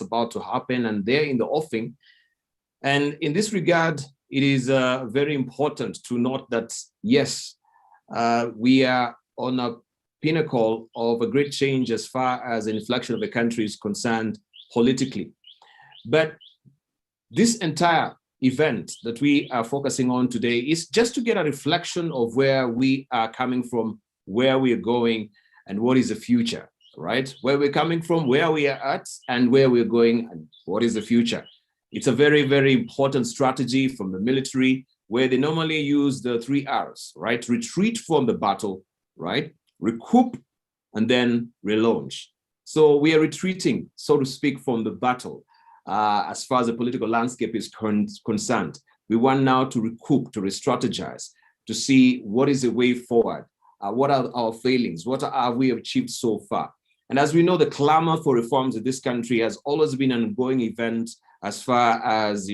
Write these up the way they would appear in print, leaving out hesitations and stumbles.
about to happen, and they're in the offing. And in this regard, it is very important to note that, yes, we are on a pinnacle of a great change as far as the inflection of the country is concerned politically. But this entire event that we are focusing on today is just to get a reflection of where we are coming from, where we are going, and what is the future, right? Where we're coming from, where we are at, and where we're going, and what is the future. It's a very, very important strategy from the military, where they normally use the 3 R's, right? Retreat from the battle, right? Recoup, and then relaunch. So we are retreating, so to speak, from the battle. As far as the political landscape is concerned, we want now to recoup, to re-strategize, to see what is the way forward, what are our failings, what have we achieved so far. And as we know, the clamor for reforms in this country has always been an ongoing event as far as,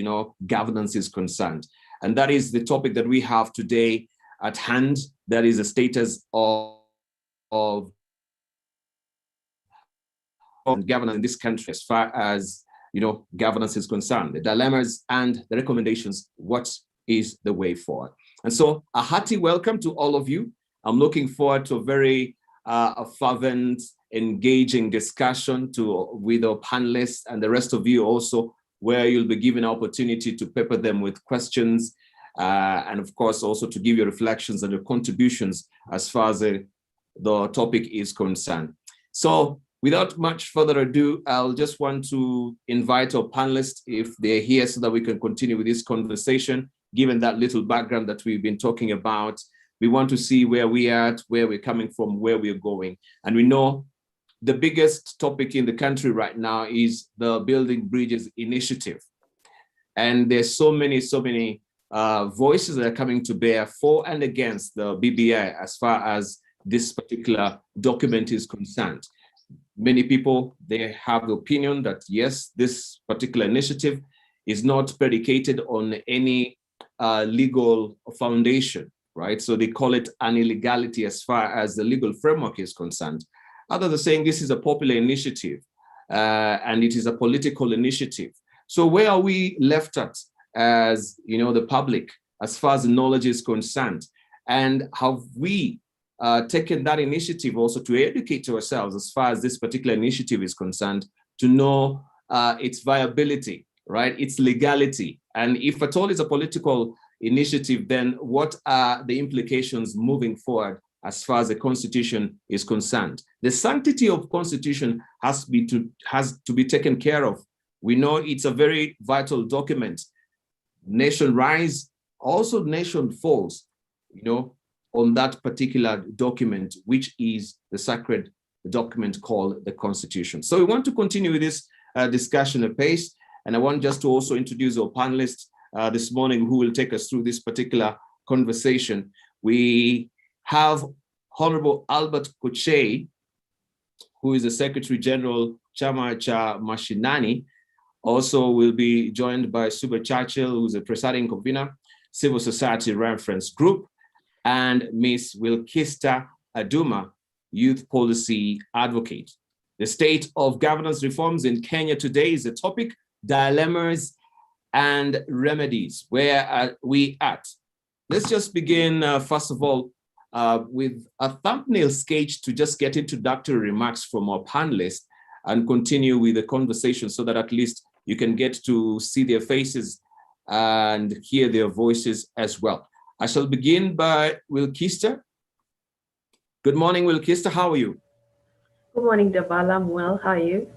governance is concerned. And that is the topic that we have today at hand. That is the status of governance in this country as far as governance is concerned, the dilemmas and the recommendations, what is the way forward. And so a hearty welcome to all of you. I'm looking forward to a very fervent, engaging discussion with our panelists and the rest of you also, where you'll be given an opportunity to pepper them with questions, and of course also to give your reflections and your contributions as far as the topic is concerned. So without much further ado, I'll just want to invite our panelists if they're here so that we can continue with this conversation. Given that little background that we've been talking about, we want to see where we are at, where we're coming from, where we're going. And we know the biggest topic in the country right now is the Building Bridges initiative. And there's so many voices that are coming to bear for and against the BBI as far as this particular document is concerned. Many people, they have the opinion that, yes, this particular initiative is not predicated on any legal foundation, right? So they call it an illegality as far as the legal framework is concerned. Others are saying this is a popular initiative and it is a political initiative. So where are we left at as, the public, as far as the knowledge is concerned? And have we taken that initiative also to educate ourselves as far as this particular initiative is concerned, to know its viability, right? Its legality. And if at all it's a political initiative, then what are the implications moving forward as far as the Constitution is concerned? The sanctity of Constitution has to be taken care of. We know it's a very vital document. Nation rise, also nation falls, on that particular document, which is the sacred document called the Constitution. So we want to continue with this discussion at pace. And I want just to also introduce our panelists this morning who will take us through this particular conversation. We have Honorable Albert Kochei, who is the Secretary General, Chama cha Mashinani. Also will be joined by Suba Churchill, who's the presiding convener, Civil Society Reference Group, and Ms. Wilkista Aduma, Youth Policy Advocate. The state of governance reforms in Kenya today is the topic, dilemmas and remedies. Where are we at? Let's just begin, first of all, with a thumbnail sketch to just get introductory remarks from our panelists and continue with the conversation so that at least you can get to see their faces and hear their voices as well. I shall begin by Wilkista. Good morning, Wilkista. How are you? Good morning, Devala. I'm well. How are you?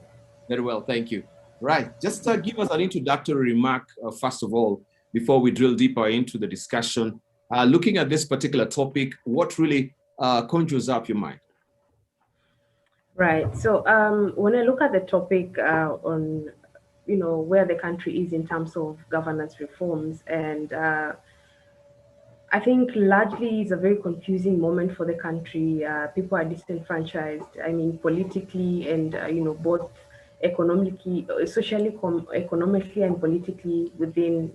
Very well, thank you. Right, just give us an introductory remark, first of all, before we drill deeper into the discussion. Looking at this particular topic, what really conjures up your mind? Right. So when I look at the topic on, where the country is in terms of governance reforms, and I think largely it's a very confusing moment for the country. People are disenfranchised. I mean, politically and, both economically, economically and politically within,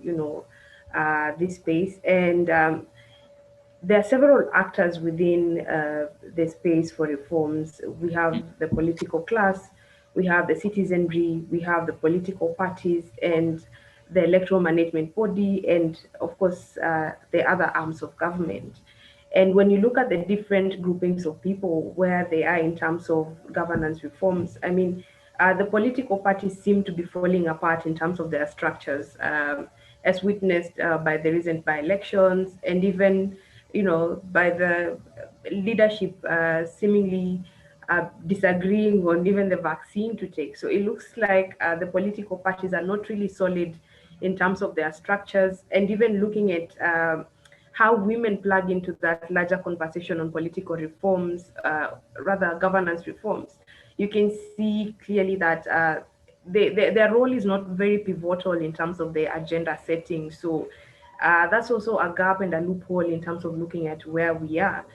this space. And there are several actors within the space for reforms. We have the political class, we have the citizenry, we have the political parties, and the electoral management body, and of course, the other arms of government. And when you look at the different groupings of people where they are in terms of governance reforms, I mean, the political parties seem to be falling apart in terms of their structures, as witnessed by the recent by-elections, and even, by the leadership seemingly disagreeing on even the vaccine to take. So it looks like the political parties are not really solid in terms of their structures, and even looking at how women plug into that larger conversation on political reforms, rather governance reforms. You can see clearly that their role is not very pivotal in terms of the agenda setting. So that's also a gap and a loophole in terms of looking at where we are.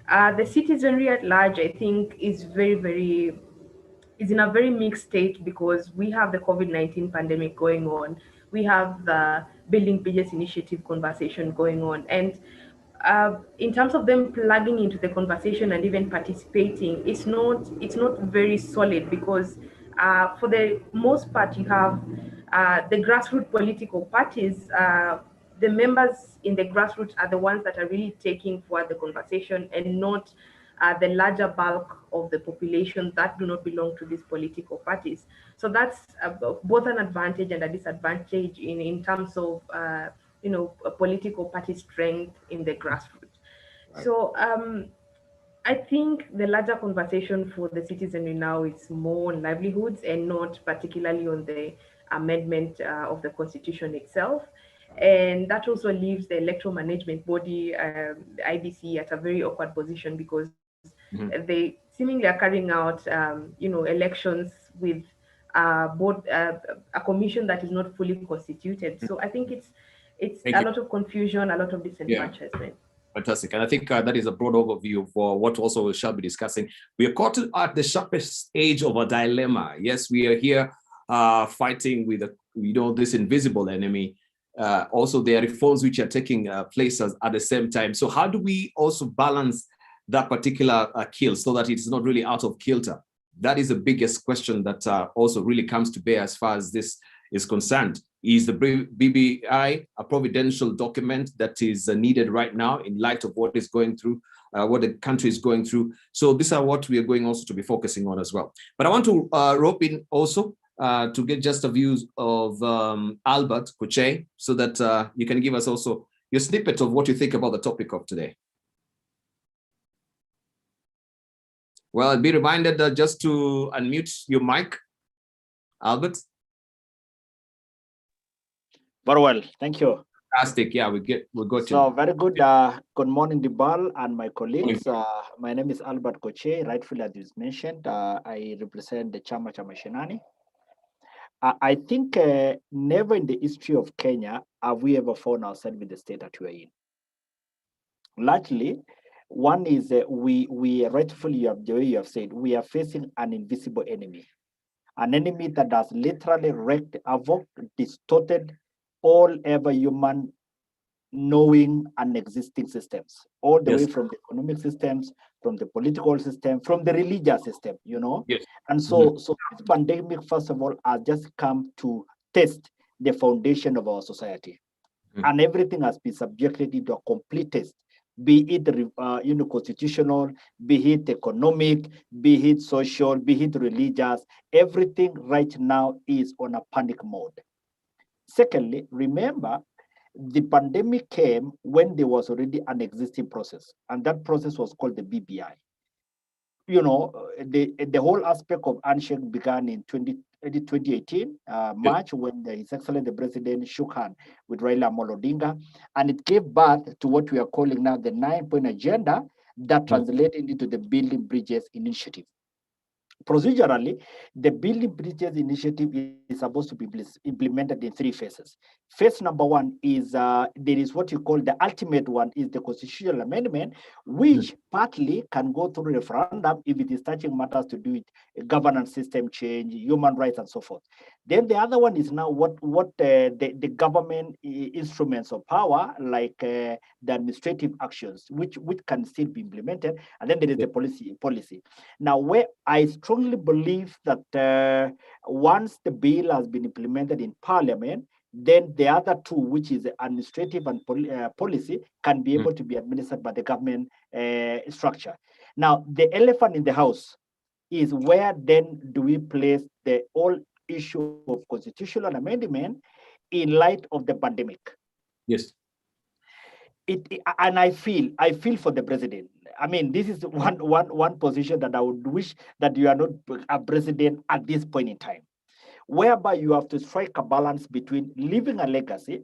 The citizenry at large, I think, is in a very mixed state because we have the COVID-19 pandemic going on. We have the Building Bridges Initiative conversation going on. And in terms of them plugging into the conversation and even participating, it's not very solid because for the most part, you have the grassroots political parties. The members in the grassroots are the ones that are really taking forward the conversation, and not the larger bulk of the population that do not belong to these political parties. So that's both an advantage and a disadvantage in terms of a political party strength in the grassroots. Right. So I think the larger conversation for the citizenry now is more on livelihoods and not particularly on the amendment of the constitution itself. And that also leaves the electoral management body, the IBC, at a very awkward position because they seemingly are carrying out, elections with both a commission that is not fully constituted. So I think it's Thank a you. lot of confusion, a lot of Yeah. disenfranchisement. Fantastic. And I think that is a broad overview for what also we shall be discussing. We are caught at the sharpest age of a dilemma. Yes, we are here fighting with, this invisible enemy. Also, there are reforms which are taking place at the same time. So how do we also balance that particular kill so that it's not really out of kilter? That is the biggest question that also really comes to bear as far as this is concerned. Is the BBI a providential document that is needed right now in light of what is going through, what the country is going through? So these are what we are going also to be focusing on as well. But I want to rope in also to get just a view of Albert Koche, so that you can give us also your snippet of what you think about the topic of today. Well, be reminded just to unmute your mic, Albert. Very well, thank you. Fantastic. Yeah, we'll go to. So very good. Good morning, Dibal and my colleagues. My name is Albert Koche, rightfully as you mentioned. I represent the Chama Shinani. I think never in the history of Kenya have we ever found ourselves in the state that we are in. Largely, one is we rightfully, the way you have said, we are facing an invisible enemy, an enemy that has literally wreaked havoc, distorted all ever human knowing and existing systems, all the way from the economic systems, from the political system, from the religious system, Yes. And so, so this pandemic, first of all, has just come to test the foundation of our society. And everything has been subjected into a complete test, be it constitutional, be it economic, be it social, be it religious. Everything right now is on a panic mode. Secondly, remember, the pandemic came when there was already an existing process, and that process was called the BBI. The whole aspect of handshake began in 2018, March, when His Excellency the President shook hands with Raila Amolo Odinga, and it gave birth to what we are calling now the 9-point agenda that translated into the Building Bridges Initiative. Procedurally, the Building Bridges Initiative is supposed to be implemented in 3 phases. Phase number 1 is there is what you call the ultimate one, is the constitutional amendment, which partly can go through referendum if it is touching matters to do with governance system change, human rights, and so forth. Then the other one is now what the government instruments of power, like the administrative actions, which can still be implemented, and then there is the policy. Now, where I strongly believe that once the bill has been implemented in Parliament, then the other two, which is administrative and policy, can be able to be administered by the government structure. Now, the elephant in the house is where then do we place the whole issue of constitutional amendment in light of the pandemic? Yes. And I feel for the president. I mean, this is one position that I would wish that you are not a president at this point in time, whereby you have to strike a balance between leaving a legacy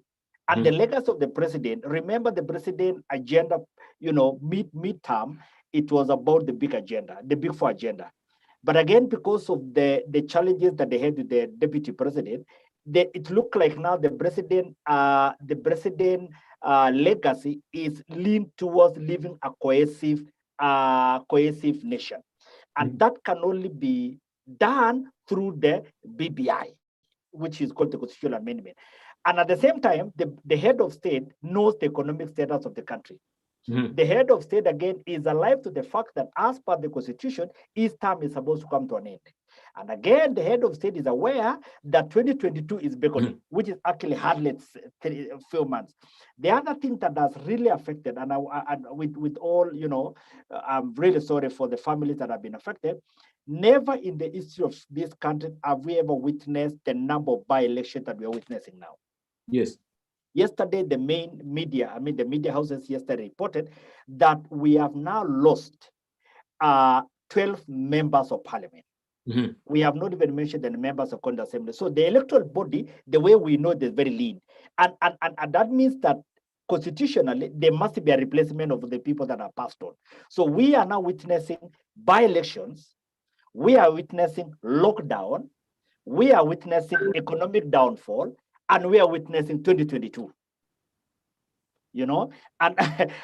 and the legacy of the president. Remember the president agenda, mid-term, it was about the big agenda, the big four agenda. But again, because of the challenges that they had with the deputy president, it looked like now the president legacy is leaned towards leaving a cohesive nation. And that can only be done through the BBI, which is called the Constitutional Amendment. And at the same time, the head of state knows the economic status of the country. The head of state, again, is alive to the fact that as per the Constitution, his term is supposed to come to an end. And again, the head of state is aware that 2022 is beckoning, which is actually hardly a few months. The other thing that has really affected, and with all, I'm really sorry for the families that have been affected. Never in the history of this country have we ever witnessed the number of by-elections that we are witnessing now. Yes. Yesterday, the main media, the media houses yesterday reported that we have now lost 12 members of parliament. We have not even mentioned the members of Constituent Assembly. So the electoral body, the way we know it, is very lean. And that means that constitutionally, there must be a replacement of the people that are passed on. So we are now witnessing by-elections. We are witnessing lockdown. We are witnessing economic downfall. And we are witnessing 2022. And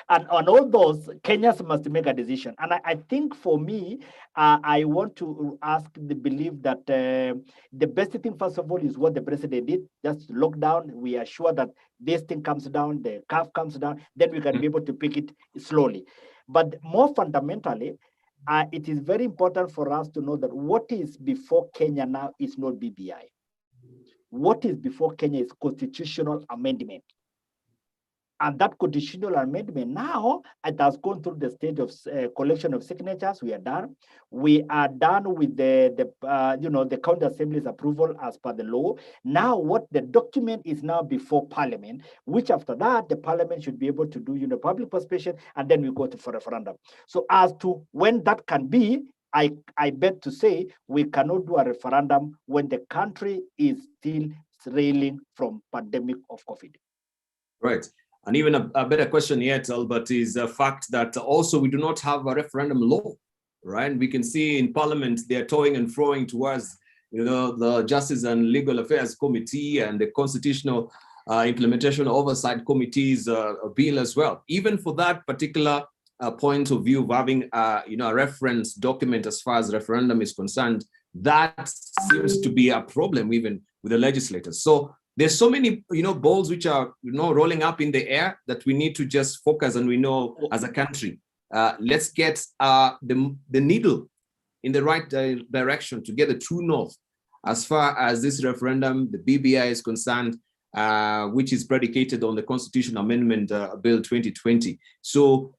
on all those, Kenyans must make a decision. And I think for me, I want to ask the belief that the best thing, first of all, is what the president did, just lockdown. We are sure that this thing comes down, the curve comes down, then we can be able to pick it slowly. But more fundamentally, it is very important for us to know that what is before Kenya now is not BBI. What is before Kenya is constitutional amendment. And that constitutional amendment now, it has gone through the stage of collection of signatures. We are done. We are done with the county assembly's approval as per the law. Now, what the document is now before Parliament, which after that, the Parliament should be able to do, public participation, and then we go for referendum. So as to when that can be, I bet to say we cannot do a referendum when the country is still reeling from pandemic of COVID. Right. And even a better question yet, Albert, is the fact that also we do not have a referendum law, right? We can see in Parliament, they're toying and throwing towards, the Justice and Legal Affairs Committee and the Constitutional Implementation Oversight Committee's bill as well. Even for that particular point of view of having a reference document as far as referendum is concerned, that seems to be a problem even with the legislators. So there's so many balls which are rolling up in the air that we need to just focus, and we know as a country, let's get the needle in the right direction to get the true north as far as this referendum, the BBI is concerned, which is predicated on the Constitutional Amendment Bill 2020. So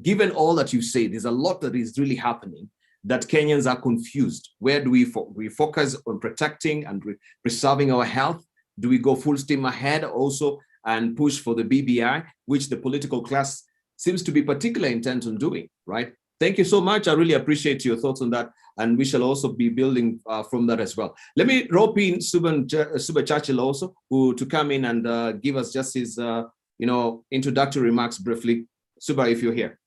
given all that you say, there's a lot that is really happening that Kenyans are confused. Where do we focus on protecting and preserving our health? Do we go full steam ahead also and push for the BBI, which the political class seems to be particularly intent on doing, right? Thank you so much. I really appreciate your thoughts on that. And we shall also be building from that as well. Let me rope in Suba Churchill also, to come in and give us just his introductory remarks briefly. Suba, if you're here.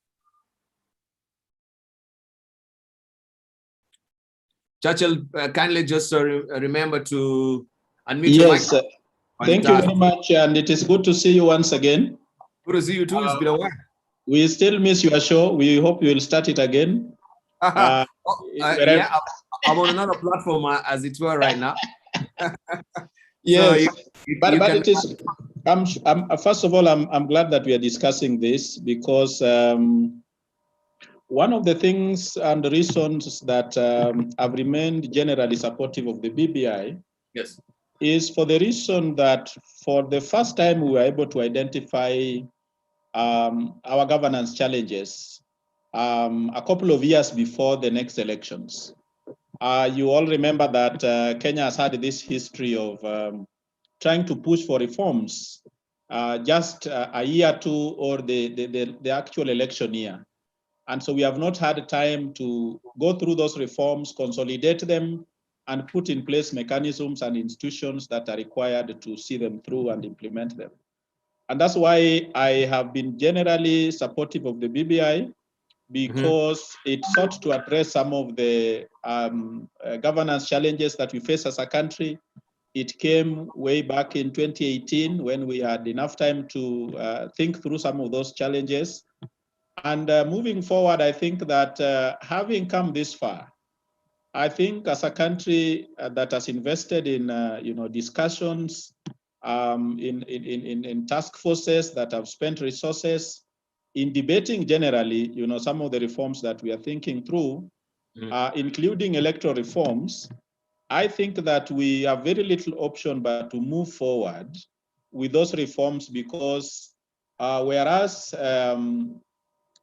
Churchill, kindly just remember to unmute your mic. Yes, thank you very much, and it is good to see you once again. Good to see you too. It's been a while. We still miss your show. We hope you will start it again. Yeah, I'm on another platform, as it were, right now. Yes, so but it is. First of all, I'm glad that we are discussing this because one of the things and the reasons that have remained generally supportive of the BBI Yes. is for the reason that for the first time we were able to identify our governance challenges a couple of years before the next elections. You all remember that Kenya has had this history of trying to push for reforms just a year or two or the actual election year. And so we have not had time to go through those reforms, consolidate them, and put in place mechanisms and institutions that are required to see them through and implement them. And that's why I have been generally supportive of the BBI, because it sought to address some of the governance challenges that we face as a country. It came way back in 2018 when we had enough time to think through some of those challenges. And moving forward, I think that having come this far, I think as a country that has invested in discussions, in task forces that have spent resources, in debating generally, some of the reforms that we are thinking through, including electoral reforms, I think that we have very little option but to move forward with those reforms, because whereas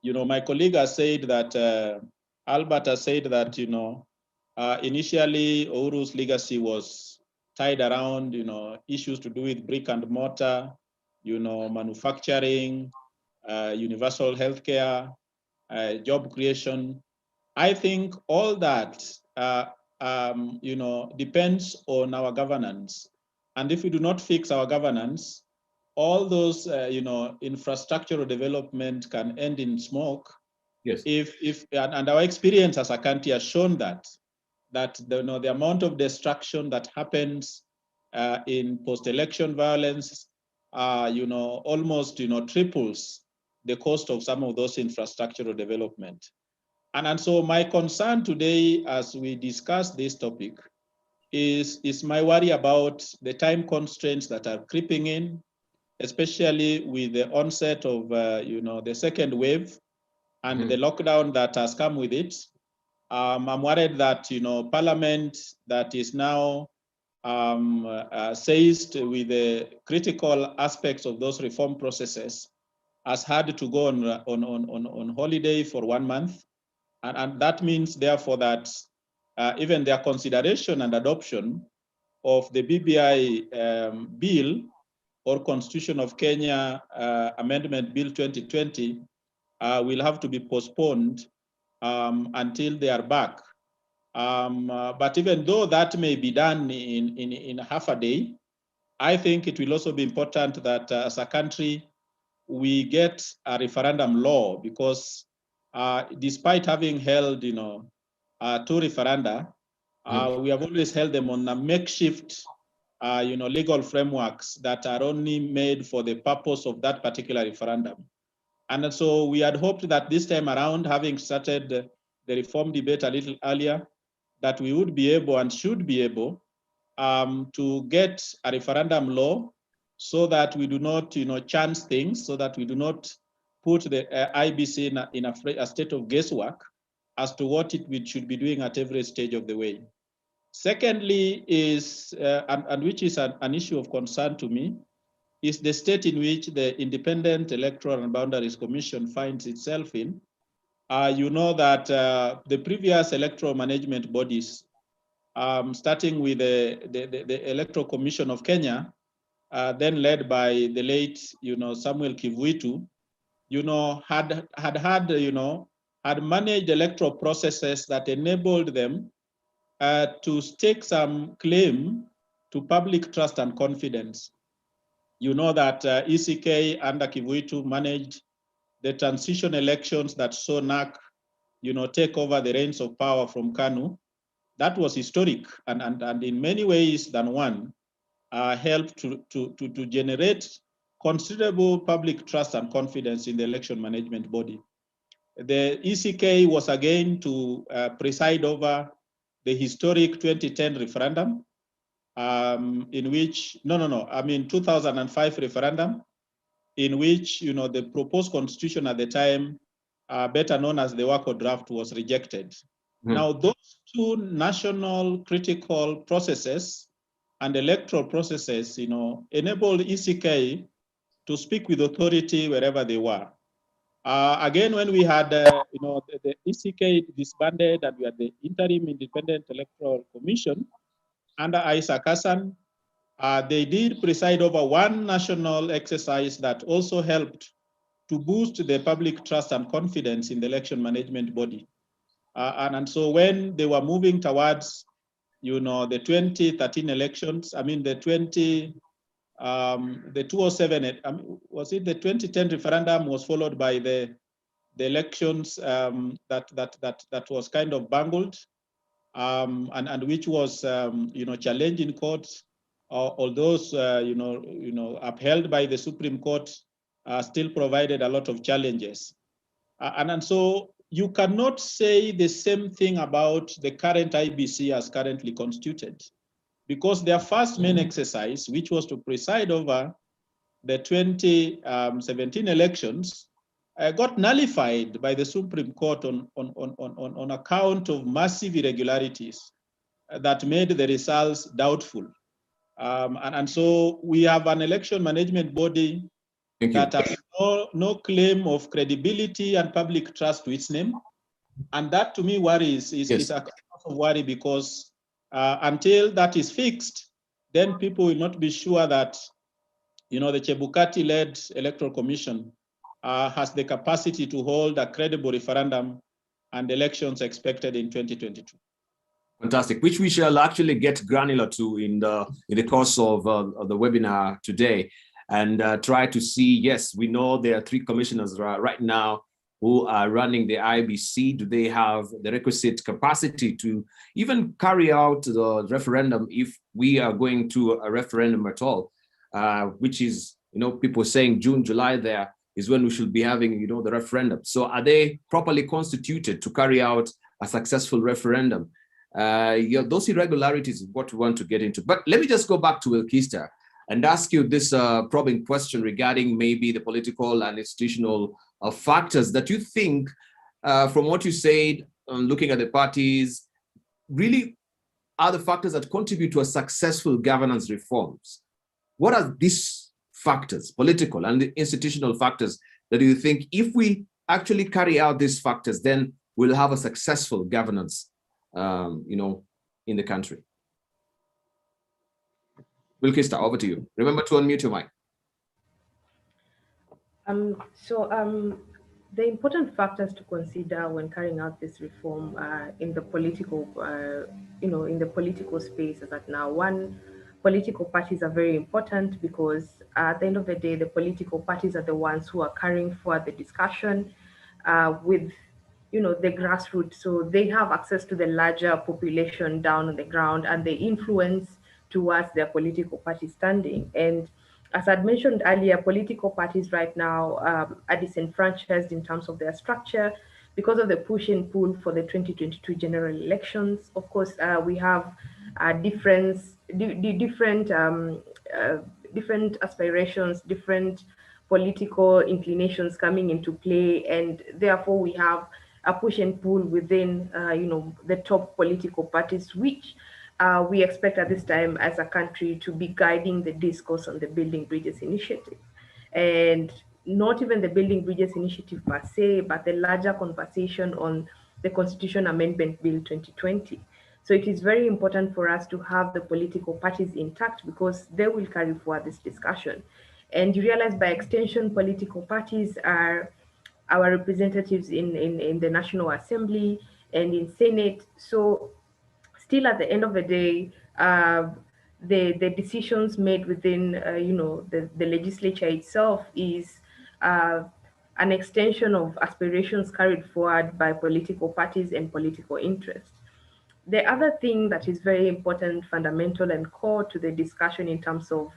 my colleague has said that, Albert has said that, initially Ouru's legacy was tied around, issues to do with brick and mortar, manufacturing, universal healthcare, job creation. I think all that, depends on our governance. And if we do not fix our governance, all those, infrastructural development can end in smoke. Yes. And our experience as a country has shown that the amount of destruction that happens in post-election violence, almost, triples the cost of some of those infrastructural development. And so my concern today, as we discuss this topic, is my worry about the time constraints that are creeping in, especially with the onset of the second wave and the lockdown that has come with it. I'm worried that Parliament that is now seized with the critical aspects of those reform processes has had to go on holiday for 1 month, and that means therefore that even their consideration and adoption of the BBI bill or Constitution of Kenya Amendment Bill 2020 will have to be postponed until they are back. But even though that may be done in half a day, I think it will also be important that as a country, we get a referendum law, because despite having held, 2 referenda, we have always held them on a makeshift, legal frameworks that are only made for the purpose of that particular referendum. And so we had hoped that this time around, having started the reform debate a little earlier, that we would be able and should be able to get a referendum law, so that we do not, chance things, so that we do not put the IBC in a state of guesswork as to what we should be doing at every stage of the way. Secondly is, and which is an issue of concern to me, is the state in which the Independent Electoral and Boundaries Commission finds itself in. You know that the previous electoral management bodies, starting with the Electoral Commission of Kenya, then led by the late, Samuel Kivuitu, had managed electoral processes that enabled them to stake some claim to public trust and confidence. You know that ECK under Kivuitu managed the transition elections that saw NAC, take over the reins of power from KANU. That was historic, and in many ways than one, helped to generate considerable public trust and confidence in the election management body. The ECK was again to preside over the historic 2010 referendum, in which, 2005 referendum, in which, the proposed constitution at the time better known as the WACO draft, was rejected. Now, those two national critical processes and electoral processes, enabled ECK to speak with authority wherever they were. Again, when we had, the ECK disbanded and we had the Interim Independent Electoral Commission under Isaac Hassan, they did preside over one national exercise that also helped to boost the public trust and confidence in the election management body. And so when they were moving towards, the 2013 elections, I mean, the 207, was it the 2010 referendum was followed by the elections that was kind of bungled, and which was, challenged in court, although, upheld by the Supreme Court, still provided a lot of challenges. And so you cannot say the same thing about the current IBC as currently constituted, because their first main exercise, which was to preside over the 2017 elections, got nullified by the Supreme Court on account of massive irregularities that made the results doubtful. And so we have an election management body that has no claim of credibility and public trust to its name. And that, to me, worries, is a cause of worry, because until that is fixed, then people will not be sure that, the Chebukati-led Electoral Commission has the capacity to hold a credible referendum and elections expected in 2022. Fantastic, which we shall actually get granular to in the course of the webinar today, and try to see, yes, we know there are 3 commissioners right now who are running the IBC. Do they have the requisite capacity to even carry out the referendum if we are going to a referendum at all, which is, people saying June, July there is when we should be having, the referendum. So are they properly constituted to carry out a successful referendum? Those irregularities is what we want to get into. But let me just go back to Wilkista and ask you this probing question regarding maybe the political and institutional factors that you think, from what you said, looking at the parties, really are the factors that contribute to a successful governance reforms. What are these factors, political and institutional factors, that you think if we actually carry out these factors, then we'll have a successful governance, in the country? Wilkista, over to you. Remember to unmute your mic. The important factors to consider when carrying out this reform in the political, in the political space is that now, one, political parties are very important, because at the end of the day, the political parties are the ones who are carrying forward the discussion with, the grassroots. So they have access to the larger population down on the ground, and they influence towards their political party standing. And as I'd mentioned earlier, political parties right now are disenfranchised in terms of their structure because of the push and pull for the 2022 general elections. Of course, we have different aspirations, different political inclinations coming into play, and therefore we have a push and pull within, the top political parties, which we expect at this time as a country to be guiding the discourse on the Building Bridges initiative. And not even the Building Bridges initiative per se, but the larger conversation on the Constitution Amendment Bill 2020. So it is very important for us to have the political parties intact, because they will carry forward this discussion. And you realize, by extension, political parties are our representatives in the National Assembly and in Senate. So still, at the end of the day, the decisions made within, the legislature itself is an extension of aspirations carried forward by political parties and political interests. The other thing that is very important, fundamental, and core to the discussion in terms of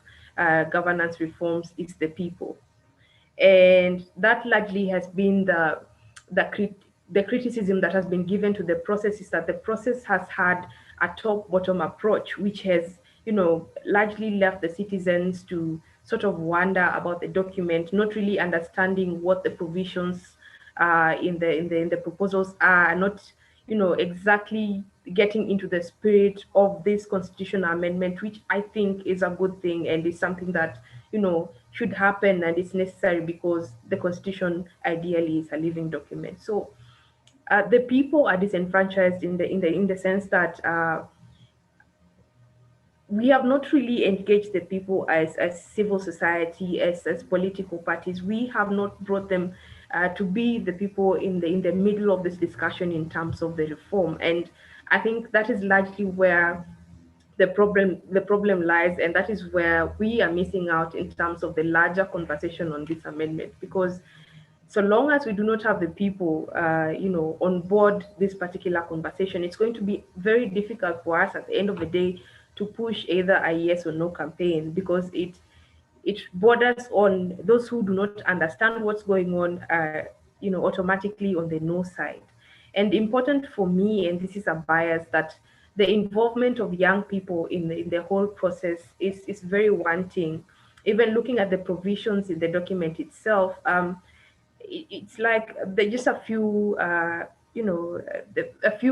governance reforms is the people. And that largely has been the criticism that has been given to the process, is that the process has had a top-bottom approach, which has, largely left the citizens to sort of wonder about the document, not really understanding what the provisions in the proposals are not, exactly getting into the spirit of this constitutional amendment, which I think is a good thing and is something that should happen and it's necessary because the constitution ideally is a living document. So the people are disenfranchised in the sense that we have not really engaged the people as civil society, as political parties. We have not brought them to be the people in the middle of this discussion in terms of the reform. And I think that is largely where the problem lies, and that is where we are missing out in terms of the larger conversation on this amendment. Because so long as we do not have the people, on board this particular conversation, it's going to be very difficult for us at the end of the day to push either a yes or no campaign, because it borders on those who do not understand what's going on, automatically on the no side. And important for me, and this is a bias, that the involvement of young people in the whole process is very wanting. Even looking at the provisions in the document itself, it's like there's just a few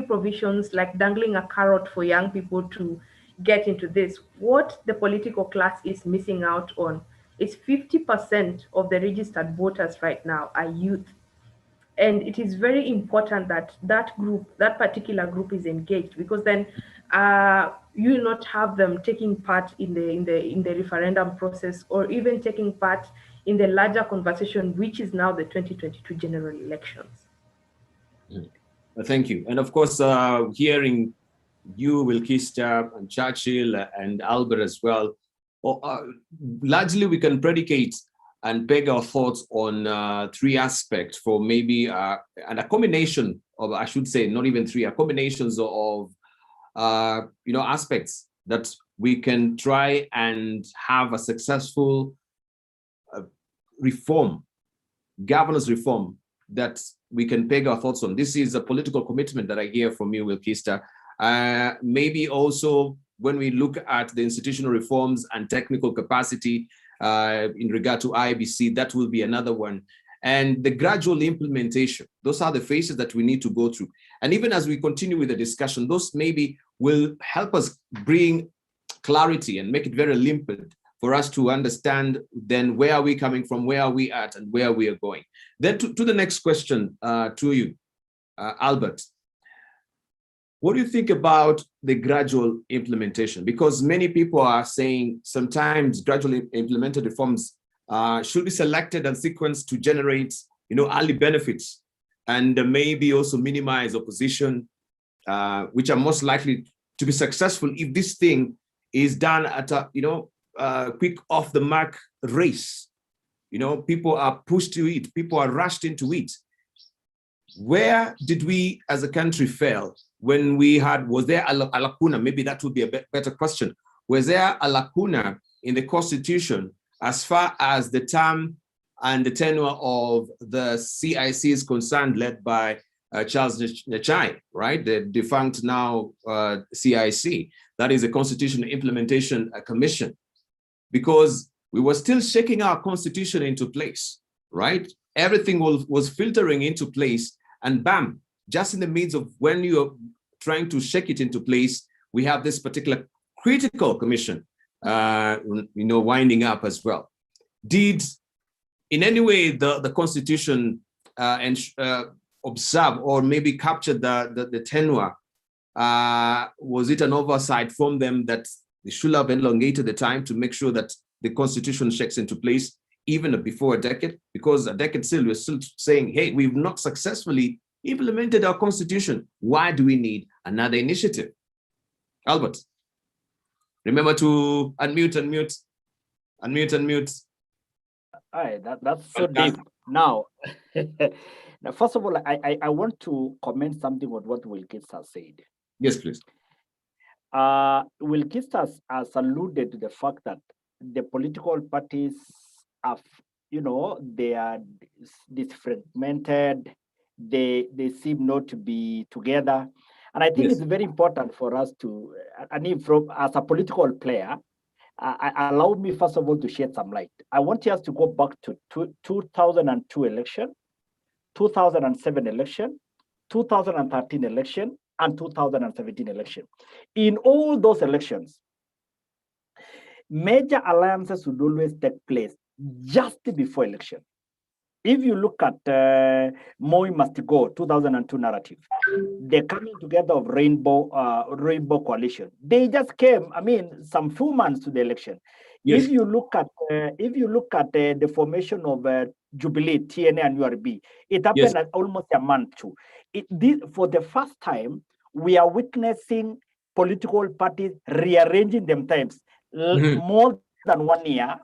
provisions like dangling a carrot for young people to get into this. What the political class is missing out on is 50% of the registered voters right now are youth. And it is very important that that particular group is engaged, because then you will not have them taking part in the referendum process, or even taking part in the larger conversation, which is now the 2022 general elections. Thank you. And of course, hearing you, Wilkista, and Churchill, and Albert as well, largely we can predicate and peg our thoughts on three aspects for maybe, and a combination of, I should say, not even three, a combinations of, aspects that we can try and have a successful reform, governance reform, that we can peg our thoughts on. This is a political commitment that I hear from you, Wilkista. Maybe also when we look at the institutional reforms and technical capacity in regard to IBC, that will be another one. And the gradual implementation, those are the phases that we need to go through. And even as we continue with the discussion, those maybe will help us bring clarity and make it very limpid for us to understand then where are we coming from, where are we at, and where we are going. Then to the next question to you, Albert. What do you think about the gradual implementation? Because many people are saying sometimes gradually implemented reforms should be selected and sequenced to generate, early benefits, and maybe also minimize opposition, which are most likely to be successful if this thing is done at a, quick off the mark race. People are pushed to it, people are rushed into it. Where did we as a country fail when we had, was there a lacuna? Maybe that would be a better question. Was there a lacuna in the Constitution as far as the term and the tenure of the CIC is concerned, led by Charles Nyachai, right? The defunct now CIC, that is a Constitutional Implementation Commission, because we were still shaking our Constitution into place, right? Everything was filtering into place, and bam, just in the midst of when you're trying to shake it into place, we have this particular critical commission, winding up as well. Did in any way the Constitution observe or maybe capture the tenure? Was it an oversight from them that they should have elongated the time to make sure that the Constitution shakes into place even before a decade? Because a decade still, we're still saying, hey, we've not successfully implemented our Constitution. Why do we need another initiative? Albert, remember to unmute. All right, that's so deep. Now, first of all, I want to comment something on what Wilkista said. Yes, please. Wilkista has alluded to the fact that the political parties have, they are disfragmented, they seem not to be together. And I think it's very important for us to, as a political player, allow me first of all to shed some light. I want us to go back to 2002 election, 2007 election, 2013 election, and 2017 election. In all those elections, major alliances would always take place just before election. If you look at Moi Must Go 2002 narrative, the coming together of Rainbow Coalition, they just came. I mean, some few months to the election. Yes. If you look at the formation of Jubilee, TNA, and URB, it happened at almost a month too. For the first time, we are witnessing political parties rearranging themselves more than 1 year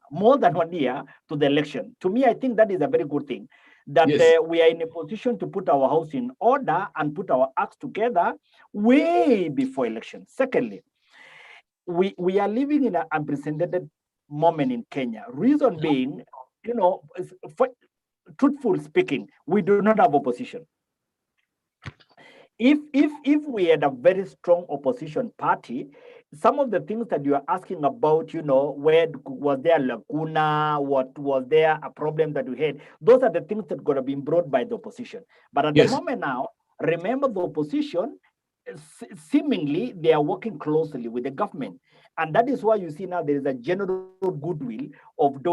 to the election. To me, I think that is a very good thing, that we are in a position to put our house in order and put our acts together way before election. Secondly, we are living in an unprecedented moment in Kenya. Reason being, truthful speaking, we do not have opposition. If we had a very strong opposition party, some of the things that you are asking about, where was there a lacuna, what was there a problem that we had, those are the things that could have been brought by the opposition. But at the moment now, remember, the opposition, seemingly they are working closely with the government. And that is why you see now there is a general goodwill of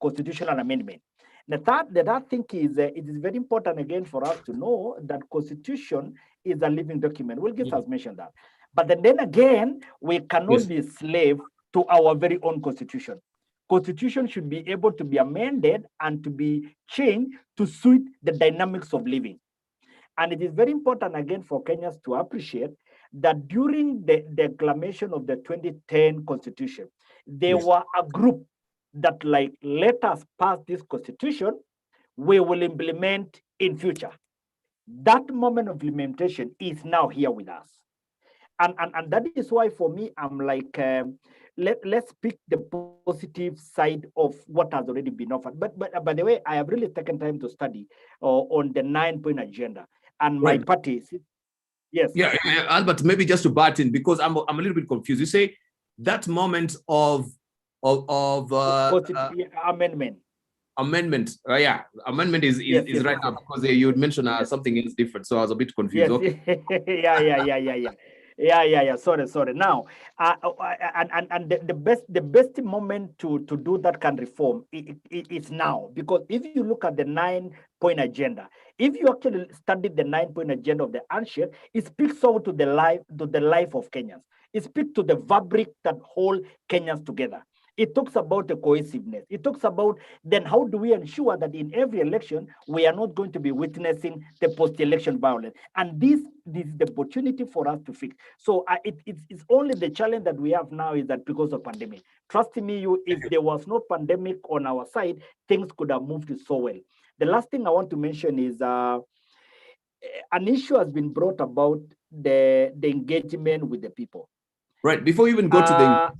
constitutional amendment. The third thing is it is very important again for us to know that Constitution is a living document. Wilgis has mentioned that. But then again, we cannot be slave to our very own Constitution. Constitution should be able to be amended and to be changed to suit the dynamics of living. And it is very important again for Kenyans to appreciate that during the declaration of the 2010 Constitution, there were a group that let us pass this Constitution, we will implement in future. That moment of implementation is now here with us. And that is why for me, I'm let's pick the positive side of what has already been offered. But by the way, I have really taken time to study on the 9-point agenda. And my party, yes. Yeah, Albert, maybe just to butt in, because I'm a little bit confused. You say that moment of amendment. Amendment, amendment is right now, because you would mention something else different, so I was a bit confused. Yeah. Sorry. Now, and the best moment to do that kind of reform is now, because if you look at the 9-point agenda, if you actually study the 9-point agenda of the handshake, it speaks so to the life of Kenyans. It speaks to the fabric that hold Kenyans together. It talks about the cohesiveness. It talks about then how do we ensure that in every election, we are not going to be witnessing the post-election violence. And this is the opportunity for us to fix. So it's only the challenge that we have now is that because of pandemic. Trust me, if there was no pandemic on our side, things could have moved so well. The last thing I want to mention is an issue has been brought about the engagement with the people. Right. Before you even go to the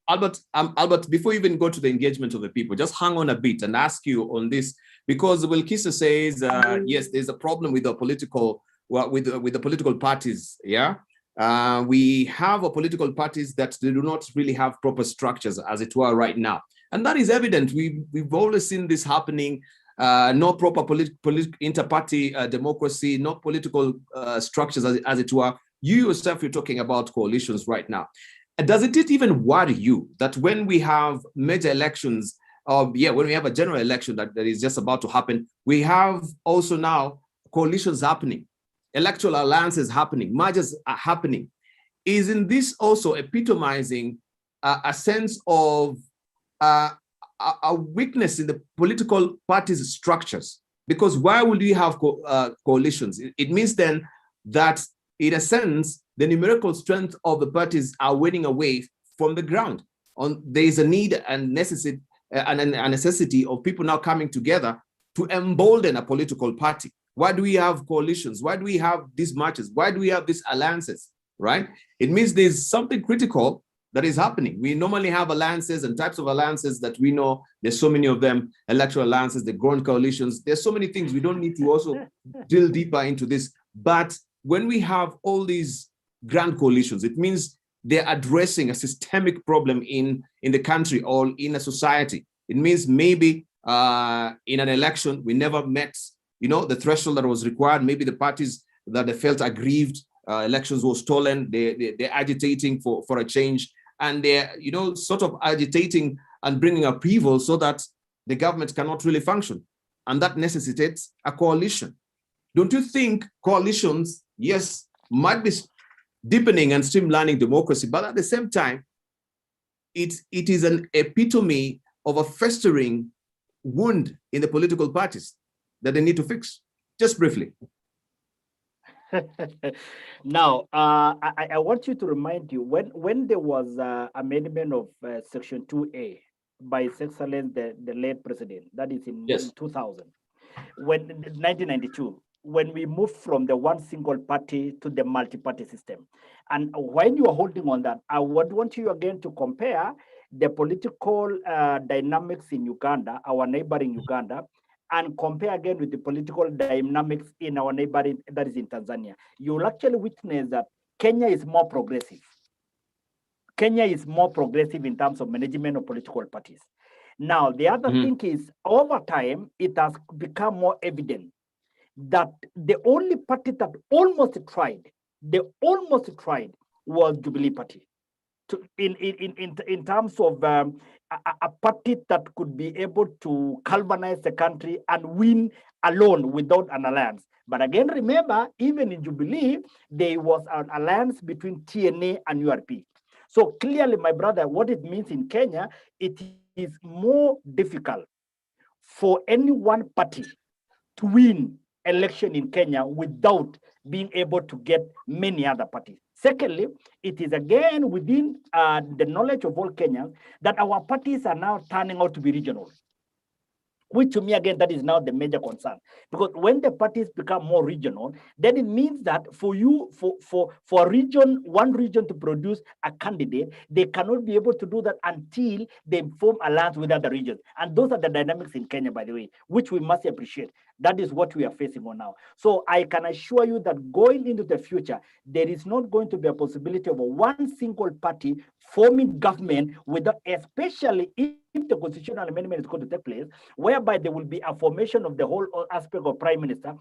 Albert, before you even go to the engagement of the people, just hang on a bit and ask you on this, because Wilkisa says, yes, there's a problem with the political, with the political parties. Yeah, we have a political parties that they do not really have proper structures, as it were, right now, and that is evident. We've always seen this happening. No proper inter-party democracy, no political structures, as it were. You yourself, you're talking about coalitions right now. Does it even worry you that when we have major elections, when we have a general election that is just about to happen, we have also now coalitions happening, electoral alliances happening, mergers are happening? Isn't this also epitomizing a sense of a weakness in the political parties' structures? Because why would we have coalitions? It means then that, in a sense, the numerical strength of the parties are winning away from the ground. There is a need and necessity of people now coming together to embolden a political party. Why do we have coalitions? Why do we have these marches? Why do we have these alliances, right? It means there's something critical that is happening. We normally have alliances and types of alliances that we know. There's so many of them, electoral alliances, the growing coalitions. There's so many things. We don't need to also drill deeper into this. But when we have all these grand coalitions, it means they're addressing a systemic problem in the country or in a society. It means maybe in an election, we never met the threshold that was required. Maybe the parties that they felt aggrieved, elections were stolen, they're agitating for a change, and they're, sort of agitating and bringing upheaval so that the government cannot really function. And that necessitates a coalition. Don't you think coalitions, yes, might be deepening and streamlining democracy, but at the same time, it is an epitome of a festering wound in the political parties that they need to fix? Just briefly. Now, I want you to remind you, when there was amendment of Section 2A by His Excellency the late President, that is in 2000, when 1992, when we moved from the one single party to the multi-party system. And when you are holding on that, I would want you again to compare the political dynamics in Uganda, our neighboring Uganda, and compare again with the political dynamics in our neighboring, that is in Tanzania. You'll actually witness that Kenya is more progressive. Kenya is more progressive in terms of management of political parties. Now, the other thing is, over time, it has become more evident that the only party that almost tried was Jubilee Party. In terms of a party that could be able to galvanize the country and win alone without an alliance. But again, remember, even in Jubilee, there was an alliance between TNA and URP. So clearly, my brother, what it means in Kenya, it is more difficult for any one party to win election in Kenya without being able to get many other parties. Secondly, it is again within the knowledge of all Kenyans that our parties are now turning out to be regional, which to me, again, that is now the major concern. Because when the parties become more regional, then it means that for a region, one region to produce a candidate, they cannot be able to do that until they form alliance with other regions. And those are the dynamics in Kenya, by the way, which we must appreciate. That is what we are facing on now. So I can assure you that going into the future, there is not going to be a possibility of a one single party forming government, without, especially if the constitutional amendment is going to take place, whereby there will be a formation of the whole aspect of prime minister.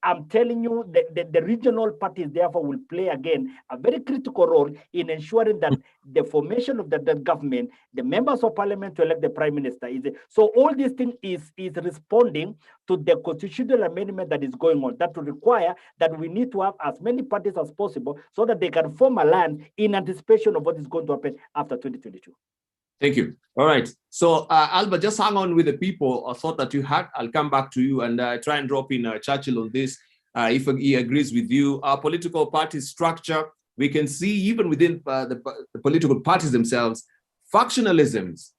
I'm telling you, the regional parties therefore will play again a very critical role in ensuring that the formation of the government, the members of parliament to elect the prime minister, so all these things is responding to the constitutional amendment that is going on, that will require that we need to have as many parties as possible so that they can form a land in anticipation of what is going to happen after 2022. Thank you. All right. So, Albert, just hang on with the people. I thought that you had. I'll come back to you and try and drop in Churchill on this, if he agrees with you. Our political party structure, we can see even within the political parties themselves, factionalisms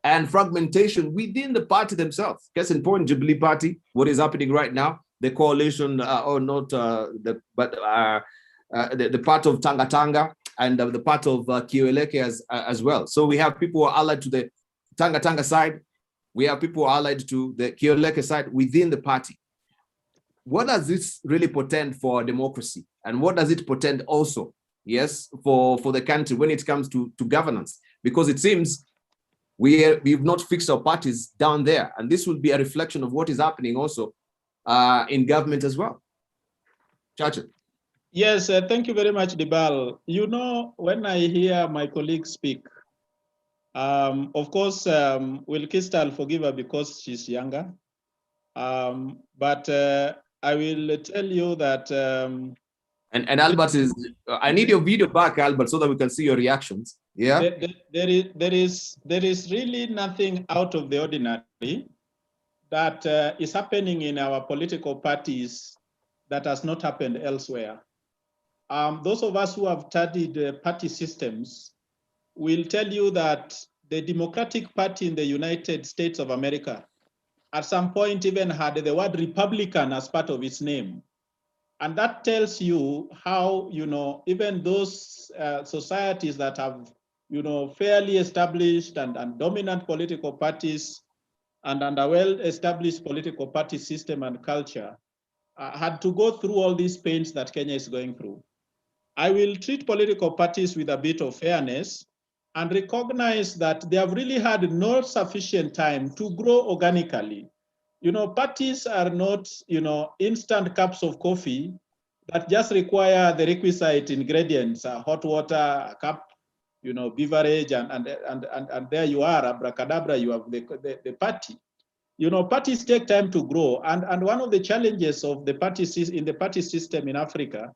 and fragmentation within the party themselves. Case in point, Jubilee Party, what is happening right now, the coalition, the part of Tanga Tanga, and the part of Kioleke as well. So we have people who are allied to the Tanga Tanga side. We have people who are allied to the Kioleke side within the party. What does this really portend for democracy? And what does it portend also, yes, for the country when it comes to governance? Because it seems we've not fixed our parties down there. And this will be a reflection of what is happening also in government as well. Chacha. Yes, thank you very much, Dibal. You know, when I hear my colleagues speak, of course, Wilkista, I'll forgive her because she's younger. But I will tell you that... and Albert is, I need your video back, Albert, so that we can see your reactions. Yeah. There is really nothing out of the ordinary that is happening in our political parties that has not happened elsewhere. Those of us who have studied party systems will tell you that the Democratic Party in the United States of America at some point even had the word Republican as part of its name. And that tells you how, even those societies that have, fairly established and dominant political parties and a well-established political party system and culture had to go through all these pains that Kenya is going through. I will treat political parties with a bit of fairness and recognize that they have really had no sufficient time to grow organically. parties are not, instant cups of coffee that just require the requisite ingredients, hot water, a cup, beverage, and there you are, abracadabra, you have the party. Parties take time to grow. And one of the challenges of the party system in Africa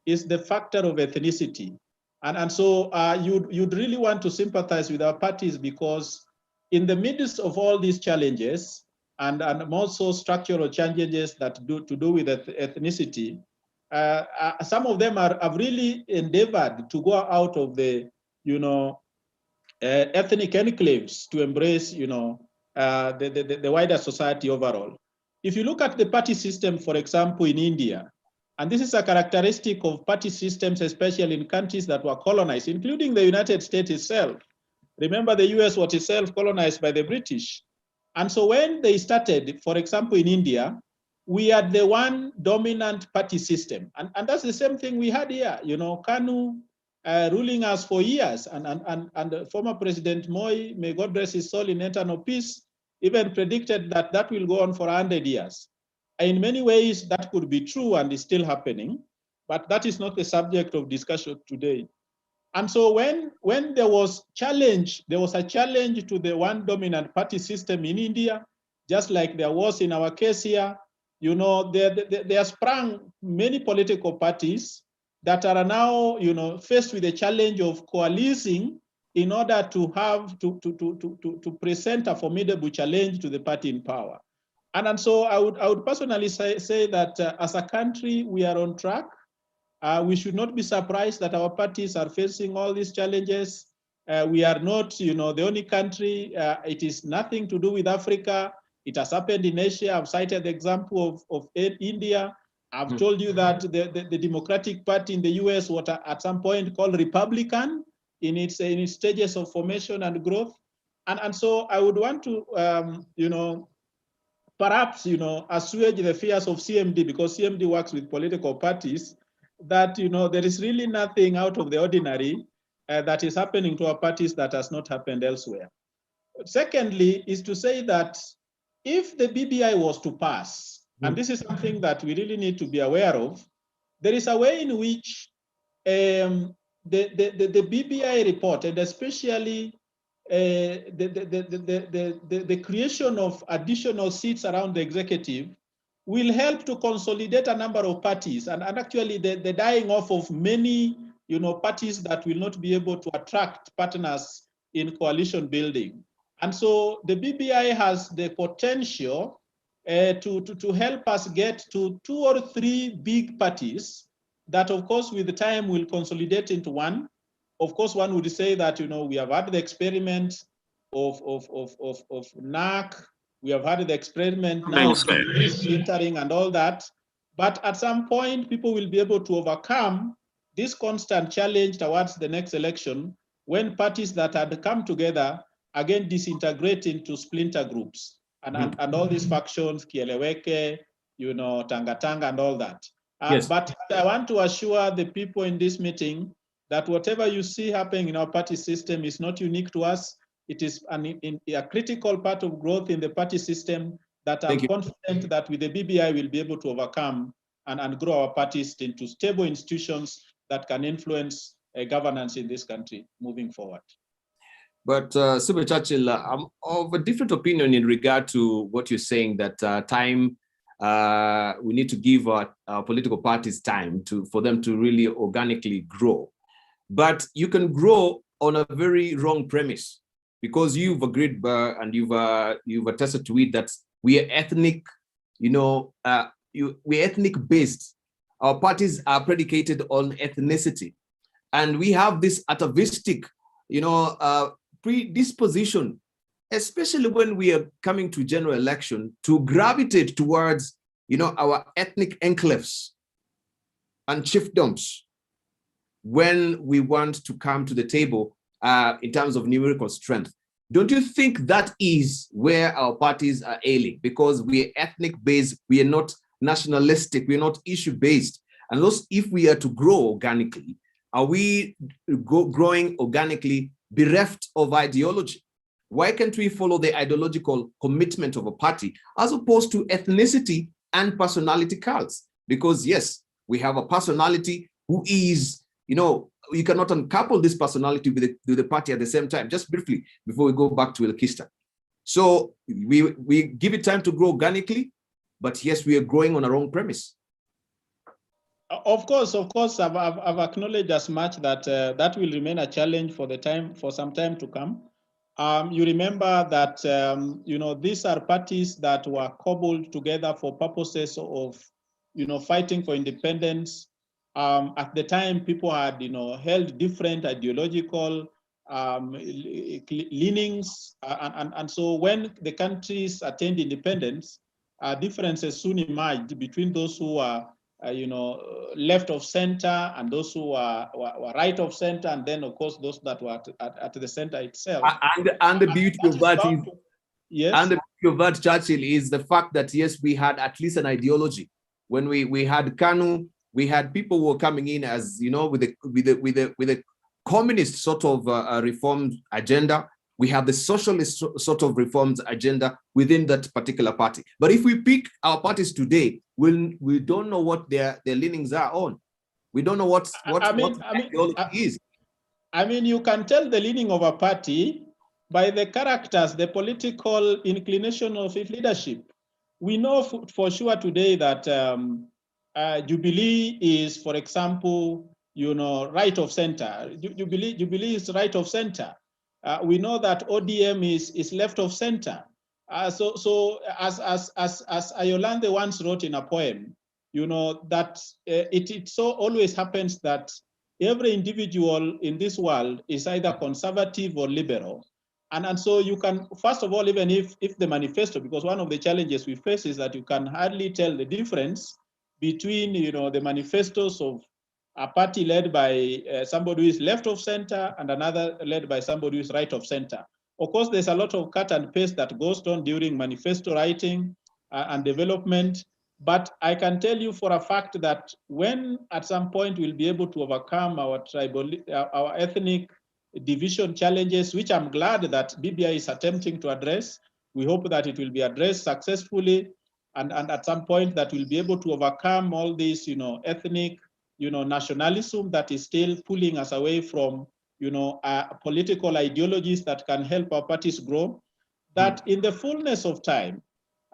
is the factor of ethnicity. And so you'd really want to sympathize with our parties, because in the midst of all these challenges and also structural challenges that to do with ethnicity, some of them have really endeavored to go out of the, ethnic enclaves to embrace, the wider society overall. If you look at the party system, for example, in India, and this is a characteristic of party systems, especially in countries that were colonized, including the United States itself. Remember, the US was itself colonized by the British. And so when they started, for example, in India, we had the one dominant party system. And that's the same thing we had here. Kanu ruling us for years. And former President Moi, may God rest his soul in eternal peace, even predicted that will go on for 100 years. In many ways, that could be true and is still happening, but that is not the subject of discussion today. And so when there was a challenge to the one dominant party system in India, just like there was in our case here. There sprang many political parties that are now, faced with the challenge of coalescing in order to present a formidable challenge to the party in power. And so I would personally say that as a country, we are on track. We should not be surprised that our parties are facing all these challenges. We are not, the only country. It is nothing to do with Africa. It has happened in Asia. I've cited the example of India. I've told you that the Democratic Party in the US was at some point called Republican in its stages of formation and growth. And so I would want to, perhaps, assuage the fears of CMD, because CMD works with political parties, that, there is really nothing out of the ordinary that is happening to our parties that has not happened elsewhere. Secondly, is to say that if the BBI was to pass, and this is something that we really need to be aware of, there is a way in which the BBI report, and especially the creation of additional seats around the executive, will help to consolidate a number of parties, and actually the dying off of many parties that will not be able to attract partners in coalition building. And so the BBI has the potential to help us get to 2 or 3 big parties that, of course, with the time will consolidate into one. Of course, one would say that, we have had the experiment of NAC, we have had the experiment now of splintering and all that. But at some point, people will be able to overcome this constant challenge towards the next election, when parties that had come together again disintegrate into splinter groups and all these factions, Kieleweke, Tanga, and all that. Yes. But I want to assure the people in this meeting that whatever you see happening in our party system is not unique to us. It is a critical part of growth in the party system that I'm confident that with the BBI we'll be able to overcome and grow our parties into stable institutions that can influence governance in this country moving forward. But Super Churchill, I'm of a different opinion in regard to what you're saying, that we need to give our political parties time for them to really organically grow. But you can grow on a very wrong premise, because you've agreed and you've attested to it that we are ethnic, we're ethnic based. Our parties are predicated on ethnicity, and we have this atavistic, predisposition, especially when we are coming to general election, to gravitate towards, our ethnic enclaves and chiefdoms when we want to come to the table in terms of numerical strength. Don't you think that is where our parties are ailing? Because we are ethnic based, we are not nationalistic, we're not issue based. And those, if we are to grow organically, are we growing organically bereft of ideology? Why can't we follow the ideological commitment of a party as opposed to ethnicity and personality cults? Because yes, we have a personality who is, you cannot uncouple this personality with the party at the same time. Just briefly, before we go back to Elkista. So we give it time to grow organically, but yes, we are growing on our own premise. Of course, I've acknowledged as much that that will remain a challenge for some time to come. You remember that these are parties that were cobbled together for purposes of fighting for independence. At the time, people had held different ideological leanings, and so when the countries attained independence, differences soon emerged between those who are left of center and those who were right of center, and then of course those that were at the center itself. And the beauty of that is, yes. And the beauty of that, Churchill, is the fact that yes, we had at least an ideology. When we had KANU, we had people who were coming in as with a communist sort of reform agenda. We have the socialist sort of reforms agenda within that particular party. But if we pick our parties today, we don't know what their leanings are on. We don't know what ideology is. I mean, you can tell the leaning of a party by the characters, the political inclination of its leadership. We know for sure today that Jubilee is, for example, right of center. Jubilee is right of center. We know that ODM is left of center. So as Ayolande once wrote in a poem, that it so always happens that every individual in this world is either conservative or liberal. And so you can, first of all, even if the manifesto, because one of the challenges we face is that you can hardly tell the difference between the manifestos of a party led by somebody who is left of center and another led by somebody who is right of center. Of course, there's a lot of cut and paste that goes on during manifesto writing and development. But I can tell you for a fact that when at some point we'll be able to overcome our our ethnic division challenges, which I'm glad that BBI is attempting to address, we hope that it will be addressed successfully, and at some point that we'll be able to overcome all this, ethnic, nationalism that is still pulling us away from, political ideologies that can help our parties grow. That in the fullness of time,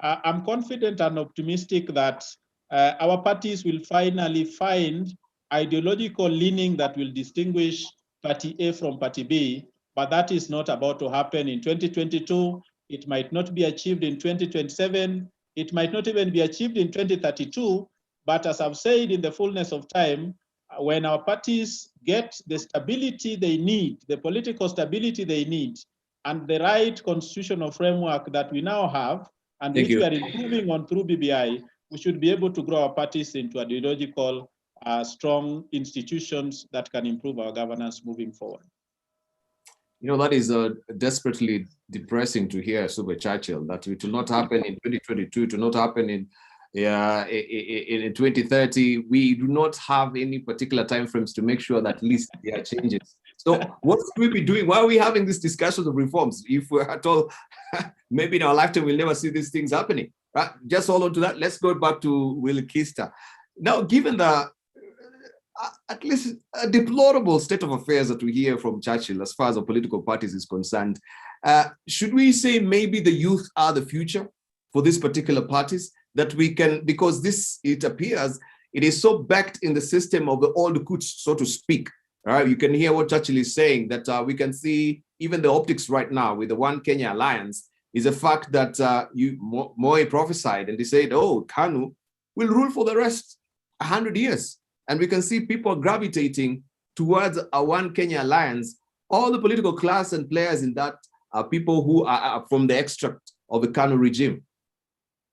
I'm confident and optimistic that our parties will finally find ideological leaning that will distinguish Party A from Party B, but that is not about to happen in 2022. It might not be achieved in 2027. It might not even be achieved in 2032. But as I've said, in the fullness of time, when our parties get the stability they need, the political stability they need, and the right constitutional framework that we now have, and which we are improving on through BBI, we should be able to grow our parties into ideological, strong institutions that can improve our governance moving forward. That is desperately depressing to hear, Super Churchill, that it will not happen in 2022, it will not happen in 2030. We do not have any particular timeframes to make sure that at least there are changes. So what should we be doing? Why are we having these discussions of reforms? If we're at all, maybe in our lifetime, we'll never see these things happening. Right? Just hold on to that. Let's go back to Will Kista. Now, given the at least a deplorable state of affairs that we hear from Churchill as far as the political parties is concerned, should we say maybe the youth are the future for these particular parties? That we can, because this, it appears, it is so backed in the system of the old coups, so to speak. You can hear what Churchill is saying, that we can see even the optics right now with the One Kenya Alliance is a fact that Moi prophesied, and they said, oh, KANU will rule for the rest 100 years. And we can see people gravitating towards a One Kenya Alliance. All the political class and players in that are people who are from the extract of the KANU regime.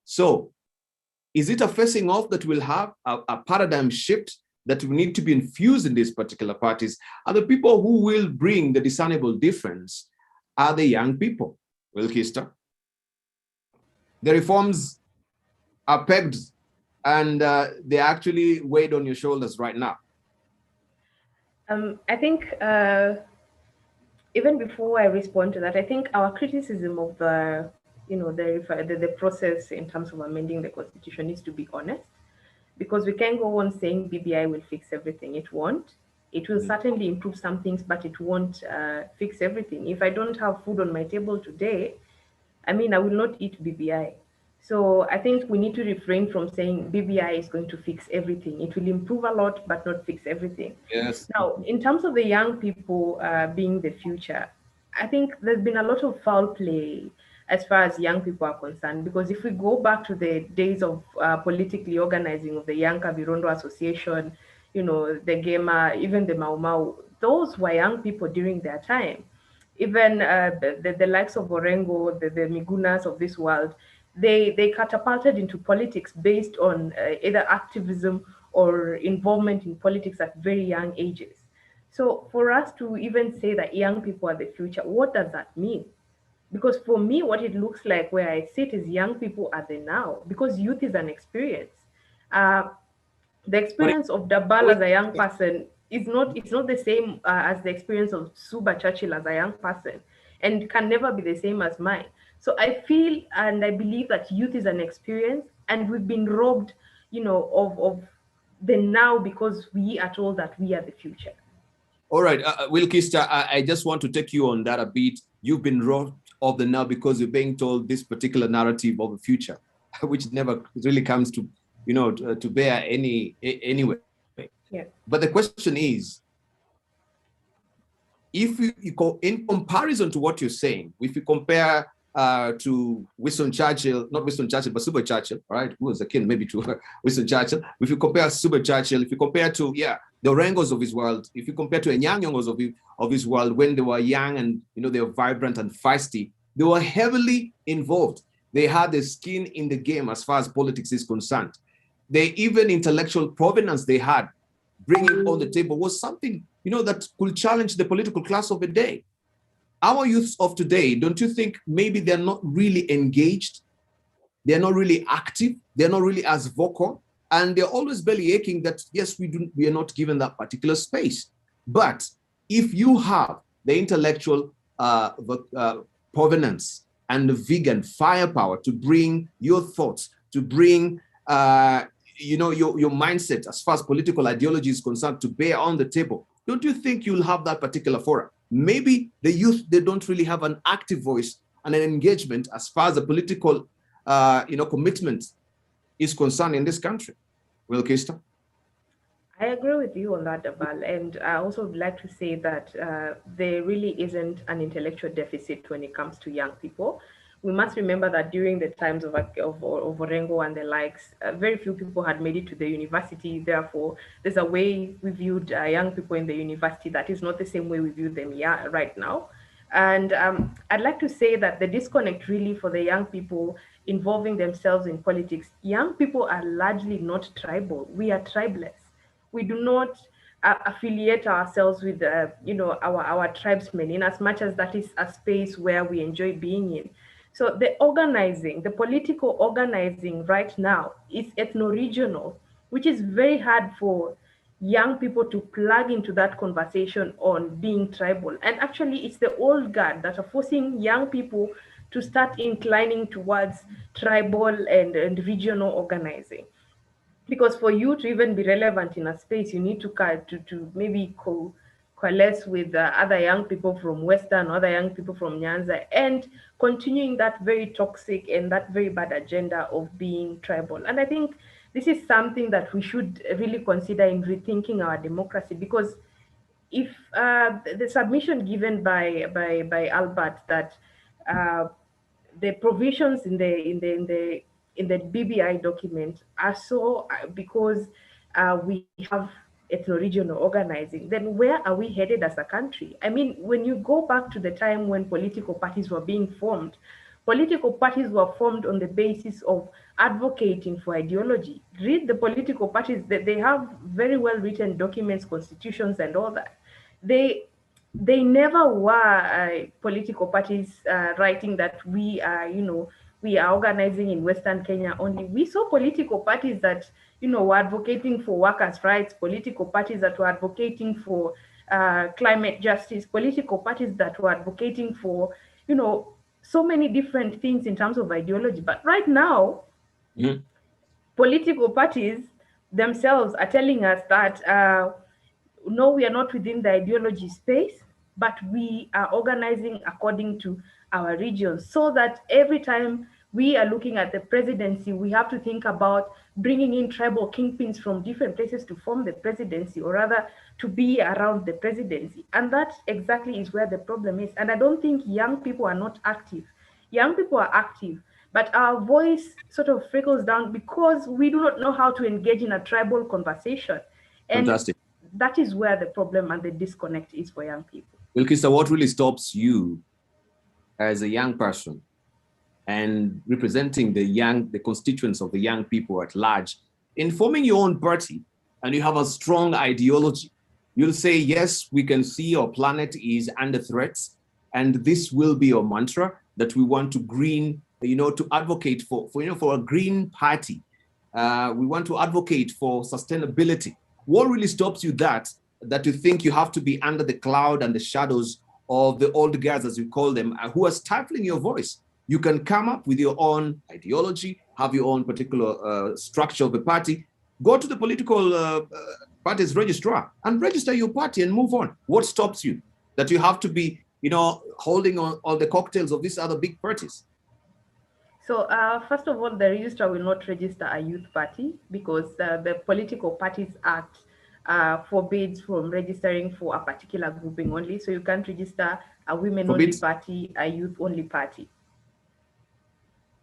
So is it a facing off that will have a paradigm shift that will need to be infused in these particular parties? Are the people who will bring the discernible difference are the young people? Will Kista? The reforms are pegged and they actually weighed on your shoulders right now. I think even before I respond to that, I think our criticism of the, the process in terms of amending the constitution needs to be honest, because we can't go on saying BBI will fix everything. It won't. It will certainly improve some things, but it won't fix everything. If I don't have food on my table today, I mean, I will not eat BBI. So I think we need to refrain from saying BBI is going to fix everything. It will improve a lot, but not fix everything. Yes. Now, in terms of the young people being the future, I think there's been a lot of foul play as far as young people are concerned. Because if we go back to the days of politically organizing of the Young Kavirondo Association, the Gema, even the Mau Mau, those were young people during their time. Even the likes of Orengo, the Migunas of this world, they catapulted into politics based on either activism or involvement in politics at very young ages. So for us to even say that young people are the future, what does that mean? Because for me, what it looks like where I sit is young people are the now, because youth is an experience. Uh, the But experience of Dabal as a young person is not, it's not the same as the experience of Suba Churchill as a young person, and can never be the same as mine. So I feel and I believe that youth is an experience, and we've been robbed, of the now, because we are told that we are the future. all right, Wilkista, I just want to take you on that a bit. You've been robbed of the now because you're being told this particular narrative of the future, which never really comes to, to bear anyway. Yeah. But the question is, if you go in comparison to what you're saying, if you compare to Winston Churchill, not Winston Churchill, but Super Churchill, right? Who was akin maybe to Winston Churchill. If you compare Super Churchill, if you compare to, the Orengos of his world, if you compare to Nyang'yongos of his world, when they were young and, they were vibrant and feisty, they were heavily involved. They had their skin in the game as far as politics is concerned. They even intellectual provenance they had, bringing on the table was something, that could challenge the political class of the day. Our youths of today, don't you think maybe they're not really engaged? They're not really active. They're not really as vocal. And they're always belly aching that, yes, we are not given that particular space. But if you have the intellectual provenance and the vegan firepower to bring your thoughts, to bring your mindset as far as political ideology is concerned to bear on the table, don't you think you'll have that particular forum? Maybe the youth, they don't really have an active voice and an engagement as far as the political commitment is concerned in this country. Will Kista? I agree with you on that, Dabal. And I also would like to say that there really isn't an intellectual deficit when it comes to young people. We must remember that during the times of Orengo and the likes, very few people had made it to the university. Therefore, there's a way we viewed young people in the university that is not the same way we view them right now. And I'd like to say that the disconnect really for the young people involving themselves in politics, young people are largely not tribal. We are tribeless. We do not affiliate ourselves with our tribesmen, in as much as that is a space where we enjoy being in. So the political organizing right now is ethno-regional, which is very hard for young people to plug into that conversation on being tribal. And actually, it's the old guard that are forcing young people to start inclining towards tribal and regional organizing. Because for you to even be relevant in a space, you need to maybe coalesce with other young people from Western, other young people from Nyanza, and continuing that very toxic and that very bad agenda of being tribal. And I think this is something that we should really consider in rethinking our democracy, because if the submission given by Albert that the provisions in the BBI document are so because we have ethno-regional organizing, then where are we headed as a country? I mean, when you go back to the time when political parties were being formed, political parties were formed on the basis of advocating for ideology. Read the political parties, that they have very well written documents, constitutions, and all that. They never were political parties writing that we are, we are organizing in Western Kenya only. We saw political parties that, were advocating for workers' rights, political parties that were advocating for climate justice, political parties that were advocating for, so many different things in terms of ideology. But right now, political parties themselves are telling us that no, we are not within the ideology space, but we are organizing according to our regions, so that every time we are looking at the presidency, we have to think about bringing in tribal kingpins from different places to form the presidency, or rather to be around the presidency. And that exactly is where the problem is. And I don't think young people are not active. Young people are active, but our voice sort of trickles down because we do not know how to engage in a tribal conversation. And Fantastic. that is where the problem and the disconnect is for young people. Wilkista, what really stops you as a young person and representing the constituents of the young people at large in forming your own party, and you have a strong ideology? You'll say, yes, we can see our planet is under threats, and this will be our mantra, that we want to green, to advocate for a green party. We want to advocate for sustainability. What really stops you that you think you have to be under the cloud and the shadows of the old guys, as we call them, who are stifling your voice? You can come up with your own ideology, have your own particular structure of the party, go to the political party's registrar and register your party and move on. What stops you? That you have to be, holding on all the cocktails of these other big parties? So first of all, the registrar will not register a youth party because the Political Parties Act forbids from registering for a particular grouping only. So you can't register a women-only party, a youth-only party.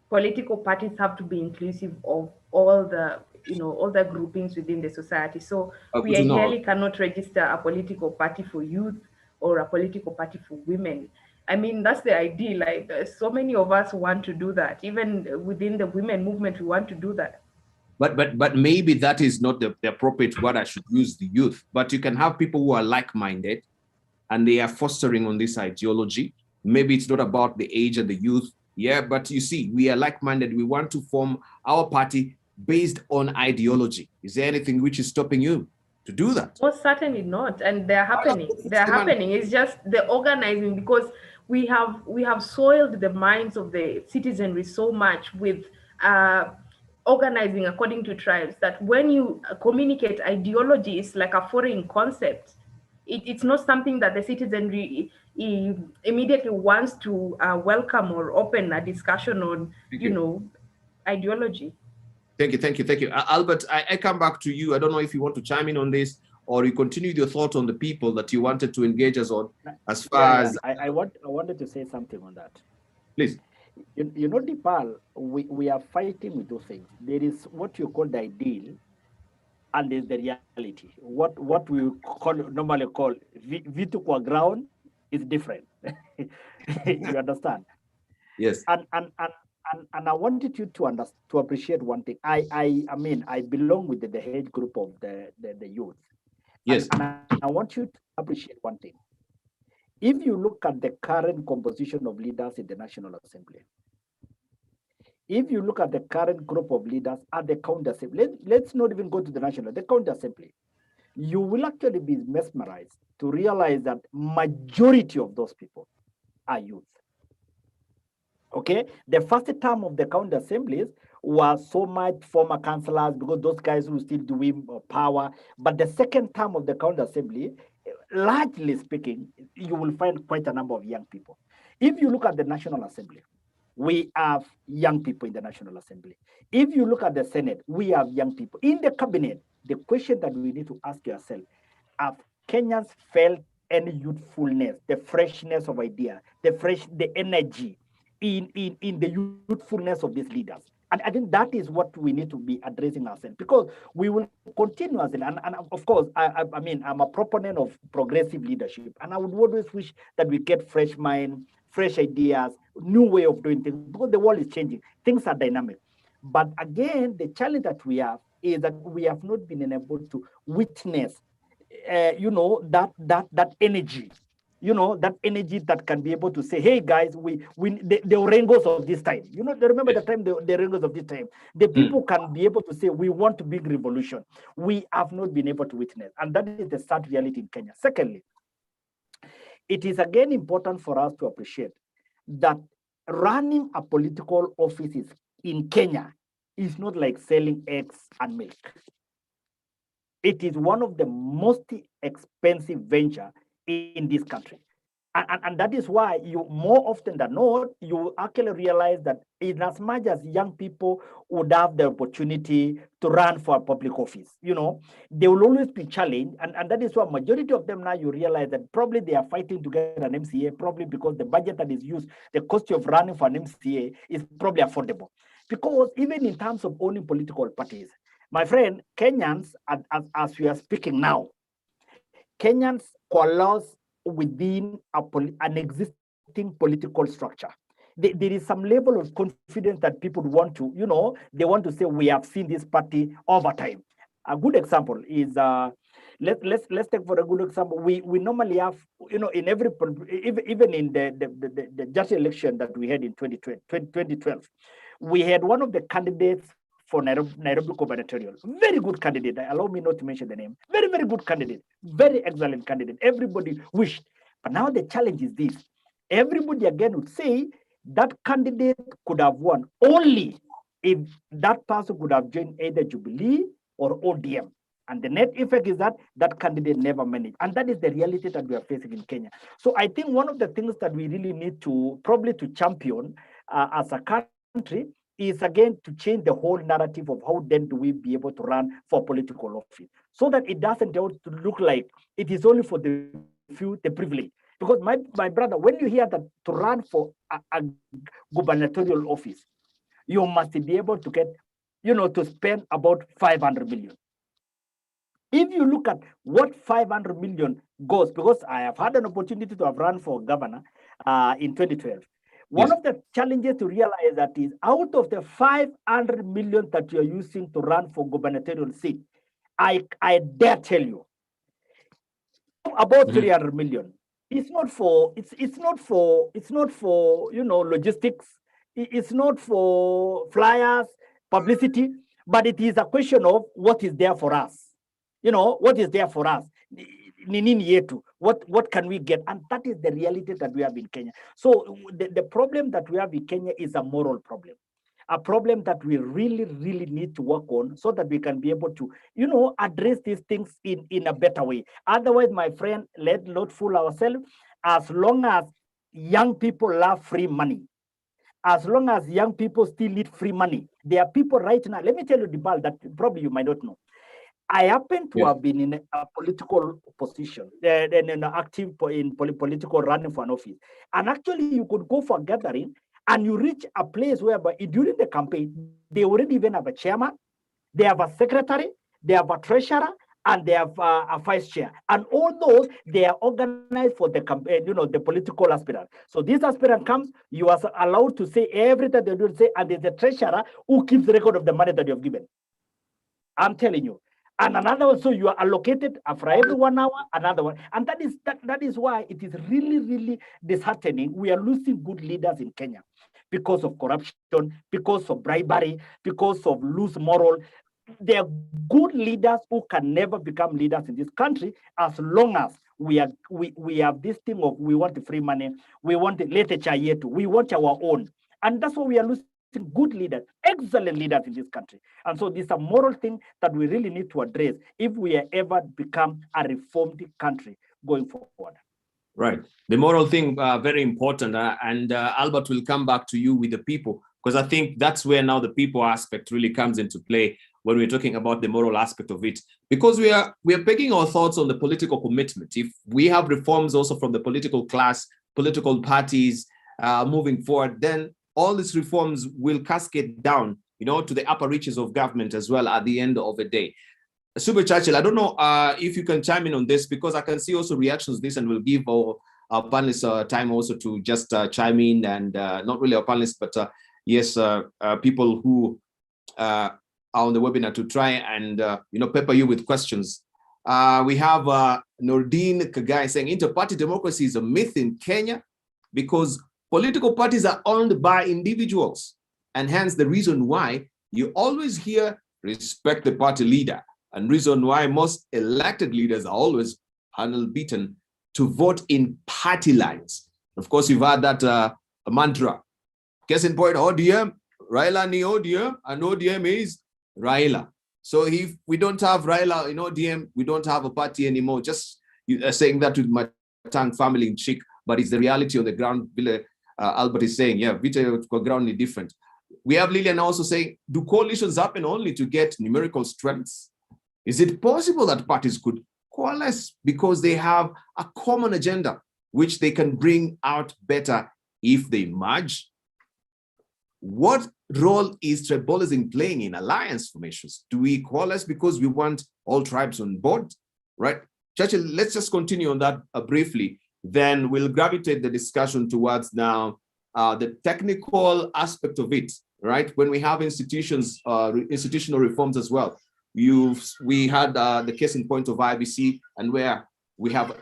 Political parties have to be inclusive of all the groupings within the society. So we ideally cannot register a political party for youth or a political party for women. I mean, that's the ideal. Like, so many of us want to do that. Even within the women movement, we want to do that. But maybe that is not the appropriate word. I should use the youth. But you can have people who are like-minded and they are fostering on this ideology. Maybe it's not about the age of the youth. Yeah, but you see, we are like-minded. We want to form our party based on ideology. Is there anything which is stopping you to do that? Most certainly not. And they're happening. They're happening. It's just the organizing, because we have soiled the minds of the citizenry so much with organizing according to tribes that when you communicate ideology, it's like a foreign concept. It's not something that the citizenry immediately wants to welcome or open a discussion on, ideology. Thank you. Albert, I come back to you. I don't know if you want to chime in on this or you continue your thought on the people that you wanted to engage us on as far as... I wanted to say something on that. Please. You know, Dipal, we are fighting with two things. There is what you call the ideal, and there's the reality. What we normally call vitu kwa ground is different. You understand? Yes. And I wanted you to appreciate one thing. I mean, I belong with the age group of the youth. Yes. And I want you to appreciate one thing. If you look at the current composition of leaders in the National Assembly, if you look at the current group of leaders at the county assembly, let's not even go to the the county assembly, you will actually be mesmerized to realize that majority of those people are youth. Okay, the first term of the county assemblies was so much former councillors because those guys who still doing power. But the second term of the county assembly, largely speaking, you will find quite a number of young people. If you look at the National Assembly, we have young people in the National Assembly. If you look at the Senate, we have young people. In the cabinet, the question that we need to ask yourself, have Kenyans felt any youthfulness, the freshness of idea, the energy in the youthfulness of these leaders? And I think that is what we need to be addressing ourselves, because we will continuously, and of course, I mean, I'm a proponent of progressive leadership, and I would always wish that we get fresh mind, fresh ideas, new way of doing things, because the world is changing. Things are dynamic. But again, the challenge that we have is that we have not been able to witness, that energy that energy that can be able to say, hey guys, the Orengos of this time, remember the time, the Orengos of this time, the people can be able to say, we want a big revolution. We have not been able to witness. And that is the sad reality in Kenya. Secondly, it is again important for us to appreciate that running a political office in Kenya is not like selling eggs and milk. It is one of the most expensive venture in this country. And that is why you more often than not, you actually realize that in as much as young people would have the opportunity to run for a public office, they will always be challenged. And that is why majority of them now you realize that probably they are fighting to get an MCA, probably because the budget that is used, the cost of running for an MCA is probably affordable. Because even in terms of owning political parties, my friend, Kenyans, as we are speaking now, Kenyans coalesce within an existing political structure. There is some level of confidence that people want to, they want to say, we have seen this party over time. A good example is, let's take for a good example, we normally have, in every, even in the just election that we had in 2012, we had one of the candidates for Nairobi gubernatorial. Very good candidate. Allow me not to mention the name. Very, very good candidate. Very excellent candidate. Everybody wished. But now the challenge is this. Everybody again would say that candidate could have won only if that person could have joined either Jubilee or ODM. And the net effect is that that candidate never managed. And that is the reality that we are facing in Kenya. So I think one of the things that we really need to probably to champion as a country is again to change the whole narrative of how then do we be able to run for political office, so that it doesn't look like it is only for the few, the privilege. Because my brother, when you hear that to run for a gubernatorial office, you must be able to get, to spend about 500 million. If you look at what 500 million goes, because I have had an opportunity to have run for governor in 2012. One of the challenges to realize that is out of the 500 million that you're using to run for gubernatorial seat, I dare tell you, about 300 million. It's not for logistics. It's not for flyers, publicity, but it is a question of what is there for us. What is there for us? What can we get? And that is the reality that we have in Kenya. So the problem that we have in Kenya is a moral problem, a problem that we really, really need to work on so that we can be able to, address these things in a better way. Otherwise, my friend, let's not fool ourselves. As long as young people love free money, as long as young people still need free money, there are people right now. Let me tell you, Dibal, that probably you might not know. I happen to have been in a political position, active in political running for an office. And actually, you could go for a gathering and you reach a place whereby during the campaign, they already even have a chairman, they have a secretary, they have a treasurer, and they have a vice chair. And all those, they are organized for the campaign, the political aspirant. So this aspirant comes, you are allowed to say everything they do, say, and there's a treasurer who keeps the record of the money that you have given. I'm telling you. And another one, so you are allocated for every 1 hour, another one. And that is why it is really, really disheartening. We are losing good leaders in Kenya because of corruption, because of bribery, because of loose moral. They are good leaders who can never become leaders in this country as long as we have this thing of we want the free money, we want the literature yetu, we want our own. And that's what we are losing. Good leaders, excellent leaders in this country. And so this is a moral thing that we really need to address if we ever become a reformed country going forward. Right. The moral thing, very important. And Albert will come back to you with the people, because I think that's where now the people aspect really comes into play when we're talking about the moral aspect of it, because we are pegging our thoughts on the political commitment. If we have reforms also from the political class, political parties moving forward, then all these reforms will cascade down, to the upper reaches of government as well at the end of the day. Super Churchill, I don't know if you can chime in on this, because I can see also reactions to this, and we'll give our panelists time also to just chime in, and not really our panelists, but yes, people who are on the webinar to try and pepper you with questions We have Nordine Kagai saying inter-party democracy is a myth in Kenya because political parties are owned by individuals. And hence the reason why you always hear respect the party leader, and reason why most elected leaders are always panel beaten to vote in party lines. Of course, you've had that mantra. Case in point, ODM, Raila ni ODM, and ODM is Raila. So if we don't have Raila in ODM, we don't have a party anymore. Just saying that with my tongue family in chic, but it's the reality on the ground. Albert is saying, yeah, Vita ground is different. We have Lillian also saying, do coalitions happen only to get numerical strengths? Is it possible that parties could coalesce because they have a common agenda, which they can bring out better if they merge? What role is tribalism playing in alliance formations? Do we coalesce because we want all tribes on board, right? Churchill, let's just continue on that briefly. Then we'll gravitate the discussion towards now the technical aspect of it, right? When we have institutions, institutional reforms as well. We had the case in point of IBC, and where we have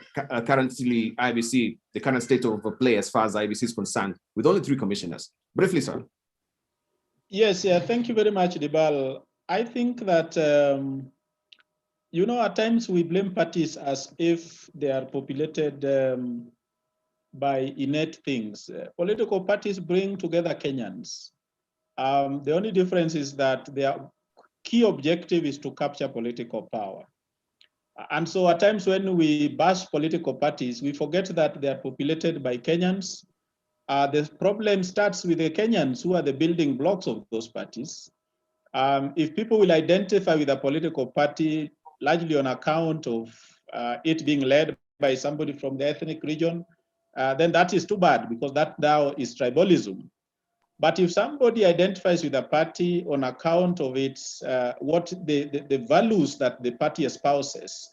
currently IBC, the current state of play as far as IBC is concerned, with only 3 commissioners. Briefly, sir. Yes, yeah, thank you very much, Dibal. I think that, you know, at times we blame parties as if they are populated by innate things. Political parties bring together Kenyans. The only difference is that their key objective is to capture political power. And so at times when we bash political parties, we forget that they are populated by Kenyans. The problem starts with the Kenyans who are the building blocks of those parties. If people will identify with a political party largely on account of it being led by somebody from the ethnic region, then that is too bad, because that now is tribalism. But if somebody identifies with a party on account of its what the values that the party espouses,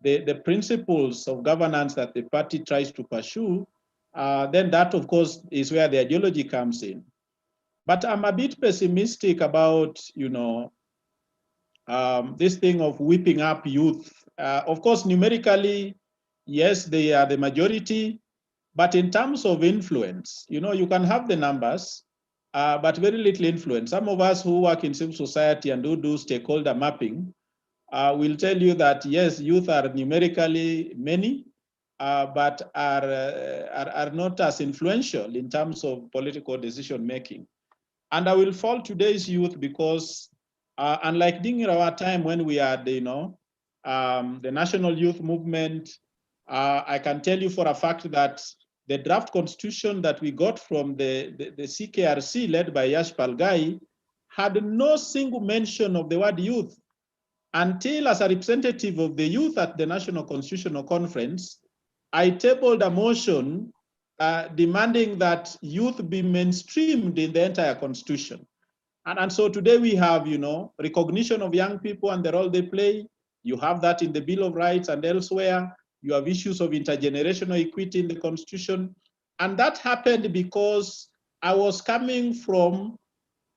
the principles of governance that the party tries to pursue, then that, of course, is where the ideology comes in. But I'm a bit pessimistic about, you know, this thing of whipping up youth. Of course, numerically, yes, they are the majority, but in terms of influence, you know, you can have the numbers, but very little influence. Some of us who work in civil society and who do stakeholder mapping will tell you that, yes, youth are numerically many, but are not as influential in terms of political decision making. And I will fault today's youth because unlike during our time when we had, you know, the national youth movement, I can tell you for a fact that the draft constitution that we got from the CKRC led by Yash Palgai had no single mention of the word youth, until as a representative of the youth at the National Constitutional Conference, I tabled a motion demanding that youth be mainstreamed in the entire constitution. And so today we have, you know, recognition of young people and the role they play. You have that in the Bill of Rights and elsewhere. You have issues of intergenerational equity in the constitution. And that happened because I was coming from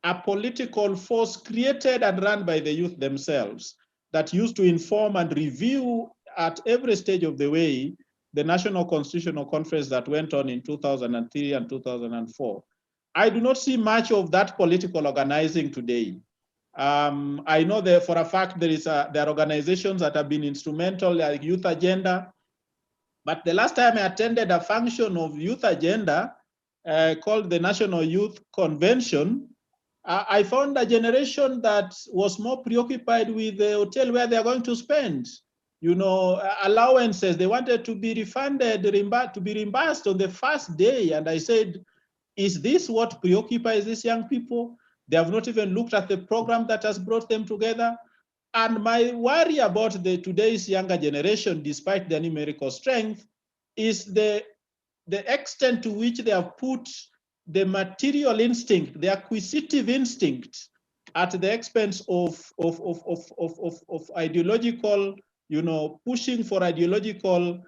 a political force created and run by the youth themselves that used to inform and review at every stage of the way the National Constitutional Conference that went on in 2003 and 2004. I do not see much of that political organizing today. I know that for a fact there are organizations that have been instrumental, like Youth Agenda. But the last time I attended a function of Youth Agenda called the National Youth Convention, I found a generation that was more preoccupied with the hotel where they are going to spend, you know, allowances. They wanted to be refunded, to be reimbursed on the first day. And I said, is this what preoccupies these young people? They have not even looked at the program that has brought them together. And my worry about today's younger generation, despite their numerical strength, is the extent to which they have put the material instinct, the acquisitive instinct, at the expense of ideological, you know, pushing for ideological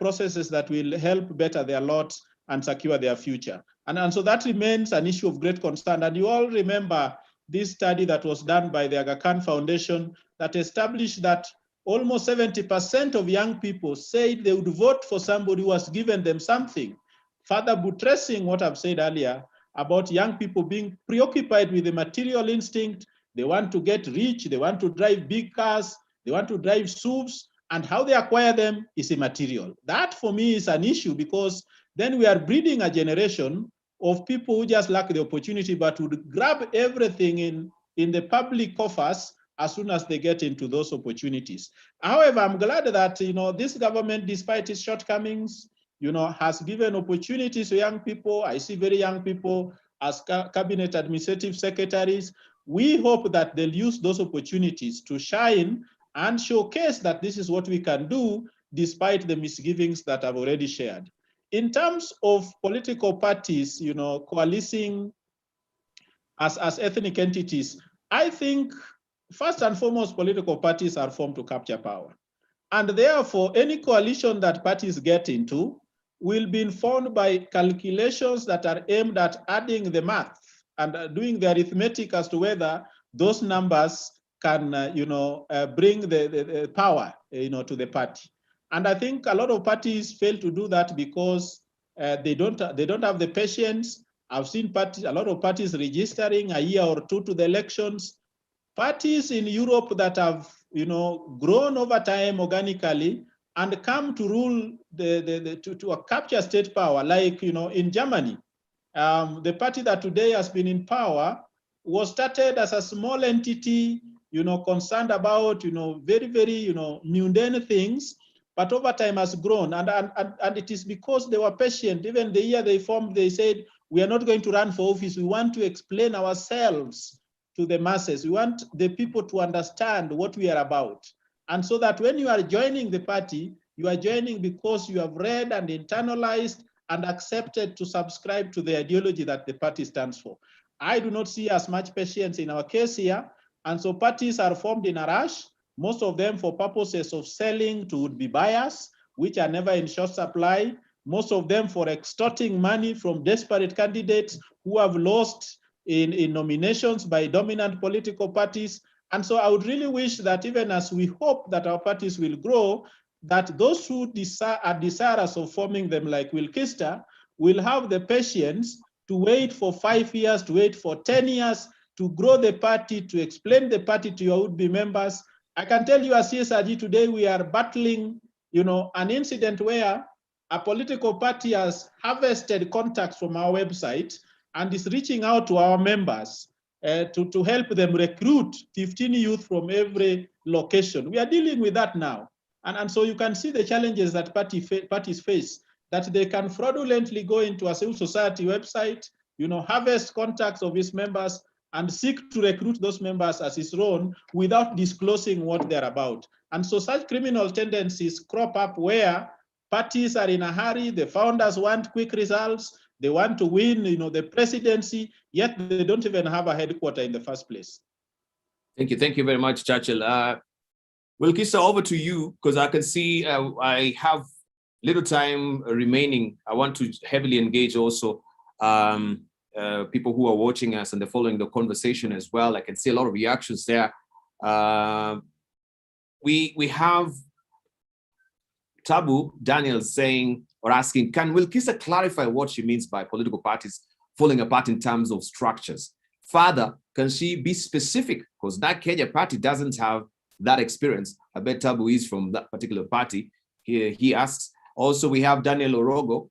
processes that will help better their lot and secure their future. And so that remains an issue of great concern. And you all remember this study that was done by the Aga Khan Foundation that established that almost 70% of young people said they would vote for somebody who has given them something. Further buttressing what I've said earlier about young people being preoccupied with the material instinct. They want to get rich, they want to drive big cars, they want to drive SUVs, and how they acquire them is immaterial. That for me is an issue, because then we are breeding a generation of people who just lack the opportunity but would grab everything in the public coffers as soon as they get into those opportunities. However, I'm glad that this government, despite its shortcomings, has given opportunities to young people. I see very young people as cabinet administrative secretaries. We hope that they'll use those opportunities to shine and showcase that this is what we can do, despite the misgivings that I've already shared. In terms of political parties, coalescing as ethnic entities, I think first and foremost, political parties are formed to capture power. And therefore, any coalition that parties get into will be informed by calculations that are aimed at adding the math and doing the arithmetic as to whether those numbers can, bring the power, to the party. And I think a lot of parties fail to do that because they don't have the patience. I've seen a lot of parties registering a year or two to the elections. Parties in Europe that have, grown over time organically and come to rule to capture state power, like, in Germany. The party that today has been in power was started as a small entity, concerned about, very, very, mundane things, but over time has grown. And it is because they were patient. Even the year they formed, they said, we are not going to run for office. We want to explain ourselves to the masses. We want the people to understand what we are about. And so that when you are joining the party, you are joining because you have read and internalized and accepted to subscribe to the ideology that the party stands for. I do not see as much patience in our case here. And so parties are formed in a rush, most of them for purposes of selling to would-be buyers, which are never in short supply, most of them for extorting money from desperate candidates who have lost in nominations by dominant political parties. And so I would really wish that, even as we hope that our parties will grow, that those who are desirous of forming them, like Will Kister, will have the patience to wait for 5 years, to wait for 10 years, to grow the party, to explain the party to your would-be members. I can tell you, as CSRG today, we are battling, an incident where a political party has harvested contacts from our website and is reaching out to our members to help them recruit 15 youth from every location. We are dealing with that now. And so you can see the challenges that parties face, that they can fraudulently go into a civil society website, harvest contacts of its members and seek to recruit those members as its own without disclosing what they're about. And so such criminal tendencies crop up where parties are in a hurry, the founders want quick results, they want to win, the presidency, yet they don't even have a headquarter in the first place. Thank you. Thank you very much, Churchill. Well, Kisa, over to you, because I can see I have little time remaining. I want to heavily engage also people who are watching us and they're following the conversation as well. I can see a lot of reactions there. We have Tabu Daniel saying or asking, can Wilkisa clarify what she means by political parties falling apart in terms of structures? Further, can she be specific? Because that Kenya party doesn't have that experience. I bet Tabu is from that particular party. He asks. Also, we have Daniel Orogo.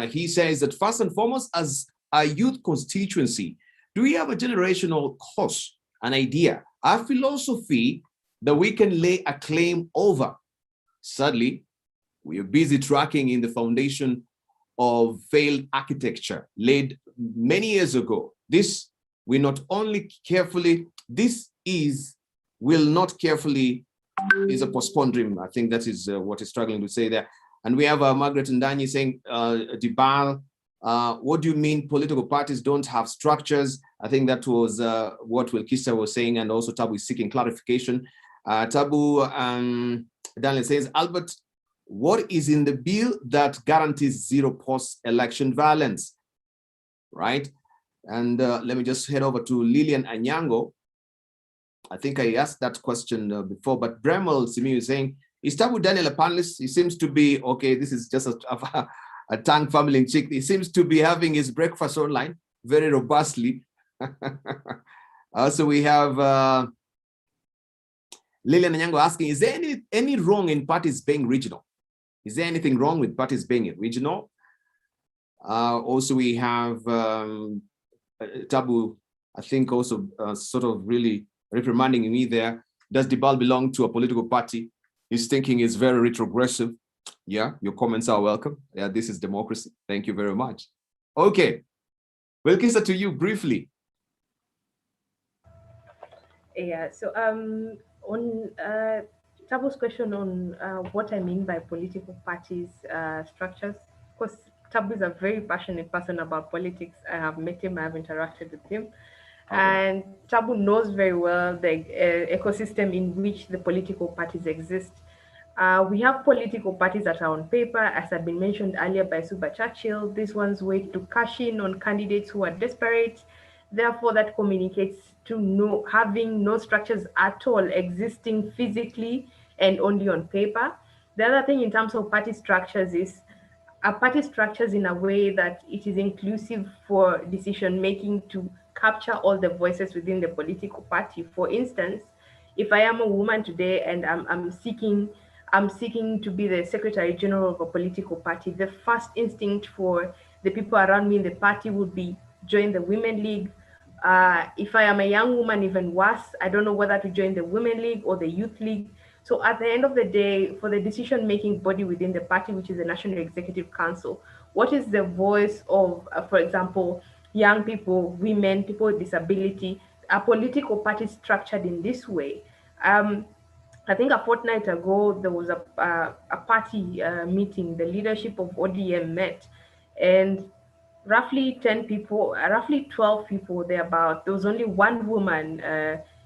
He says that first and foremost, as a youth constituency, do we have a generational course, an idea, a philosophy that we can lay a claim over? Sadly, we are busy tracking in the foundation of failed architecture laid many years ago. This will not only carefully, will not carefully is a postponed dream. I think that is what he's struggling to say there. And we have Margaret Ndanyi saying, Dibal, what do you mean political parties don't have structures? I think that was what Wilkisa was saying, and also Tabu is seeking clarification. Tabu Daniel says, Albert, what is in the bill that guarantees zero post-election violence, right? And let me just head over to Lillian Anyango. I think I asked that question before, but Bremel Simiyu is saying, is Tabu Daniel a panelist? He seems to be, okay, this is just a Tang family in chick. He seems to be having his breakfast online very robustly. Also, we have Lilian Nyango asking, is there any wrong in parties being regional? Is there anything wrong with parties being regional? Also, we have Tabu, I think also sort of really reprimanding me there. Does Dibal belong to a political party? His thinking is very retrogressive. Yeah, your comments are welcome. Yeah, this is democracy. Thank you very much. Okay, Wilkisa, to you briefly. Yeah, so on Tabu's question on what I mean by political parties structures, of course, Tabu is a very passionate person about politics. I have met him, I have interacted with him. Okay. And Tabu knows very well the ecosystem in which the political parties exist. We have political parties that are on paper, as had been mentioned earlier by Suba Churchill. This one's way to cash in on candidates who are desperate. Therefore, that communicates to having no structures at all existing physically and only on paper. The other thing in terms of party structures is a party structures in a way that it is inclusive for decision making to capture all the voices within the political party. For instance, if I am a woman today and I'm seeking to be the Secretary General of a political party, the first instinct for the people around me in the party would be join the Women League. If I am a young woman, even worse, I don't know whether to join the Women League or the Youth League. So at the end of the day, for the decision-making body within the party, which is the National Executive Council, what is the voice of, for example, young people, women, people with disability? A political party structured in this way. I think a fortnight ago, there was a party meeting, the leadership of ODM met, and roughly 10 people, roughly 12 people thereabout. There was only one woman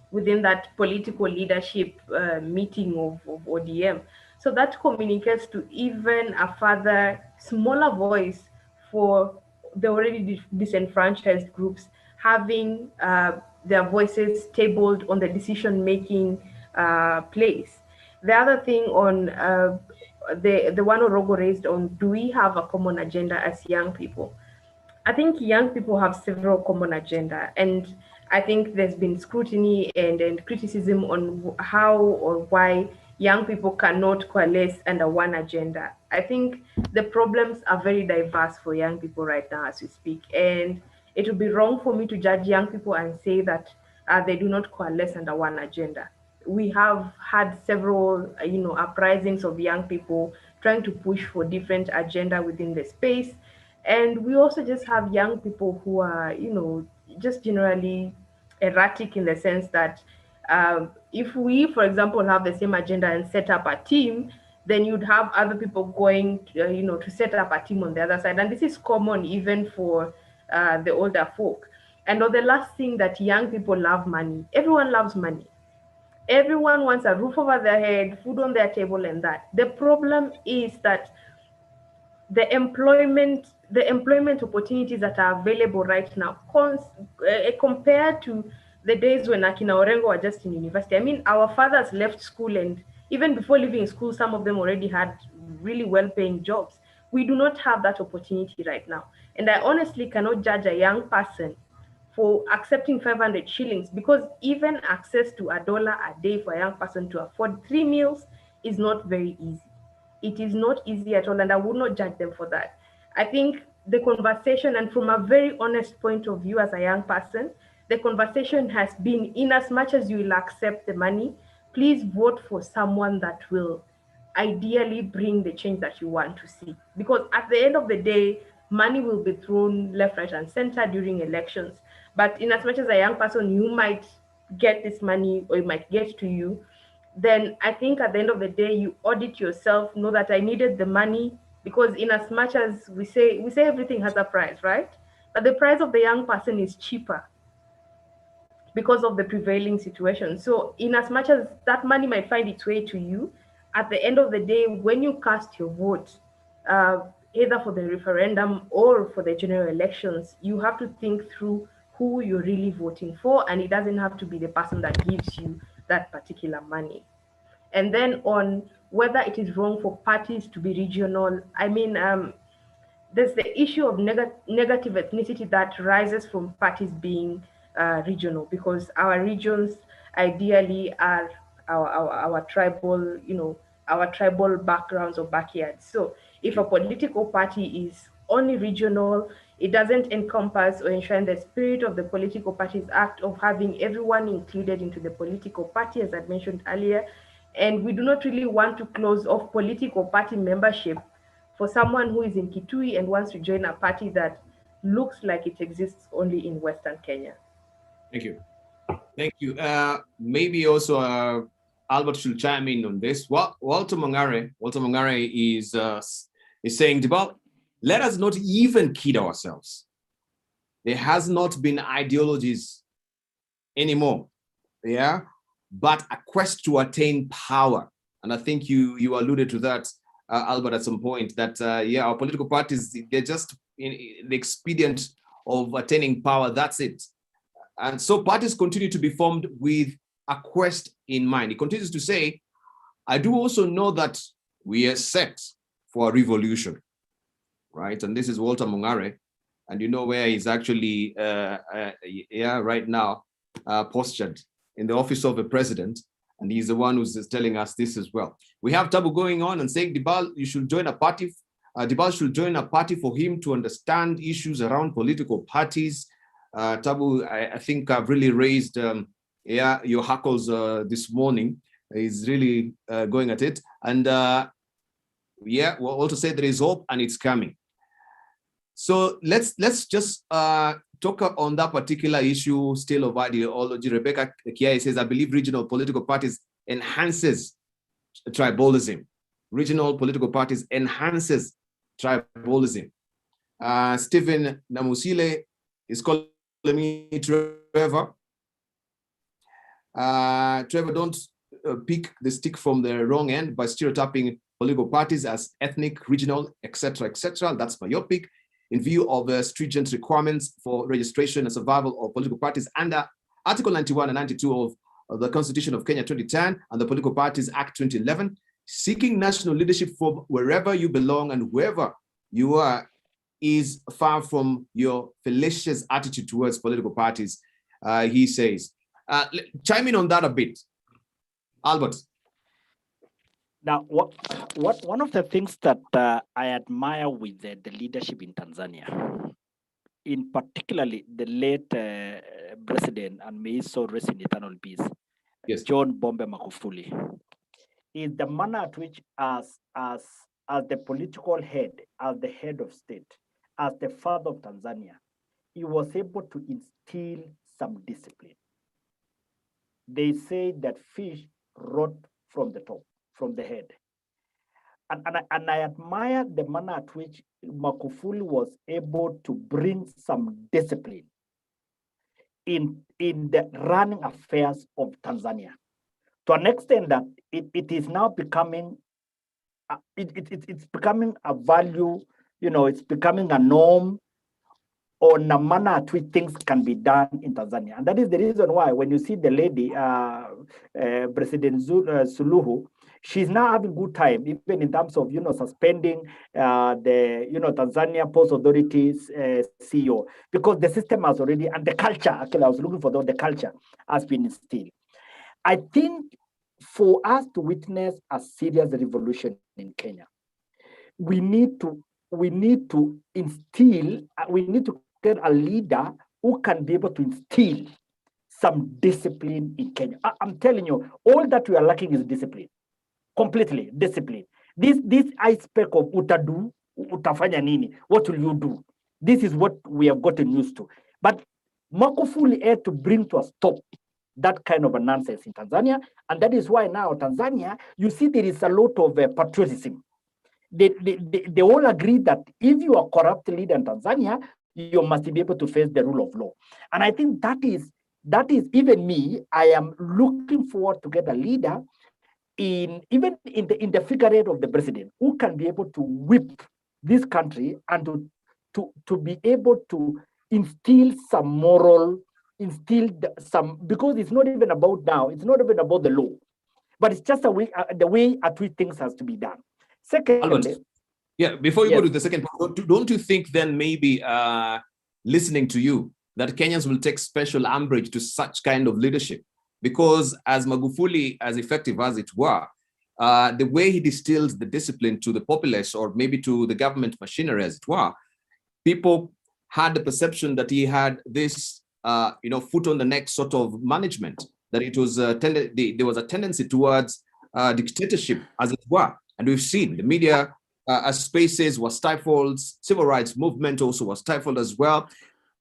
within that political leadership meeting of ODM. So that communicates to even a further smaller voice for the already disenfranchised groups having their voices tabled on the decision-making place. The other thing on the one Orogo raised on, do we have a common agenda as young people? I think young people have several common agenda, and I think there's been scrutiny and criticism on how or why young people cannot coalesce under one agenda. I think the problems are very diverse for young people right now as we speak, and it would be wrong for me to judge young people and say that they do not coalesce under one agenda. We have had several, uprisings of young people trying to push for different agenda within the space. And we also just have young people who are, just generally erratic in the sense that if we, for example, have the same agenda and set up a team, then you'd have other people going, to set up a team on the other side. And this is common even for the older folk. And on the last thing, that young people love money. Everyone loves money. Everyone wants a roof over their head, food on their table, and that. The problem is that the employment opportunities that are available right now compared to the days when Akina Orengo were just in university. I mean, our fathers left school, and even before leaving school, some of them already had really well-paying jobs. We do not have that opportunity right now. And I honestly cannot judge a young person for accepting 500 shillings, because even access to $1 a day for a young person to afford 3 meals is not very easy. It is not easy at all, and I would not judge them for that. I think the conversation, and from a very honest point of view as a young person, the conversation has been, in as much as you will accept the money, please vote for someone that will ideally bring the change that you want to see. Because at the end of the day, money will be thrown left, right, and center during elections. But in as much as a young person, you might get this money, or it might get to you, then I think at the end of the day, you audit yourself, know that I needed the money, because in as much as we say everything has a price, right? But the price of the young person is cheaper because of the prevailing situation. So in as much as that money might find its way to you, at the end of the day, when you cast your vote, either for the referendum or for the general elections, you have to think through who you're really voting for, and it doesn't have to be the person that gives you that particular money. And then on whether it is wrong for parties to be regional, I mean, there's the issue of negative ethnicity that rises from parties being regional, because our regions ideally are our tribal, our tribal backgrounds or backyards. So if a political party is only regional, it doesn't encompass or enshrine the spirit of the political party's act of having everyone included into the political party, as I mentioned earlier. And we do not really want to close off political party membership for someone who is in Kitui and wants to join a party that looks like it exists only in Western Kenya. Thank you. Thank you. Maybe also Albert should chime in on this. Walter Mongare is saying, Dibal, let us not even kid ourselves. There has not been ideologies anymore, yeah, but a quest to attain power. And I think you alluded to that, Albert, at some point, that our political parties, they're just in the expedient of attaining power. That's it. And so parties continue to be formed with a quest in mind. He continues to say, I do also know that we are set for a revolution, right? And this is Walter Mongare, and you know where he's actually, right now, postured in the office of the president, and he's the one who's telling us this as well. We have Tabu going on and saying, Dibal, you should join a party. Dibal should join a party for him to understand issues around political parties. Tabu, I think I've really raised your hackles this morning. He's really going at it. And we'll also say there is hope and it's coming. So let's just talk on that particular issue still of ideology. Rebecca Kiai says, I believe regional political parties enhances tribalism. Regional political parties enhances tribalism. Stephen Namusile is calling me Trevor. Trevor, don't pick the stick from the wrong end by stereotyping political parties as ethnic, regional, etc., etc. That's myopic. In view of the stringent requirements for registration and survival of political parties under Article 91 and 92 of the Constitution of Kenya 2010 and the Political Parties Act 2011, seeking national leadership from wherever you belong and whoever you are is far from your fallacious attitude towards political parties, he says. Chime in on that a bit, Albert. Now, one of the things that I admire with the leadership in Tanzania, in particularly the late president, and may his soul rest in eternal peace, yes, John Pombe Magufuli, is the manner at which, as the political head, as the head of state, as the father of Tanzania, he was able to instill some discipline. They say that fish rot from the top, from the head. And I admire the manner at which Magufuli was able to bring some discipline in the running affairs of Tanzania, to an extent that it is now becoming, it's becoming a value, it's becoming a norm on a manner at which things can be done in Tanzania. And that is the reason why when you see the lady, President Suluhu, she's now having good time, even in terms of, suspending the, Tanzania Post Authority's CEO, because the system has already, and the culture, actually, I was looking for the culture has been instilled. I think for us to witness a serious revolution in Kenya, we need to get a leader who can be able to instill some discipline in Kenya. I'm telling you, all that we are lacking is discipline. Completely discipline. This aspect of utadu, utafanya nini, what will you do? This is what we have gotten used to. But Magufuli had to bring to a stop that kind of a nonsense in Tanzania. And that is why now Tanzania, you see there is a lot of patriotism. They all agree that if you are a corrupt leader in Tanzania, you must be able to face the rule of law. And I think that is even me, I am looking forward to get a leader even in the figure head of the president, who can be able to whip this country and to be able to instill some moral, because it's not even about now, it's not even about the law, but it's just the way at which things has to be done. Secondly, Albert, yeah, before you yes. go to the second part, don't you think then maybe listening to you that Kenyans will take special umbrage to such kind of leadership? Because as Magufuli, as effective as it were, the way he distills the discipline to the populace, or maybe to the government machinery, as it were, people had the perception that he had this, foot on the neck sort of management, that it was there was a tendency towards dictatorship, as it were. And we've seen the media spaces were stifled, civil rights movement also was stifled as well.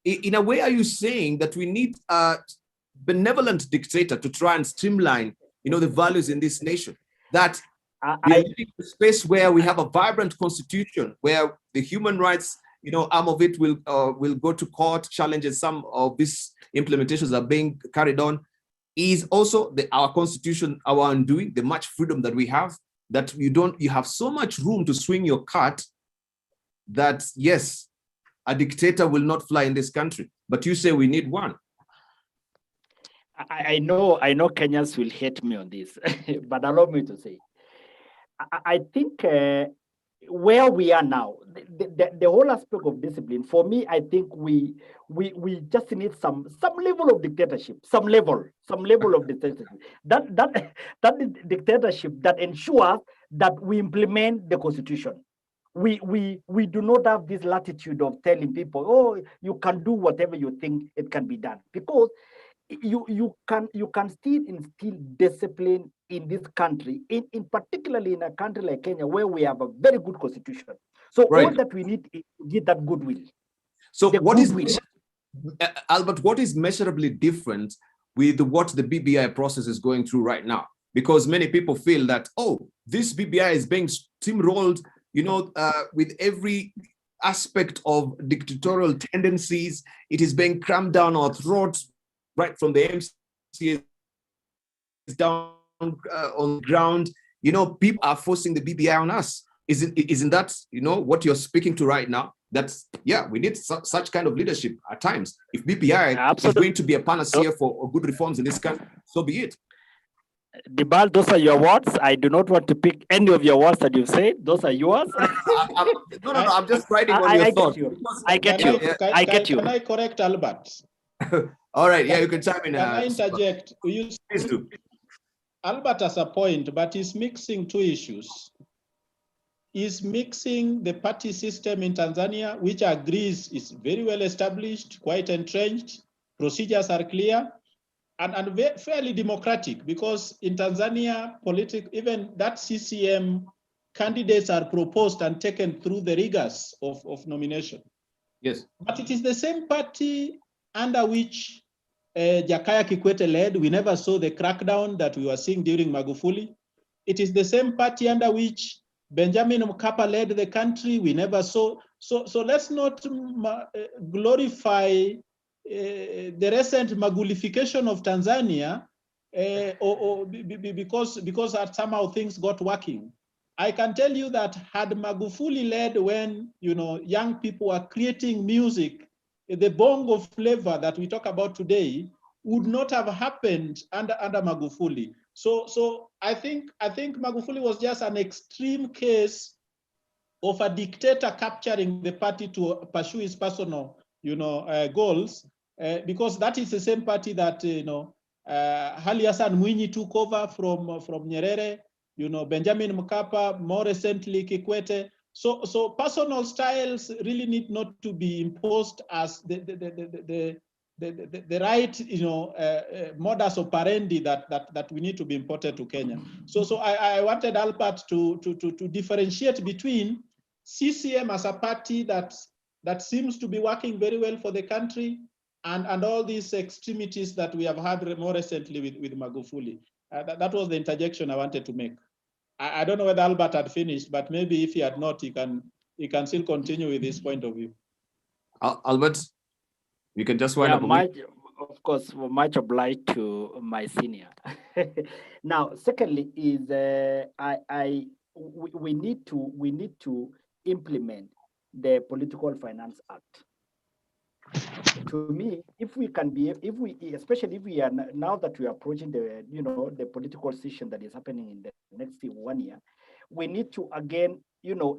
In a way, are you saying that we need a benevolent dictator to try and streamline, the values in this nation? That we are living in a space where we have a vibrant constitution, where the human rights, arm of it will go to court, challenges some of these implementations are being carried on. Is also our constitution our undoing, the much freedom that we have, that you have so much room to swing your cart, that yes, a dictator will not fly in this country, but you say we need one. I know Kenyans will hate me on this, but allow me to say, I think where we are now, the whole aspect of discipline, for me, I think we just need some level of dictatorship, some level of dictatorship. That dictatorship that ensures that we implement the constitution. We do not have this latitude of telling people, oh, you can do whatever you think it can be done, because you can still instill discipline in this country, in particularly in a country like Kenya, where we have a very good constitution. So right. All that we need is to get that goodwill. So what is, Albert, what is measurably different with what the BBI process is going through right now? Because many people feel that, oh, this BBI is being steamrolled, with every aspect of dictatorial tendencies. It is being crammed down our throats, right from the MCAs down on the ground. People are forcing the BBI on us. Isn't that, what you're speaking to right now? That's, yeah, we need such kind of leadership at times. If BBI is going to be a panacea for good reforms in this country, so be it. Dibal, those are your words. I do not want to pick any of your words that you've said. Those are yours. No, I'm just writing on your thoughts. I get you. I get you. Can I correct Albert? All right, yeah, you can chime in. Can I interject? Please do. Albert has a point, but he's mixing two issues. He's mixing the party system in Tanzania, which agrees is very well established, quite entrenched, procedures are clear, and fairly democratic, because in Tanzania, even that CCM candidates are proposed and taken through the rigors of nomination. Yes. But it is the same party under which Jakaya Kikwete led. We never saw the crackdown that we were seeing during Magufuli. It is the same party under which Benjamin Mkapa led the country. We never saw. So let's not glorify the recent Magulification of Tanzania, because somehow things got working. I can tell you that had Magufuli led when young people were creating music, the bongo flavor that we talk about today would not have happened under Magufuli. So I think Magufuli was just an extreme case of a dictator capturing the party to pursue his personal goals, because that is the same party that Ali Hassan Mwinyi took over from Nyerere. Benjamin Mkapa, more recently Kikwete. So personal styles really need not to be imposed as the right modus operandi that we need to be imported to Kenya. So I wanted Albert to differentiate between CCM as a party that seems to be working very well for the country, and all these extremities that we have had more recently with Magufuli. That was the interjection I wanted to make. I don't know whether Albert had finished, but maybe if he had not, he can still continue with his point of view. Albert, you can just wind up. Of course, much obliged to my senior. Now, secondly, is we need to implement the Political Finance Act. to me, if we can be, especially if we are now that we are approaching the, the political session that is happening in the next 1 year, we need to again,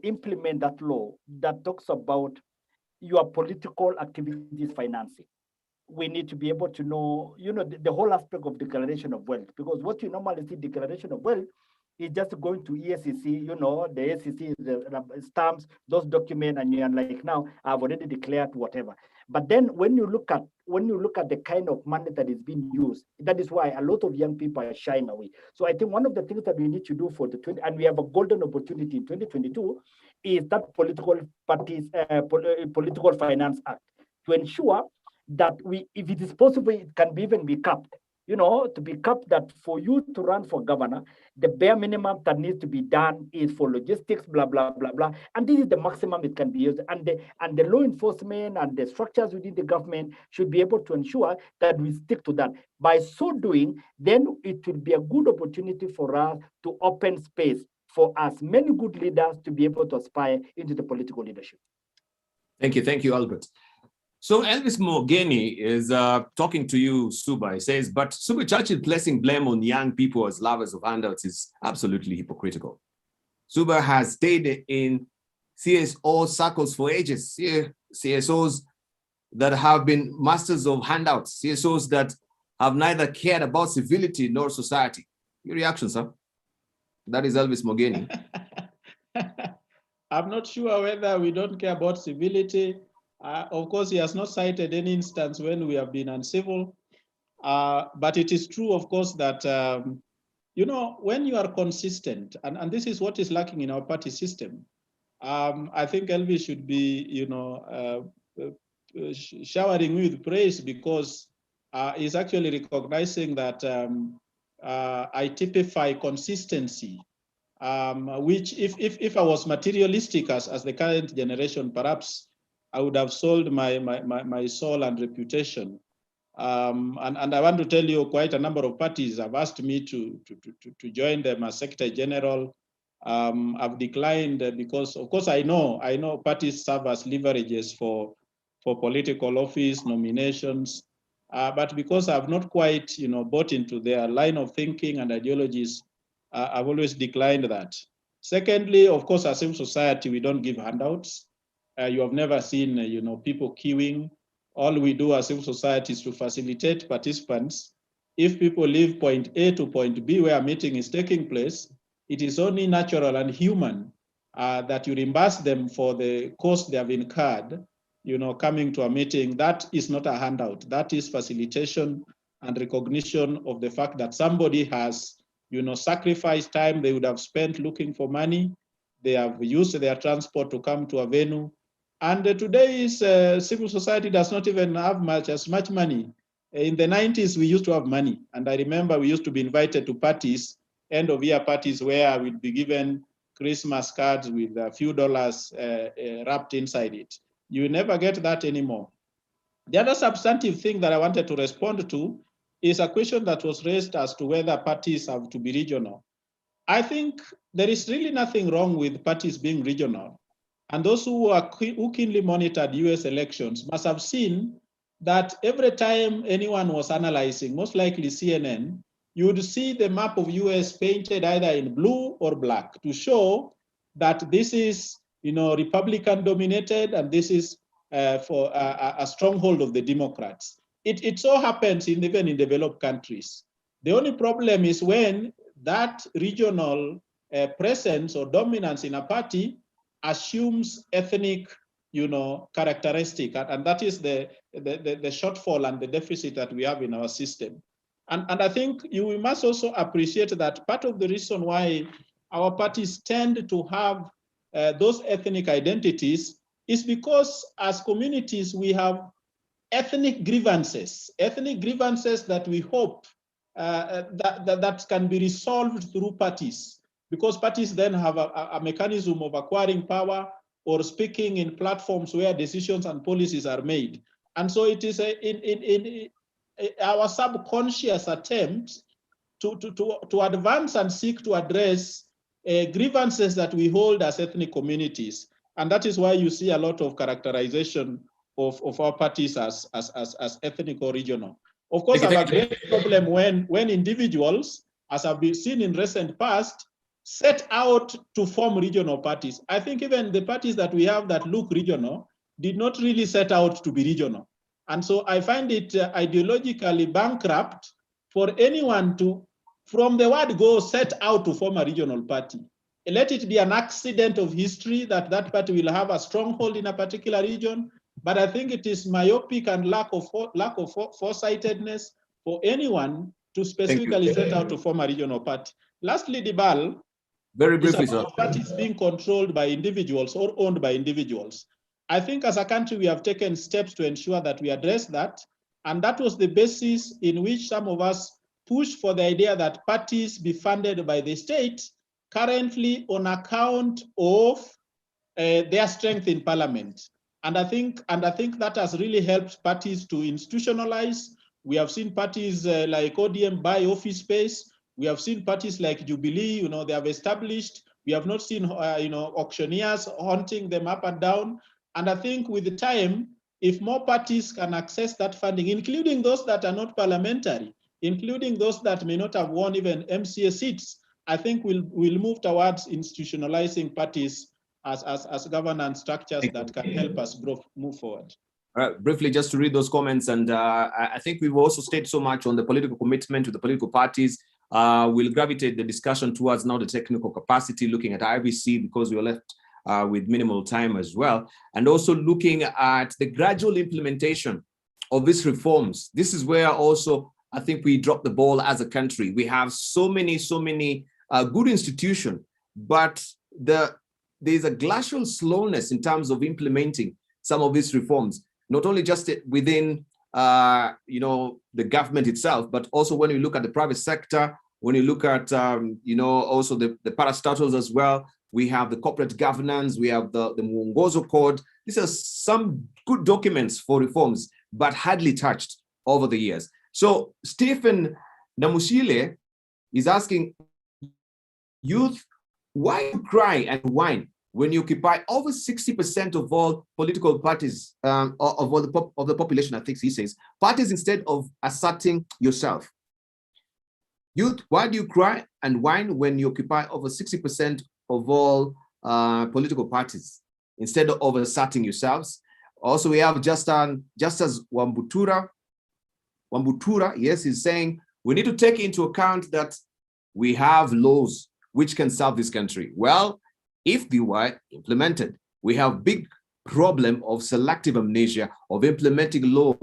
implement that law that talks about your political activities financing. We need to be able to know, the whole aspect of declaration of wealth, because what you normally see declaration of wealth is just going to ESCC, the SEC stamps those documents, and you're like, now I've already declared whatever. But then when you look at the kind of money that is being used, that is why a lot of young people are shying away. So I think one of the things that we need to do for the 20, and we have a golden opportunity in 2022, is that political parties, political finance act, to ensure that if it is possible, it can even be capped. To be capped, that for you to run for governor, the bare minimum that needs to be done is for logistics, blah, blah, blah, blah. And this is the maximum it can be used. And the law enforcement and the structures within the government should be able to ensure that we stick to that. By so doing, then it will be a good opportunity for us to open space for as many good leaders to be able to aspire into the political leadership. Thank you, Albert. So Elvis Mogeni is talking to you, Suba. He says, but Suba Churchill placing blame on young people as lovers of handouts is absolutely hypocritical. Suba has stayed in CSO circles for ages, CSOs that have been masters of handouts, CSOs that have neither cared about civility nor society. Your reaction, sir? That is Elvis Mogeni. I'm not sure whether we don't care about civility. Of course, he has not cited any instance when we have been uncivil. But it is true, of course, that, when you are consistent, and this is what is lacking in our party system, I think Elvis should be, showering with praise, because he's actually recognizing that I typify consistency, which if I was materialistic as the current generation, perhaps I would have sold my soul and reputation. And I want to tell you, quite a number of parties have asked me to join them as Secretary General. I've declined because, of course, I know parties serve as leverages for political office nominations, but because I've not quite, bought into their line of thinking and ideologies, I've always declined that. Secondly, of course, as civil society, we don't give handouts. You have never seen, people queuing. All we do as civil society is to facilitate participants. If people leave point A to point B where a meeting is taking place, it is only natural and human that you reimburse them for the cost they have incurred, coming to a meeting. That is not a handout. That is facilitation and recognition of the fact that somebody has, sacrificed time they would have spent looking for money. They have used their transport to come to a venue. And today's civil society does not even have as much money. In the 90s, we used to have money. And I remember we used to be invited to parties, end of year parties, where we'd be given Christmas cards with a few dollars wrapped inside it. You never get that anymore. The other substantive thing that I wanted to respond to is a question that was raised as to whether parties have to be regional. I think there is really nothing wrong with parties being regional. And those who keenly monitored US elections must have seen that every time anyone was analyzing, most likely CNN, you would see the map of US painted either in blue or black to show that this is, Republican dominated, and this is for a stronghold of the Democrats. It so happens even in developed countries. The only problem is when that regional presence or dominance in a party assumes ethnic, characteristic, and that is the shortfall and the deficit that we have in our system. And I think we must also appreciate that part of the reason why our parties tend to have those ethnic identities is because as communities we have ethnic grievances that we hope that can be resolved through parties, because parties then have a mechanism of acquiring power or speaking in platforms where decisions and policies are made. And so it is in our subconscious attempt to advance and seek to address grievances that we hold as ethnic communities. And that is why you see a lot of characterization of our parties as ethnic or regional. Of course, I have a great problem when individuals, as have been seen in recent past, set out to form regional parties. I think even the parties that we have that look regional did not really set out to be regional. And so I find it ideologically bankrupt for anyone to, from the word go, set out to form a regional party. Let it be an accident of history that that party will have a stronghold in a particular region. But I think it is myopic and lack of foresightedness for anyone to specifically set out to form a regional party. Lastly, Dibal, very briefly, sir. Parties being controlled by individuals or owned by individuals. I think as a country, we have taken steps to ensure that we address that. And that was the basis in which some of us pushed for the idea that parties be funded by the state currently on account of their strength in parliament. And I think that has really helped parties to institutionalize. We have seen parties like ODM buy office space. We have seen parties like Jubilee, they have established. We have not seen, auctioneers hunting them up and down. And I think with the time, if more parties can access that funding, including those that are not parliamentary, including those that may not have won even MCA seats, I think we'll move towards institutionalizing parties as governance structures that can help us move forward. Briefly, just to read those comments, and I think we've also stayed so much on the political commitment to the political parties. We'll gravitate the discussion towards now the technical capacity, looking at IBC because we were left with minimal time as well, and also looking at the gradual implementation of these reforms. This is where also I think we dropped the ball as a country. We have so many good institutions, but there's a glacial slowness in terms of implementing some of these reforms, not only just within the government itself, but also when you look at the private sector, when you look at also the parastatals as well. We have the corporate governance, we have the Mwongozo Code. These are some good documents for reforms, but hardly touched over the years. So Stephen Namushile is asking, youth, why cry and whine when you occupy over 60% of all political parties, of the population, I think he says, parties instead of asserting yourself? Youth, why do you cry and whine when you occupy over 60% of all political parties instead of asserting yourselves? Also, we have Justice Wambutura, yes, he's saying, we need to take into account that we have laws which can serve this country. Well, if they were implemented, we have big problem of selective amnesia of implementing law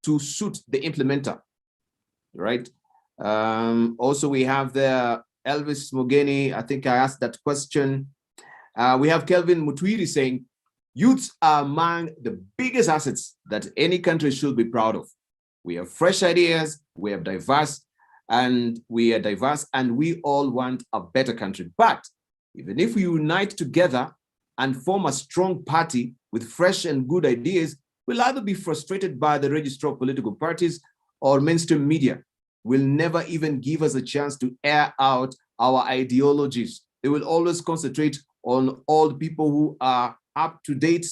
to suit the implementer, right? Also, we have the Elvis Mogeni. I think I asked that question. We have Kelvin Mutwiri saying, youths are among the biggest assets that any country should be proud of. We have fresh ideas, we are diverse, and we all want a better country. But even if we unite together and form a strong party with fresh and good ideas, we'll either be frustrated by the register of political parties or mainstream media will never even give us a chance to air out our ideologies. They will always concentrate on all the people who are up to date,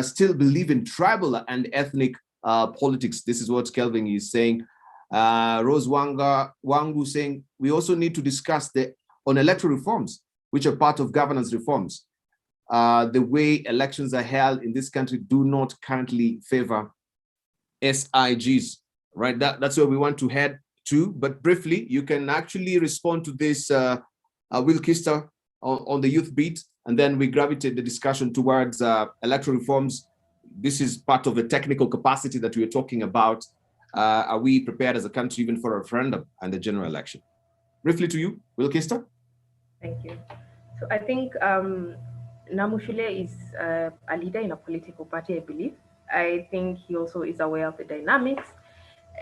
still believe in tribal and ethnic politics. This is what Kelvin is saying. Rose Wangu saying, we also need to discuss on electoral reforms, which are part of governance reforms. The way elections are held in this country do not currently favor SIGs, right? That's where we want to head to. But briefly, you can actually respond to this, Will Kister, on the youth beat, and then we gravitate the discussion towards electoral reforms. This is part of the technical capacity that we are talking about. Are we prepared as a country even for a referendum and the general election? Briefly to you, Will Kister. Thank you. So I think Namushile is a leader in a political party, I believe. I think he also is aware of the dynamics.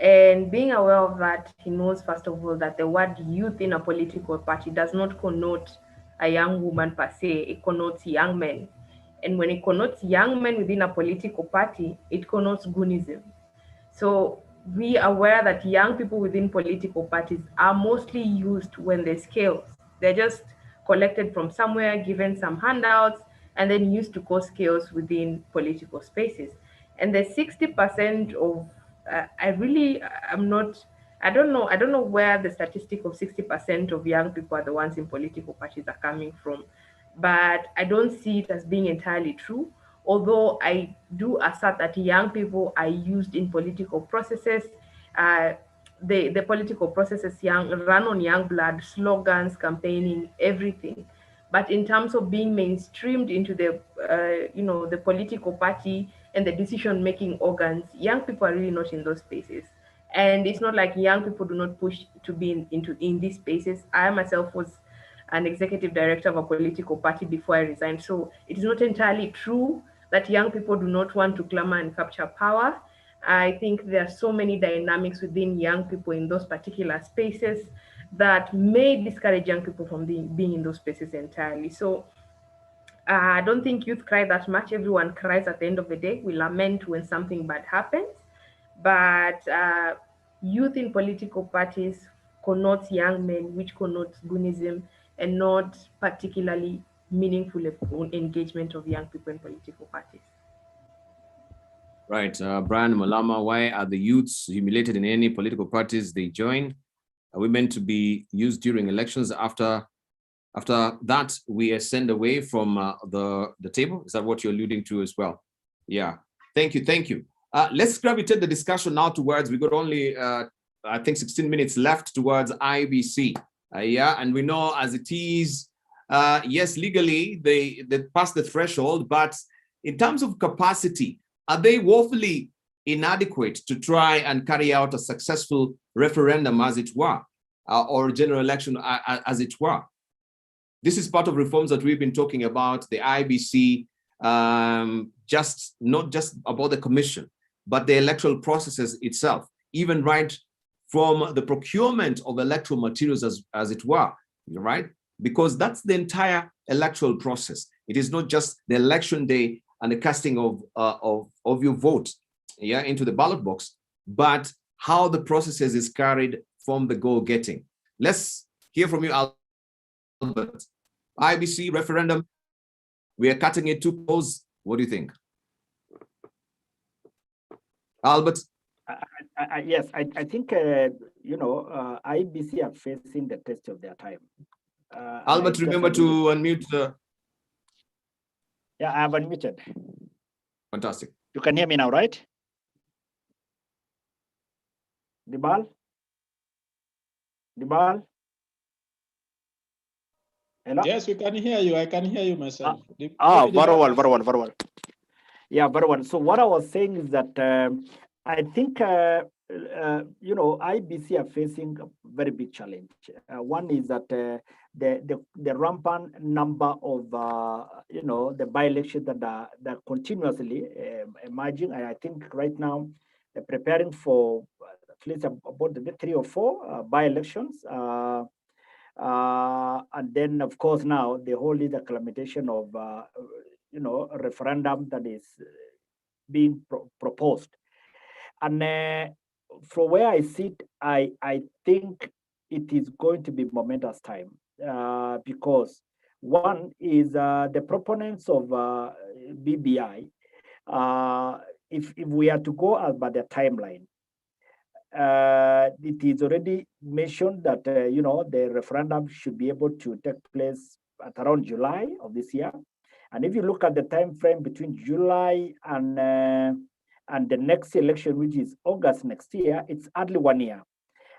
And being aware of that, he knows, first of all, that the word youth in a political party does not connote a young woman per se, it connotes young men. And when it connotes young men within a political party, it connotes goonism. So we are aware that young people within political parties are mostly used when there's chaos. They're just collected from somewhere, given some handouts, and then used to cause chaos within political spaces. And the 60% of I don't know where the statistic of 60% of young people are the ones in political parties are coming from, but I don't see it as being entirely true. Although I do assert that young people are used in political processes. Uh, the political processes run on young blood, slogans, campaigning, everything. But in terms of being mainstreamed into the political party and the decision making organs, young people are really not in those spaces. And it's not like young people do not push to be in these spaces. I myself was an executive director of a political party before I resigned. So it is not entirely true that young people do not want to clamor and capture power. I think there are so many dynamics within young people in those particular spaces that may discourage young people from being in those spaces entirely. So I don't think youth cry that much. Everyone cries at the end of the day. We lament when something bad happens. But youth in political parties connotes young men, which connotes goonism and not particularly meaningful engagement of young people in political parties. Right. Brian Malama, why are the youths humiliated in any political parties they join? Are we meant to be used during elections? After that, we ascend away from the table? Is that what you're alluding to as well? Yeah. Thank you. Let's gravitate the discussion now towards, we got only, I think 16 minutes left towards IBC. Yeah, and we know as it is, yes, legally, they passed the threshold, but in terms of capacity, are they woefully inadequate to try and carry out a successful referendum, as it were, or general election, as it were? This is part of reforms that we've been talking about, the IBC, just not just about the commission, but the electoral processes itself, even right from the procurement of electoral materials, as it were, right? Because that's the entire electoral process. It is not just the election day and the casting of your vote, yeah, into the ballot box, but how the processes is carried from the goal-getting. Let's hear from you, Albert. IBC referendum, we are cutting it to close. What do you think? Albert? Yes, I think, IBC are facing the test of their time. Albert, remember to unmute. Yeah, I have unmuted. Fantastic. You can hear me now, right? Dibal? Hello? Yes, we can hear you. I can hear you myself. Very well. Yeah, very well. So what I was saying is that I think, IBC are facing a very big challenge. One is that the rampant number of, the by-elections that are continuously emerging. I think right now they're preparing for at least about 3 or 4 by-elections. And then, of course, now the whole is the acclimatization of, a referendum that is being proposed. And from where I sit, I think it is going to be momentous time because one is the proponents of BBI. If we are to go by the timeline, it is already mentioned that the referendum should be able to take place at around July of this year. And if you look at the time frame between July and the next election, which is August next year, it's hardly 1 year.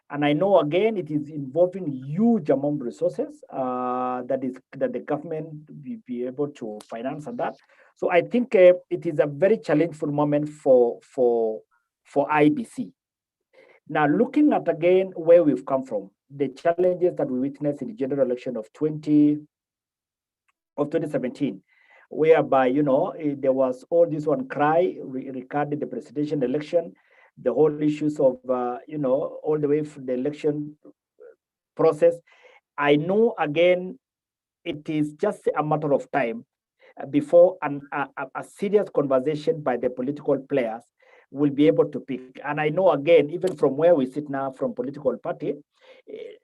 And I know, again, it is involving huge amount of resources that the government will be able to finance and that. So I think it is a very challenging moment for IBC. Now, looking at, again, where we've come from, the challenges that we witnessed in the general election of 2017, whereby, there was all this one cry regarding the presidential election, the whole issues of, all the way from the election process. I know, again, it is just a matter of time before a serious conversation by the political players will be able to pick. And I know, again, even from where we sit now from political party,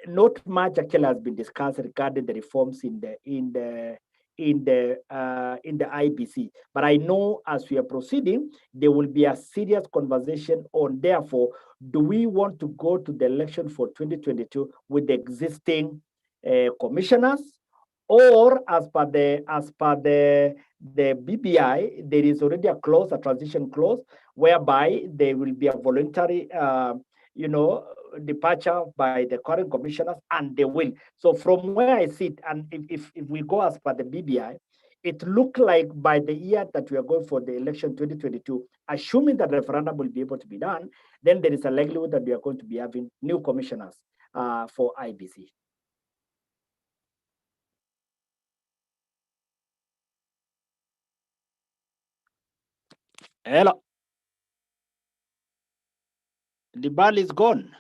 not much actually has been discussed regarding the reforms in in the IBC. But I know as we are proceeding, there will be a serious conversation on, therefore, do we want to go to the election for 2022 with the existing commissioners, or as per the BBI, there is already a clause, a transition clause, whereby there will be a voluntary departure by the current commissioners, and they will. So from where I sit, and if we go as per the BBI, it looked like by the year that we are going for the election 2022, assuming that referendum will be able to be done, then there is a likelihood that we are going to be having new commissioners for IBC. Hello. The ball is gone.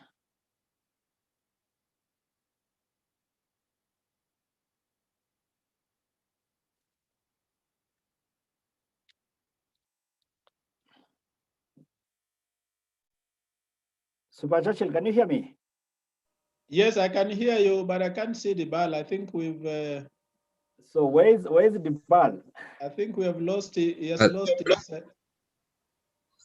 Super Churchill, can you hear me? Yes, I can hear you, but I can't see the ball. I think we've. So where is the ball? I think we have lost it. He has lost it.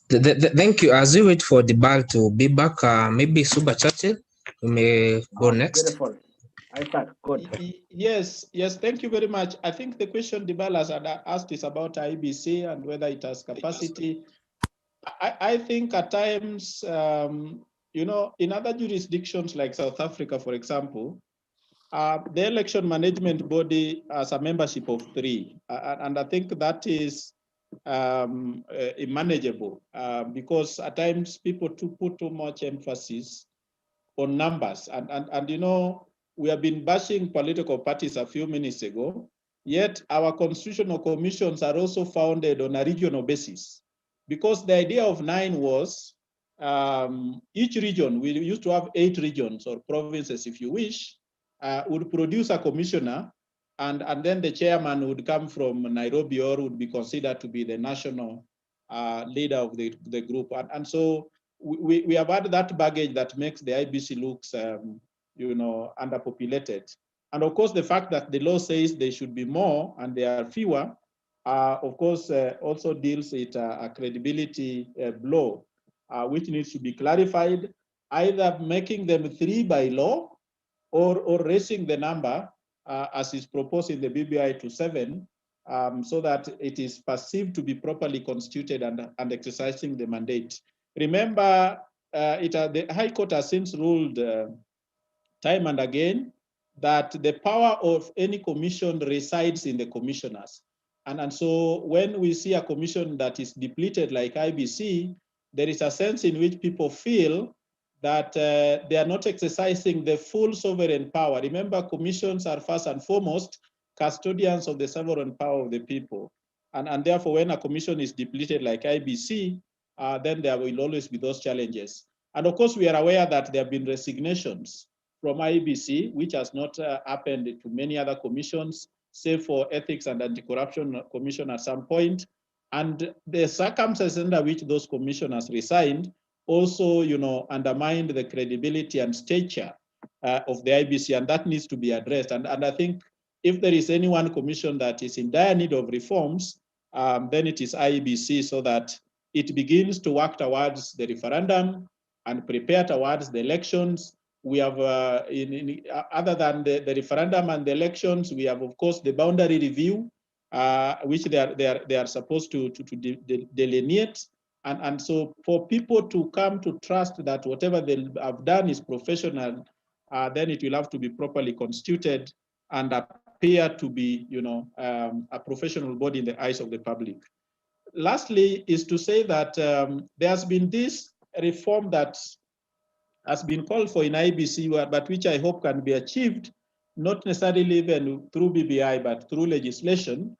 Thank you. As we wait for the ball to be back, maybe Super Churchill, we may go next. Beautiful. I thought, good. Yes. Thank you very much. I think the question Dibala has asked is about IBC and whether it has capacity. I think at times, in other jurisdictions like South Africa, for example, the election management body has a membership of 3, and I think that is manageable because at times people put too much emphasis on numbers, and we have been bashing political parties a few minutes ago, yet our constitutional commissions are also founded on a regional basis, because the idea of 9 was each region, we used to have 8 regions or provinces, if you wish, would produce a commissioner, and then the chairman would come from Nairobi or would be considered to be the national leader of the group. And so we have had that baggage that makes the IBC looks, underpopulated. And of course, the fact that the law says there should be more and there are fewer, of course, also deals with a credibility blow, which needs to be clarified, either making them 3 by law or raising the number as is proposed in the BBI to 7, so that it is perceived to be properly constituted and exercising the mandate. Remember, the High Court has since ruled time and again that the power of any commission resides in the commissioners. And so when we see a commission that is depleted like IBC, there is a sense in which people feel that they are not exercising the full sovereign power. Remember, commissions are first and foremost custodians of the sovereign power of the people. And therefore, when a commission is depleted like IBC, then there will always be those challenges. And of course, we are aware that there have been resignations from IBC, which has not happened to many other commissions, save for Ethics and Anti-Corruption Commission at some point. And the circumstances under which those commissioners resigned also, undermined the credibility and stature of the IBC, and that needs to be addressed. And I think if there is any one commission that is in dire need of reforms, then it is IBC, so that it begins to work towards the referendum and prepare towards the elections. We have, other than the referendum and the elections, we have, of course, the boundary review, which they are supposed to delineate. And so for people to come to trust that whatever they have done is professional, then it will have to be properly constituted and appear to be, a professional body in the eyes of the public. Lastly, is to say that there has been this reform that has been called for in IBC, but which I hope can be achieved, not necessarily even through BBI, but through legislation.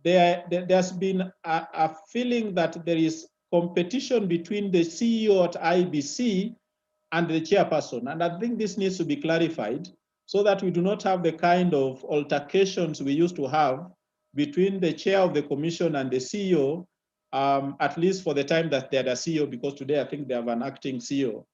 There's been a feeling that there is competition between the CEO at IBC and the chairperson. And I think this needs to be clarified so that we do not have the kind of altercations we used to have between the chair of the commission and the CEO, at least for the time that they had a CEO, because today I think they have an acting CEO.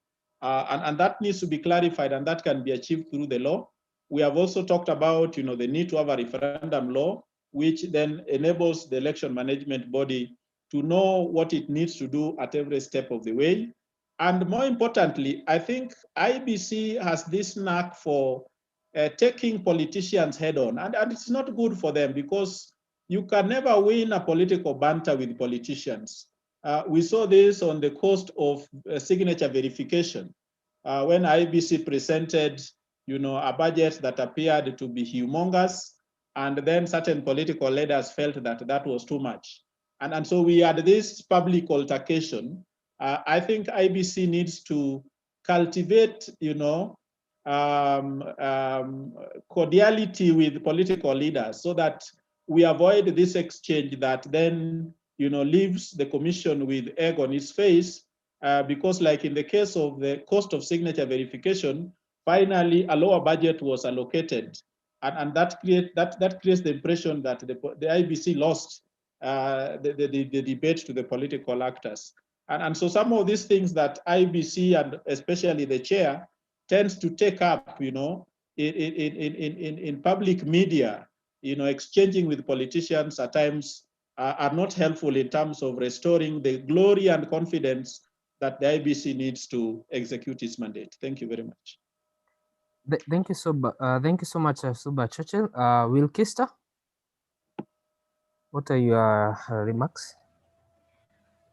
And that needs to be clarified, and that can be achieved through the law. We have also talked about, the need to have a referendum law which then enables the election management body to know what it needs to do at every step of the way. And more importantly, I think IBC has this knack for taking politicians head on, and it's not good for them because you can never win a political banter with politicians. We saw this on the cost of signature verification when IBC presented, a budget that appeared to be humongous, and then certain political leaders felt that that was too much. And so we had this public altercation. I think IBC needs to cultivate, cordiality with political leaders so that we avoid this exchange that then, leaves the commission with egg on its face, because like in the case of the cost of signature verification, finally a lower budget was allocated. And that creates the impression that the IBC lost the debate to the political actors. And so some of these things that IBC and especially the chair tends to take up, in public media, exchanging with politicians at times are not helpful in terms of restoring the glory and confidence that the IBC needs to execute its mandate. Thank you very much. Thank you so much, Suba Churchill. Will Kister, what are your remarks?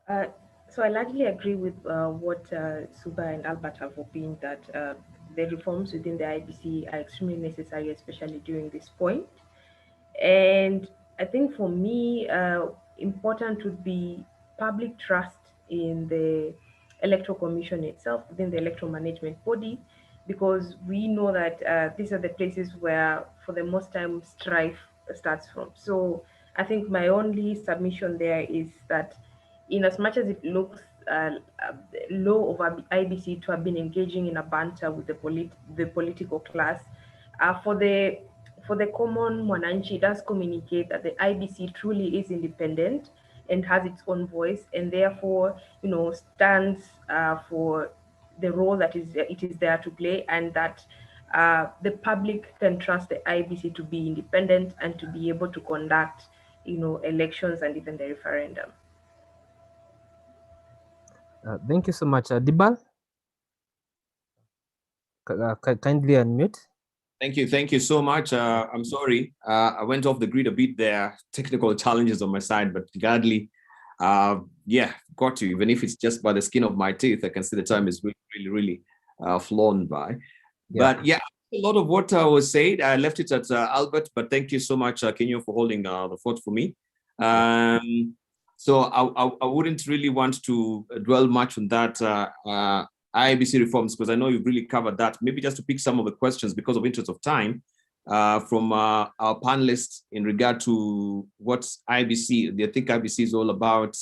So I largely agree with what Suba and Albert have opined, that the reforms within the IBC are extremely necessary, especially during this point. And I think for me, important would be public trust in the Electoral Commission itself, within the electoral management body, because we know that these are the places where, for the most time, strife starts from. So I think my only submission there is that, in as much as it looks low of IBC to have been engaging in a banter with the political class, for the common Mwananchi, it does communicate that the IBC truly is independent and has its own voice, and therefore, stands for the role that it is there to play, and that the public can trust the IBC to be independent and to be able to conduct, elections and even the referendum. Thank you so much, Dibal. Kindly unmute. Thank you so much. I'm sorry, I went off the grid a bit there. Technical challenges on my side, but gladly, got to. Even if it's just by the skin of my teeth, I can see the time is really flown by. Yeah. But yeah, a lot of what was said, I left it at Albert. But thank you so much, Kenya, for holding the fort for me. So I wouldn't really want to dwell much on that. IBC reforms, because I know you've really covered that. Maybe just to pick some of the questions because of interest of time from our panelists in regard to what IBC, they think IBC is all about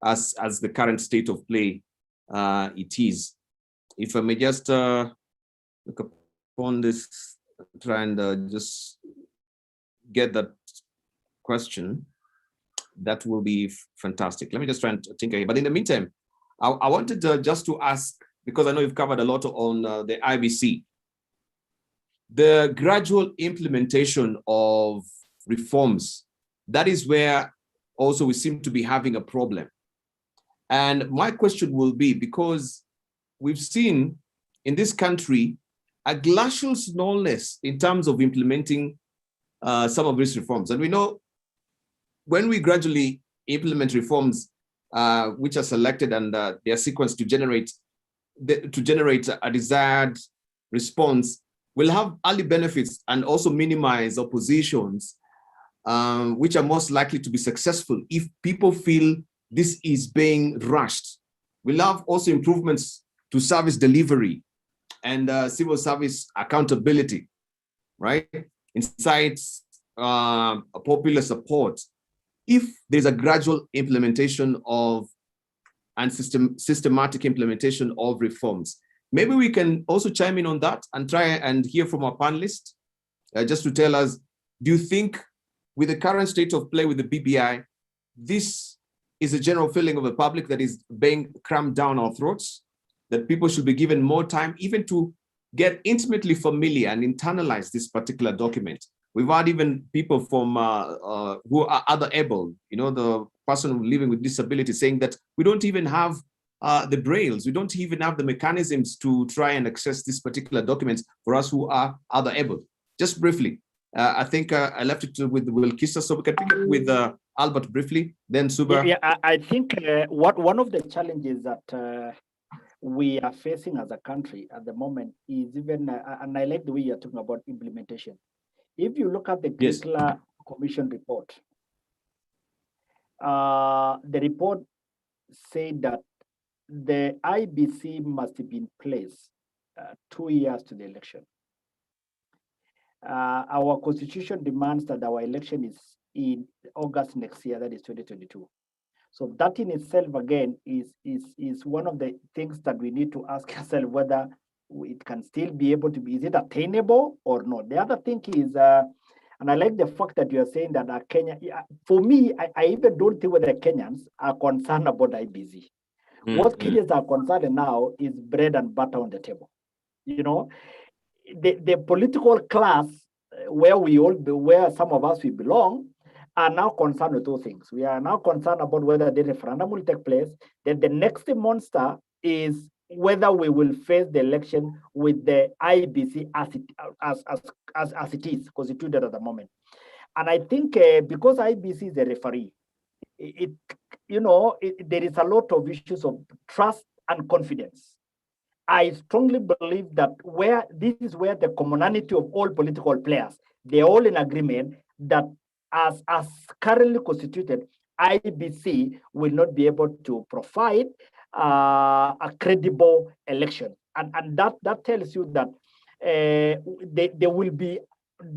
as the current state of play it is. If I may just look upon this, try and just get that question, that will be fantastic. Let me just try and think ahead. But in the meantime, I wanted just to ask, because I know you've covered a lot on the IBC, the gradual implementation of reforms, that is where also we seem to be having a problem. And my question will be, because we've seen in this country a glacial slowness in terms of implementing some of these reforms. And we know when we gradually implement reforms which are selected and they are sequenced to generate a desired response, will have early benefits and also minimize oppositions, which are most likely to be successful if people feel this is being rushed. We'll have also improvements to service delivery and civil service accountability, right? Incites popular support if there's a gradual implementation of and systematic implementation of reforms. Maybe we can also chime in on that and try and hear from our panelists, just to tell us, do you think with the current state of play with the BBI, this is a general feeling of the public that is being crammed down our throats, that people should be given more time even to get intimately familiar and internalize this particular document? We've had even people from who are other able, the person living with disability saying that we don't even have the brails, we don't even have the mechanisms to try and access these particular documents for us who are other able. Just briefly, I think I left it with Wilkisa, so we can pick up with Albert briefly, then Suba. Yeah, I think one of the challenges that we are facing as a country at the moment is even, and I like the way you're talking about implementation. If you look at the Grisler Commission report, the report said that the IBC must be in place 2 years to the election. Our constitution demands that our election is in August next year, that is 2022. So that in itself, again, is one of the things that we need to ask ourselves whether it can still be able to be, is it attainable or not? The other thing is, and I like the fact that you are saying that Kenya, for me, I even don't think whether Kenyans are concerned about IBC. What Kenyans are concerned now is bread and butter on the table. The political class where some of us we belong are now concerned with two things. We are now concerned about whether the referendum will take place. Then the next monster is whether we will face the election with the IBC as it is constituted at the moment. And I think because IBC is a referee, there is a lot of issues of trust and confidence. I strongly believe that this is where the commonality of all political players, they're all in agreement that as currently constituted, IBC will not be able to provide a credible election. And that tells you that there will be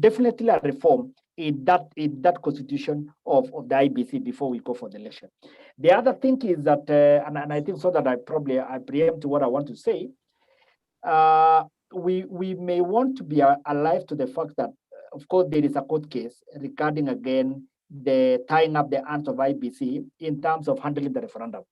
definitely a reform in that constitution of the IBC before we go for the election. The other thing is that, and I think so that I preempt what I want to say, we may want to be alive to the fact that, of course, there is a court case regarding, again, the tying up the hands of IBC in terms of handling the referendum.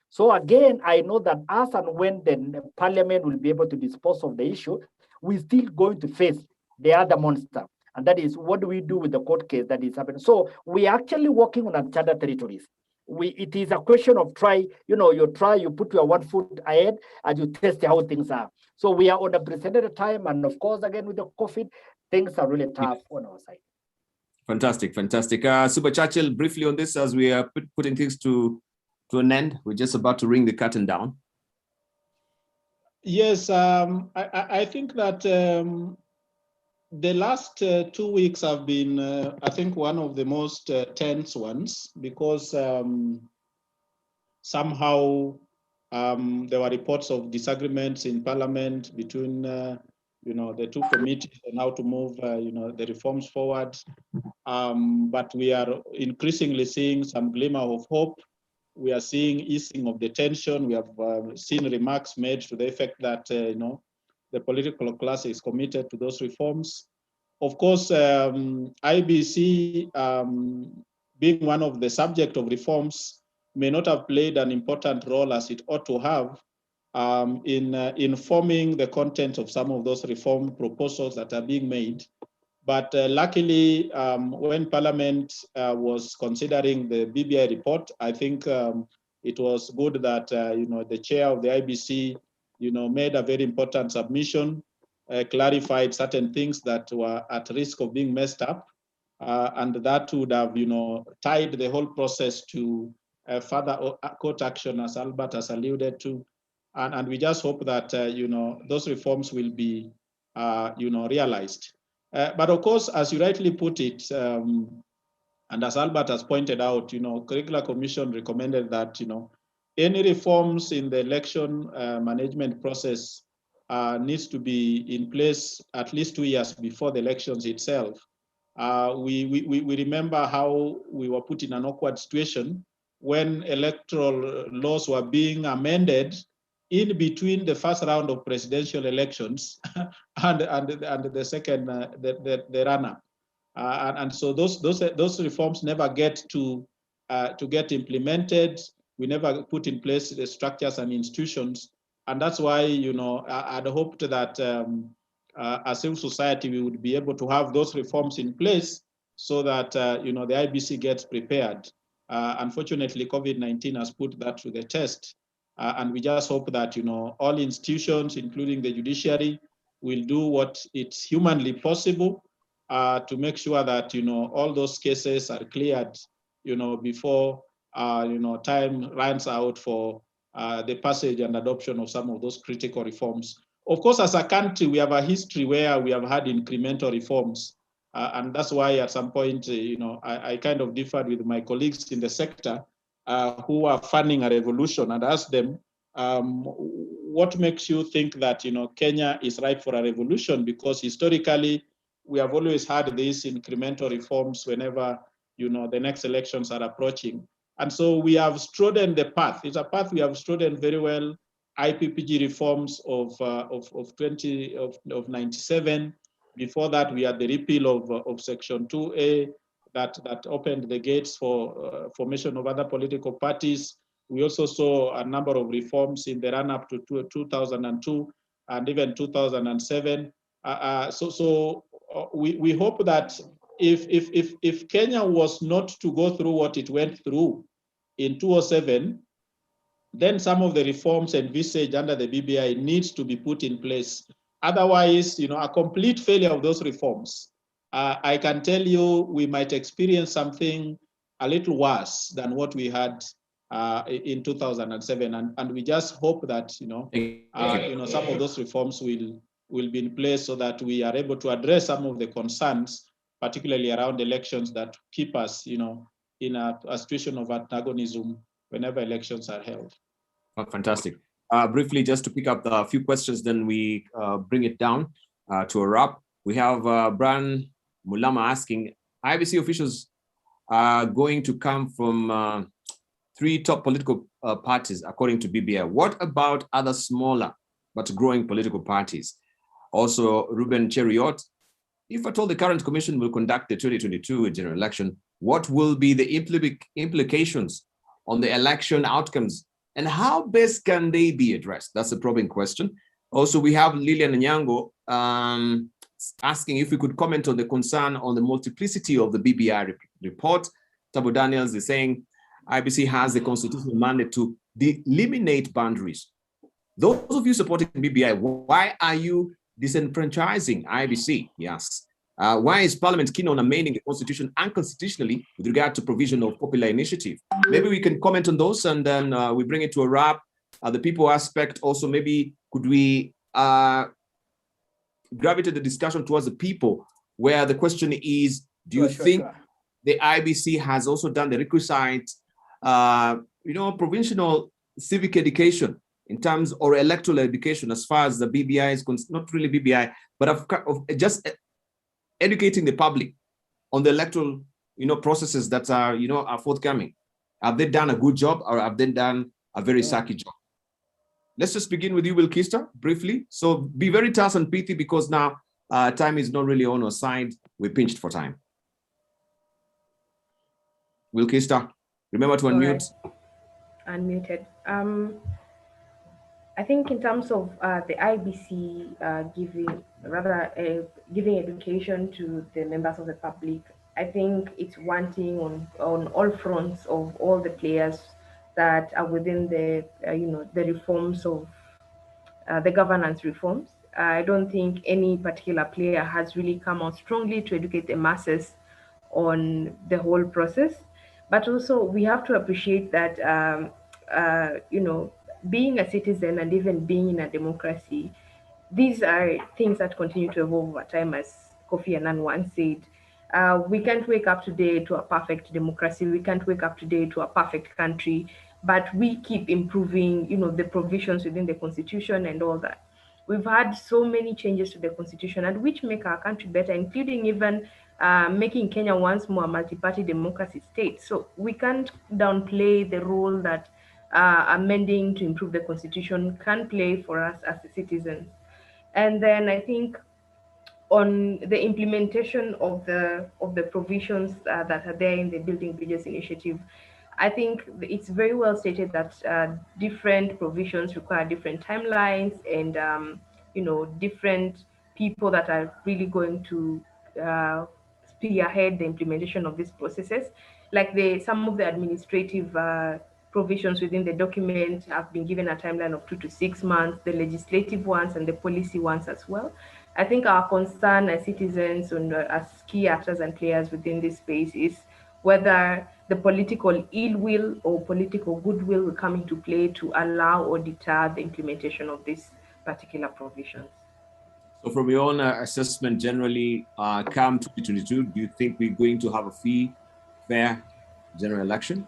So again, I know that as and when the parliament will be able to dispose of the issue, we're still going to face the other monster. And that is, what do we do with the court case that is happening? So we're actually working on uncharted territories. It is a question of you put your one foot ahead and you test how things are. So we are on a precedented time. And of course, again, with the COVID, things are really tough on our side. Fantastic. Super Churchill, briefly on this as we are putting things to an end. We're just about to ring the curtain down. Yes, I think that the last 2 weeks have been, I think, one of the most tense ones because somehow there were reports of disagreements in Parliament between the two committees on how to move the reforms forward. But we are increasingly seeing some glimmer of hope. We are seeing easing of the tension. We have seen remarks made to the effect that the political class is committed to those reforms. Of course, IBC being one of the subject of reforms may not have played an important role as it ought to have in informing the content of some of those reform proposals that are being made. But luckily, when Parliament was considering the BBI report, I think it was good that the chair of the IBC made a very important submission, clarified certain things that were at risk of being messed up, and that would have tied the whole process to further court action, as Albert has alluded to, and we just hope that those reforms will be realized. But of course, as you rightly put it, and as Albert has pointed out, Curricular Commission recommended that any reforms in the election management process needs to be in place at least 2 years before the elections itself. We remember how we were put in an awkward situation when electoral laws were being amended in between the first round of presidential elections and the second, the runner. And so those reforms never get to get implemented. We never put in place the structures and institutions. And that's why, I'd hoped that as civil society, we would be able to have those reforms in place so that the IBC gets prepared. Unfortunately, COVID-19 has put that to the test, and we just hope that all institutions, including the judiciary, will do what it's humanly possible to make sure that all those cases are cleared, before time runs out for the passage and adoption of some of those critical reforms. Of course, as a country, we have a history where we have had incremental reforms. And that's why at some point, I kind of differed with my colleagues in the sector who are funding a revolution, and asked them, what makes you think that Kenya is ripe for a revolution? Because historically, we have always had these incremental reforms whenever the next elections are approaching. And so we have trodden the path. It's a path we have trodden very well. IPPG reforms of 97. Before that, we had the repeal of Section 2A that opened the gates for formation of other political parties. We also saw a number of reforms in the run-up to 2002 and even 2007. We hope that if Kenya was not to go through what it went through in 2007, then some of the reforms envisaged under the BBI needs to be put in place. Otherwise, a complete failure of those reforms, I can tell you we might experience something a little worse than what we had in 2007. And we just hope that some of those reforms will be in place so that we are able to address some of the concerns, particularly around elections, that keep us in a situation of antagonism whenever elections are held. Oh, fantastic. Briefly, just to pick up a few questions, then we bring it down to a wrap. We have Brian Mulama asking, IBC officials are going to come from 3 top political parties, according to BBI. What about other smaller but growing political parties? Also, Ruben Cheriot, if at all the current commission will conduct the 2022 general election, what will be the implications on the election outcomes, and how best can they be addressed? That's a probing question. Also, we have Lilian Nyango asking if we could comment on the concern on the multiplicity of the BBI report. Tabo Daniels is saying IBC has the constitutional mandate to eliminate boundaries. Those of you supporting BBI, why are you disenfranchising IBC? Yes. Why is Parliament keen on amending the Constitution unconstitutionally with regard to provision of popular initiative? Maybe we can comment on those, and then we bring it to a wrap. The people aspect also, maybe could we gravitate the discussion towards the people, where the question is, do you think the IBC has also done the requisite, provincial civic education in terms, or electoral education, as far as the BBI is concerned? Not really BBI, but of just educating the public on the electoral, processes that are, are forthcoming. Have they done a good job, or have they done a very sucky job? Let's just begin with you, Wilkista, briefly. So be very tough and pithy, because now time is not really on our side. We're pinched for time. Wilkista, remember to unmute. Right. Unmuted. I think in terms of the IBC giving education to the members of the public, I think it's wanting on all fronts of all the players that are within the the reforms of the governance reforms. I don't think any particular player has really come out strongly to educate the masses on the whole process. But also we have to appreciate that being a citizen and even being in a democracy, these are things that continue to evolve over time, as Kofi Annan once said. We can't wake up today to a perfect democracy. We can't wake up today to a perfect country, but we keep improving, the provisions within the constitution and all that. We've had so many changes to the constitution, and which make our country better, including even making Kenya once more a multi-party democracy state. So we can't downplay the role that amending to improve the constitution can play for us as citizens. And then I think on the implementation of the provisions that are there in the Building Bridges initiative, I think it's very well stated that different provisions require different timelines and different people that are really going to spearhead the implementation of these processes. Like some of the administrative provisions within the document have been given a timeline of 2 to 6 months, the legislative ones and the policy ones as well. I think our concern as citizens and as key actors and players within this space is whether the political ill will or political goodwill will come into play to allow or deter the implementation of these particular provisions. So from your own assessment, generally, come 2022, do you think we're going to have a free, fair general election?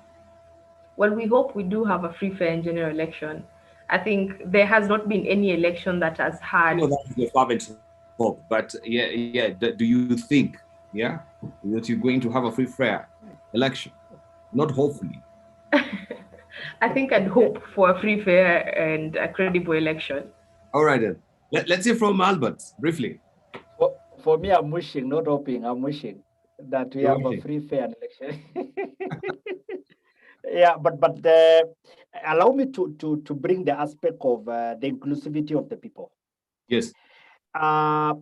Well, we hope we do have a free, fair, and general election. I think there has not been any election that has had. No, that's your fervent hope, but do you think, that you're going to have a free, fair election? Not hopefully. I think I'd hope for a free, fair, and a credible election. All right, then. Let's hear from Albert, briefly. For me, I'm wishing, not hoping, I'm wishing that we have a free, fair election. Yeah, but allow me to bring the aspect of the inclusivity of the people. Yes. I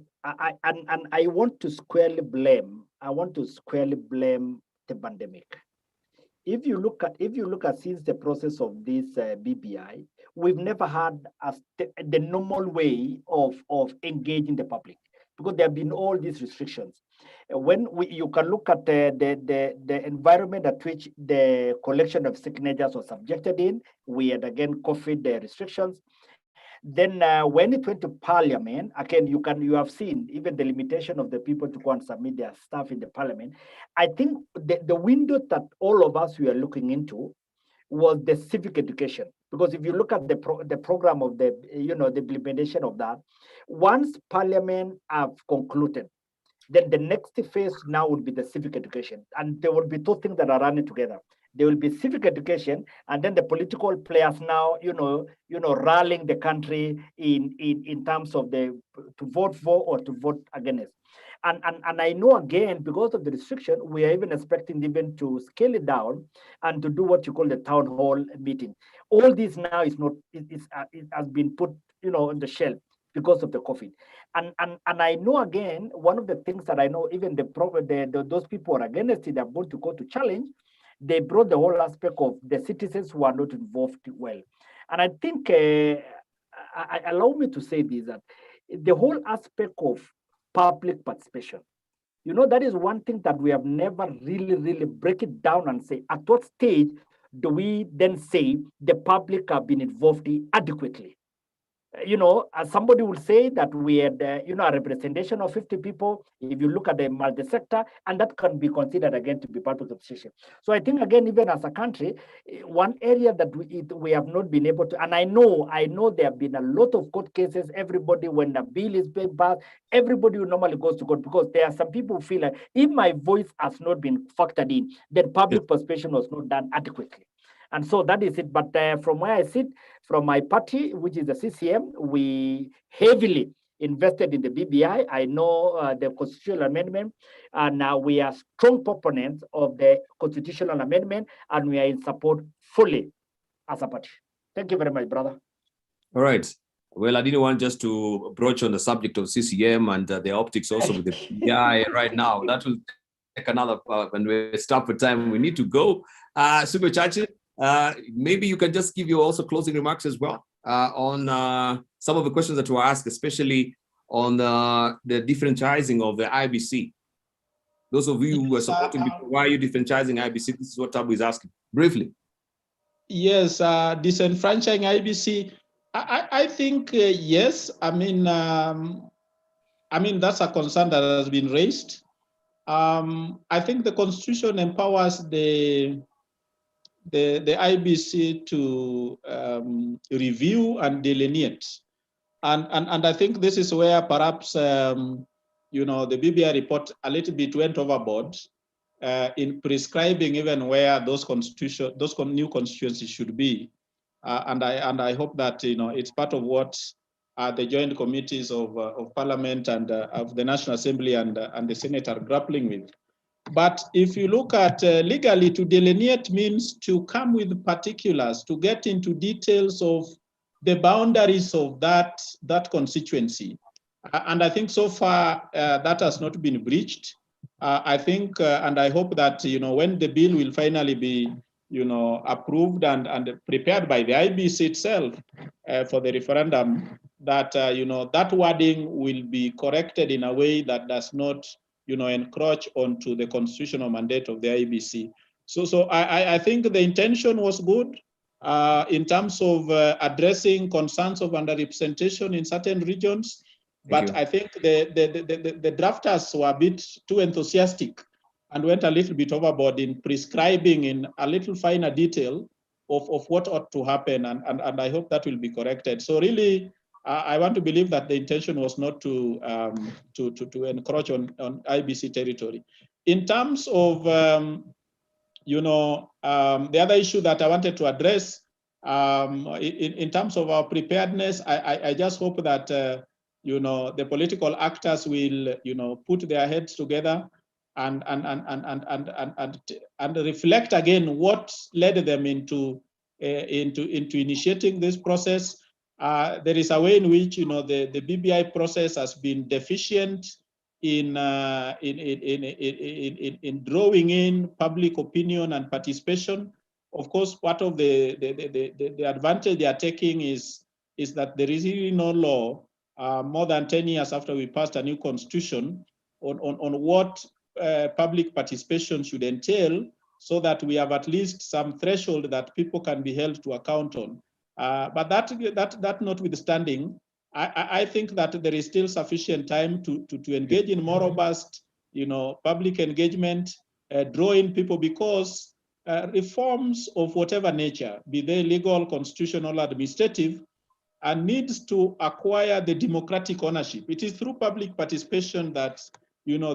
want to squarely blame the pandemic. If you look at since the process of this BBI, we've never had the normal way of engaging the public, because there have been all these restrictions. When you can look at the environment at which the collection of signatures was subjected in, we had again COVID restrictions. Then when it went to Parliament, again, you have seen even the limitation of the people to go and submit their stuff in the Parliament. I think the window that all of us were looking into was the civic education, because if you look at the program of the implementation of that, once Parliament have concluded, then the next phase now would be the civic education, and there will be two things that are running together. There will be civic education, and then the political players now, rallying the country in terms of to vote for or to vote against. And I know, again, because of the restriction, we are even expecting even to scale it down and to do what you call the town hall meeting. All this now it has been put on the shelf because of the COVID. And I know, again, one of the things that I know, even those people are against it, they're going to go to challenge. They brought the whole aspect of the citizens who are not involved well. And I think, allow me to say this, that the whole aspect of public participation, that is one thing that we have never really break it down and say, at what stage do we then say the public have been involved adequately? As somebody will say that we had, a representation of 50 people, if you look at the multi-sector, and that can be considered again to be part of the decision. So I think, again, even as a country, one area that we have not been able to, and I know there have been a lot of court cases. Everybody, when the bill is being passed, everybody who normally goes to court, because there are some people who feel like if my voice has not been factored in, then public participation was not done adequately. And so that is it. But from where I sit, from my party, which is the CCM, we heavily invested in the BBI. I know the constitutional amendment, and now we are strong proponents of the constitutional amendment, and we are in support fully as a party. Thank you very much, brother. All right. Well, I didn't want just to broach on the subject of CCM and the optics also with the BBI right now. That will take another, when we stop for time, we need to go. Super Chachi, maybe you can just give your also closing remarks as well on some of the questions that were asked, especially on the differentializing of the IBC. Those of you who are supporting, why are you differentializing IBC? This is what Tabu is asking. Briefly. Yes, disenfranchising IBC. I think yes. I mean that's a concern that has been raised. I think the Constitution empowers the IBC to review and delineate, and I think this is where perhaps the BBI report a little bit went overboard in prescribing even where those new constituencies should be, and I hope that it's part of what the joint committees of Parliament and of the National Assembly and the Senate are grappling with. But if you look at legally, to delineate means to come with particulars, to get into details of the boundaries of that constituency. And I think so far that has not been breached. I think, and I hope that, when the bill will finally be, approved and prepared by the IBC itself for the referendum, that, that wording will be corrected in a way that does not, encroach onto the constitutional mandate of the IBC. So I think the intention was good in terms of addressing concerns of underrepresentation in certain regions. But I think the drafters were a bit too enthusiastic and went a little bit overboard in prescribing in a little finer detail of what ought to happen. And I hope that will be corrected. So really, I want to believe that the intention was not to encroach on IBC territory. In terms of, the other issue that I wanted to address, in terms of our preparedness, I just hope that, the political actors will, put their heads together and reflect again what led them into initiating this process. There is a way in which, the BBI process has been deficient in drawing in public opinion and participation. Of course, part of the advantage they are taking is that there is really no law more than 10 years after we passed a new constitution on what public participation should entail, so that we have at least some threshold that people can be held to account on. But that notwithstanding, I think that there is still sufficient time to engage in more robust, public engagement, draw in people, because reforms of whatever nature, be they legal, constitutional, administrative, needs to acquire the democratic ownership. It is through public participation that,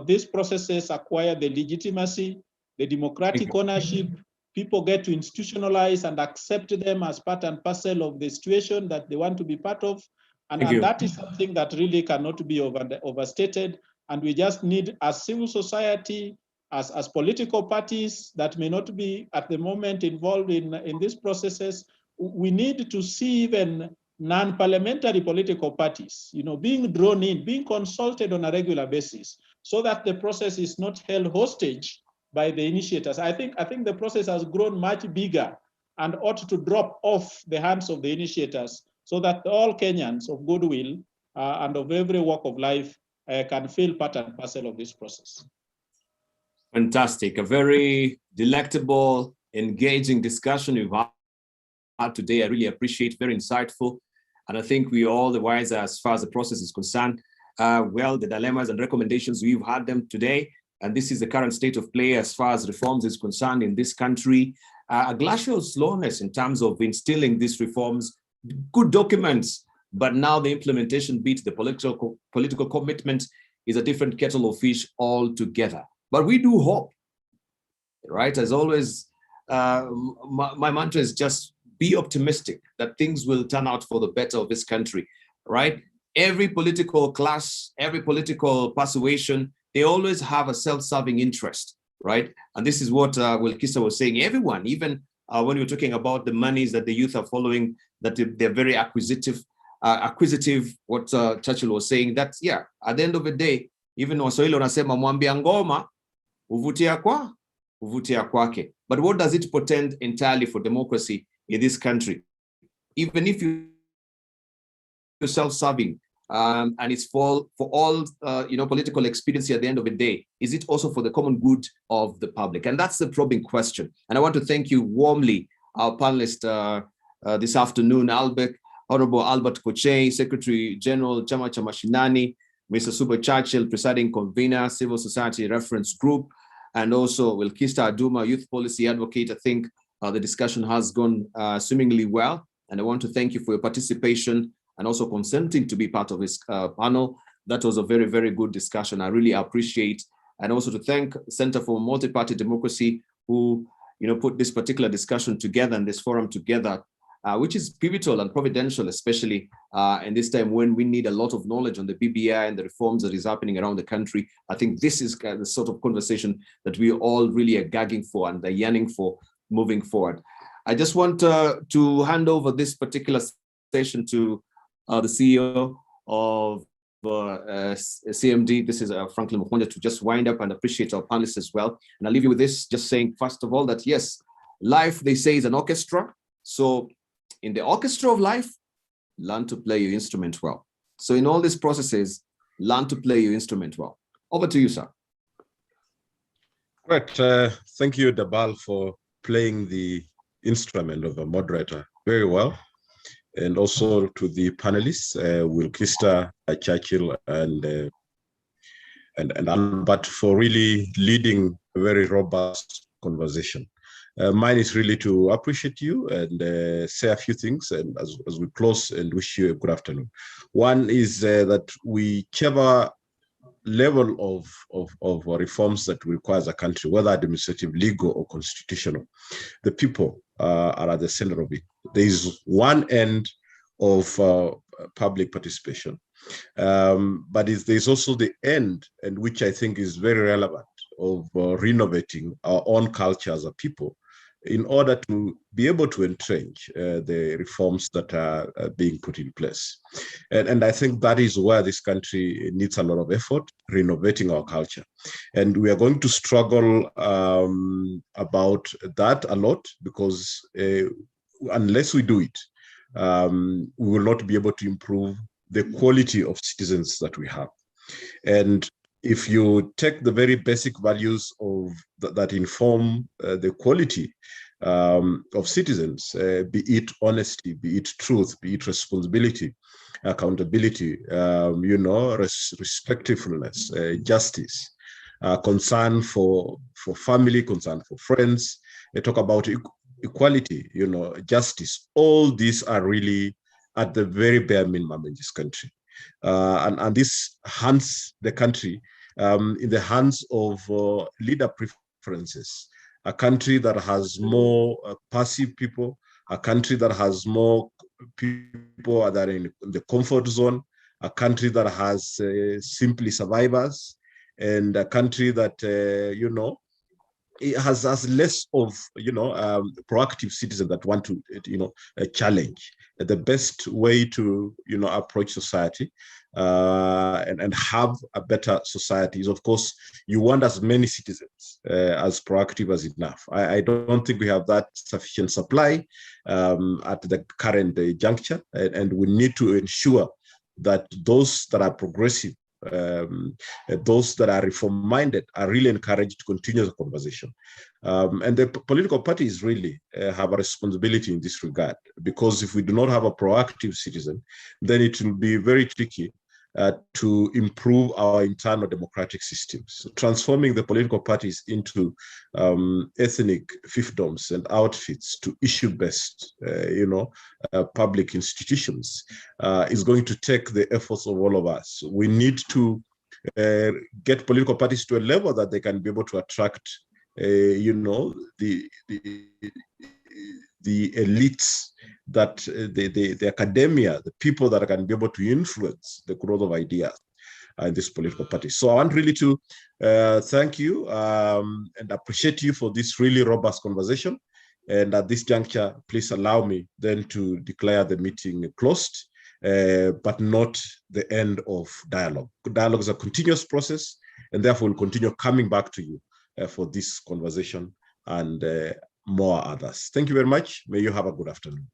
these processes acquire the legitimacy, the democratic ownership. People get to institutionalize and accept them as part and parcel of the situation that they want to be part of. And that is something that really cannot be overstated. And we just need, as civil society, as political parties that may not be at the moment involved in these processes, we need to see even non-parliamentary political parties, being drawn in, being consulted on a regular basis, so that the process is not held hostage by the initiators. I think the process has grown much bigger and ought to drop off the hands of the initiators, so that all Kenyans of goodwill and of every walk of life can feel part and parcel of this process. Fantastic. A very delectable, engaging discussion we've had today. I really appreciate, very insightful. And I think we are all the wiser as far as the process is concerned. Well, the dilemmas and recommendations, we've had them today. And this is the current state of play as far as reforms is concerned in this country. A glacial slowness in terms of instilling these reforms, good documents, but now the implementation bit, the political commitment is a different kettle of fish altogether. But we do hope, right? As always, my mantra is just be optimistic that things will turn out for the better of this country, right? Every political class, every political persuasion, they always have a self-serving interest, right? And this is what Wilkisa was saying. Everyone, even when you're talking about the monies that the youth are following, that they're very acquisitive, what Churchill was saying, that, yeah, at the end of the day, even Waswahili wanasema mwambia ngoma, huvutia kwake. But what does it portend entirely for democracy in this country? Even if you're self-serving, and it's for all political expediency at the end of the day, is it also for the common good of the public? And that's the probing question. And I want to thank you warmly, our panelist this afternoon, Honorable Albert Kochei, Secretary General Chama cha Mashinani, Mr. Suba Churchill, Presiding Convener, Civil Society Reference Group, and also Wilkista Aduma, Youth Policy Advocate. I think the discussion has gone swimmingly well. And I want to thank you for your participation and also consenting to be part of this panel. That was a very, very good discussion. I really appreciate. And also to thank Center for Multi-Party Democracy, who put this particular discussion together and this forum together, which is pivotal and providential, especially in this time when we need a lot of knowledge on the BBI and the reforms that is happening around the country. I think this is the sort of conversation that we all really are gagging for and are yearning for moving forward. I just want to hand over this particular session to the CEO of CMD. This is Franklin Mukonja, to just wind up and appreciate our panelists as well. And I'll leave you with this, just saying, first of all, that yes, life, they say, is an orchestra. So in the orchestra of life, learn to play your instrument well. So in all these processes, learn to play your instrument well. Over to you, sir. Great. Thank you, Dabal, for playing the instrument of a moderator very well. And also to the panelists, Wilkista, Churchill, and Albert, for really leading a very robust conversation. Mine is really to appreciate you and say a few things, and as we close, and wish you a good afternoon. One is that whichever level of reforms that requires a country, whether administrative, legal, or constitutional, the people are at the center of it. There is one end of public participation, but there's also the end, and which I think is very relevant, of renovating our own culture as a people in order to be able to entrench the reforms that are being put in place. And I think that is where this country needs a lot of effort, renovating our culture. And we are going to struggle about that a lot, because unless we do it, we will not be able to improve the quality of citizens that we have. And if you take the very basic values of that inform the quality of citizens, be it honesty, be it truth, be it responsibility, accountability, respectfulness, justice, concern for family, concern for friends, they talk about equality, justice. All these are really at the very bare minimum in this country. And this hands the country in the hands of leader preferences, a country that has more passive people, a country that has more people that are in the comfort zone, a country that has simply survivors, and a country that, it has less of, proactive citizens that want to, challenge. The best way to, approach society and have a better society is, of course, you want as many citizens as proactive as enough. I don't think we have that sufficient supply at the current juncture, and we need to ensure that those that are progressive, those that are reform-minded, are really encouraged to continue the conversation. And the political parties really have a responsibility in this regard, because if we do not have a proactive citizen, then it will be very tricky to improve our internal democratic systems. Transforming the political parties into ethnic fiefdoms and outfits to issue-based, public institutions is going to take the efforts of all of us. We need to get political parties to a level that they can be able to attract, the elites, that the academia, the people that can be able to influence the growth of ideas in this political party. So I want really to thank you and appreciate you for this really robust conversation. And at this juncture, please allow me then to declare the meeting closed, but not the end of dialogue. Dialogue is a continuous process, and therefore we'll continue coming back to you for this conversation and more others. Thank you very much. May you have a good afternoon.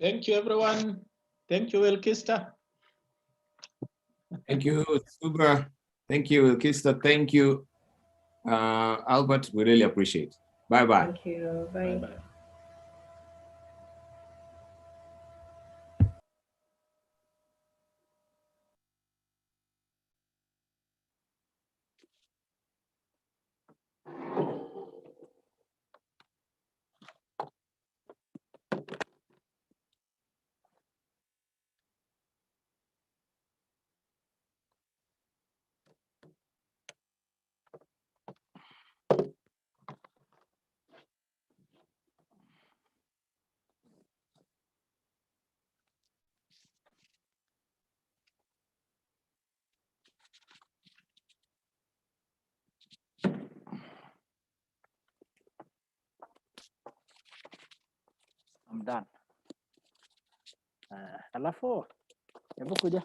Thank you, everyone. Thank you, Wilkista. Thank you, Suba. Thank you, Wilkista. Thank you, Albert. We really appreciate it. Bye-bye. Thank you. Bye. Bye-bye. I'm done. Alafu, hebu kuja.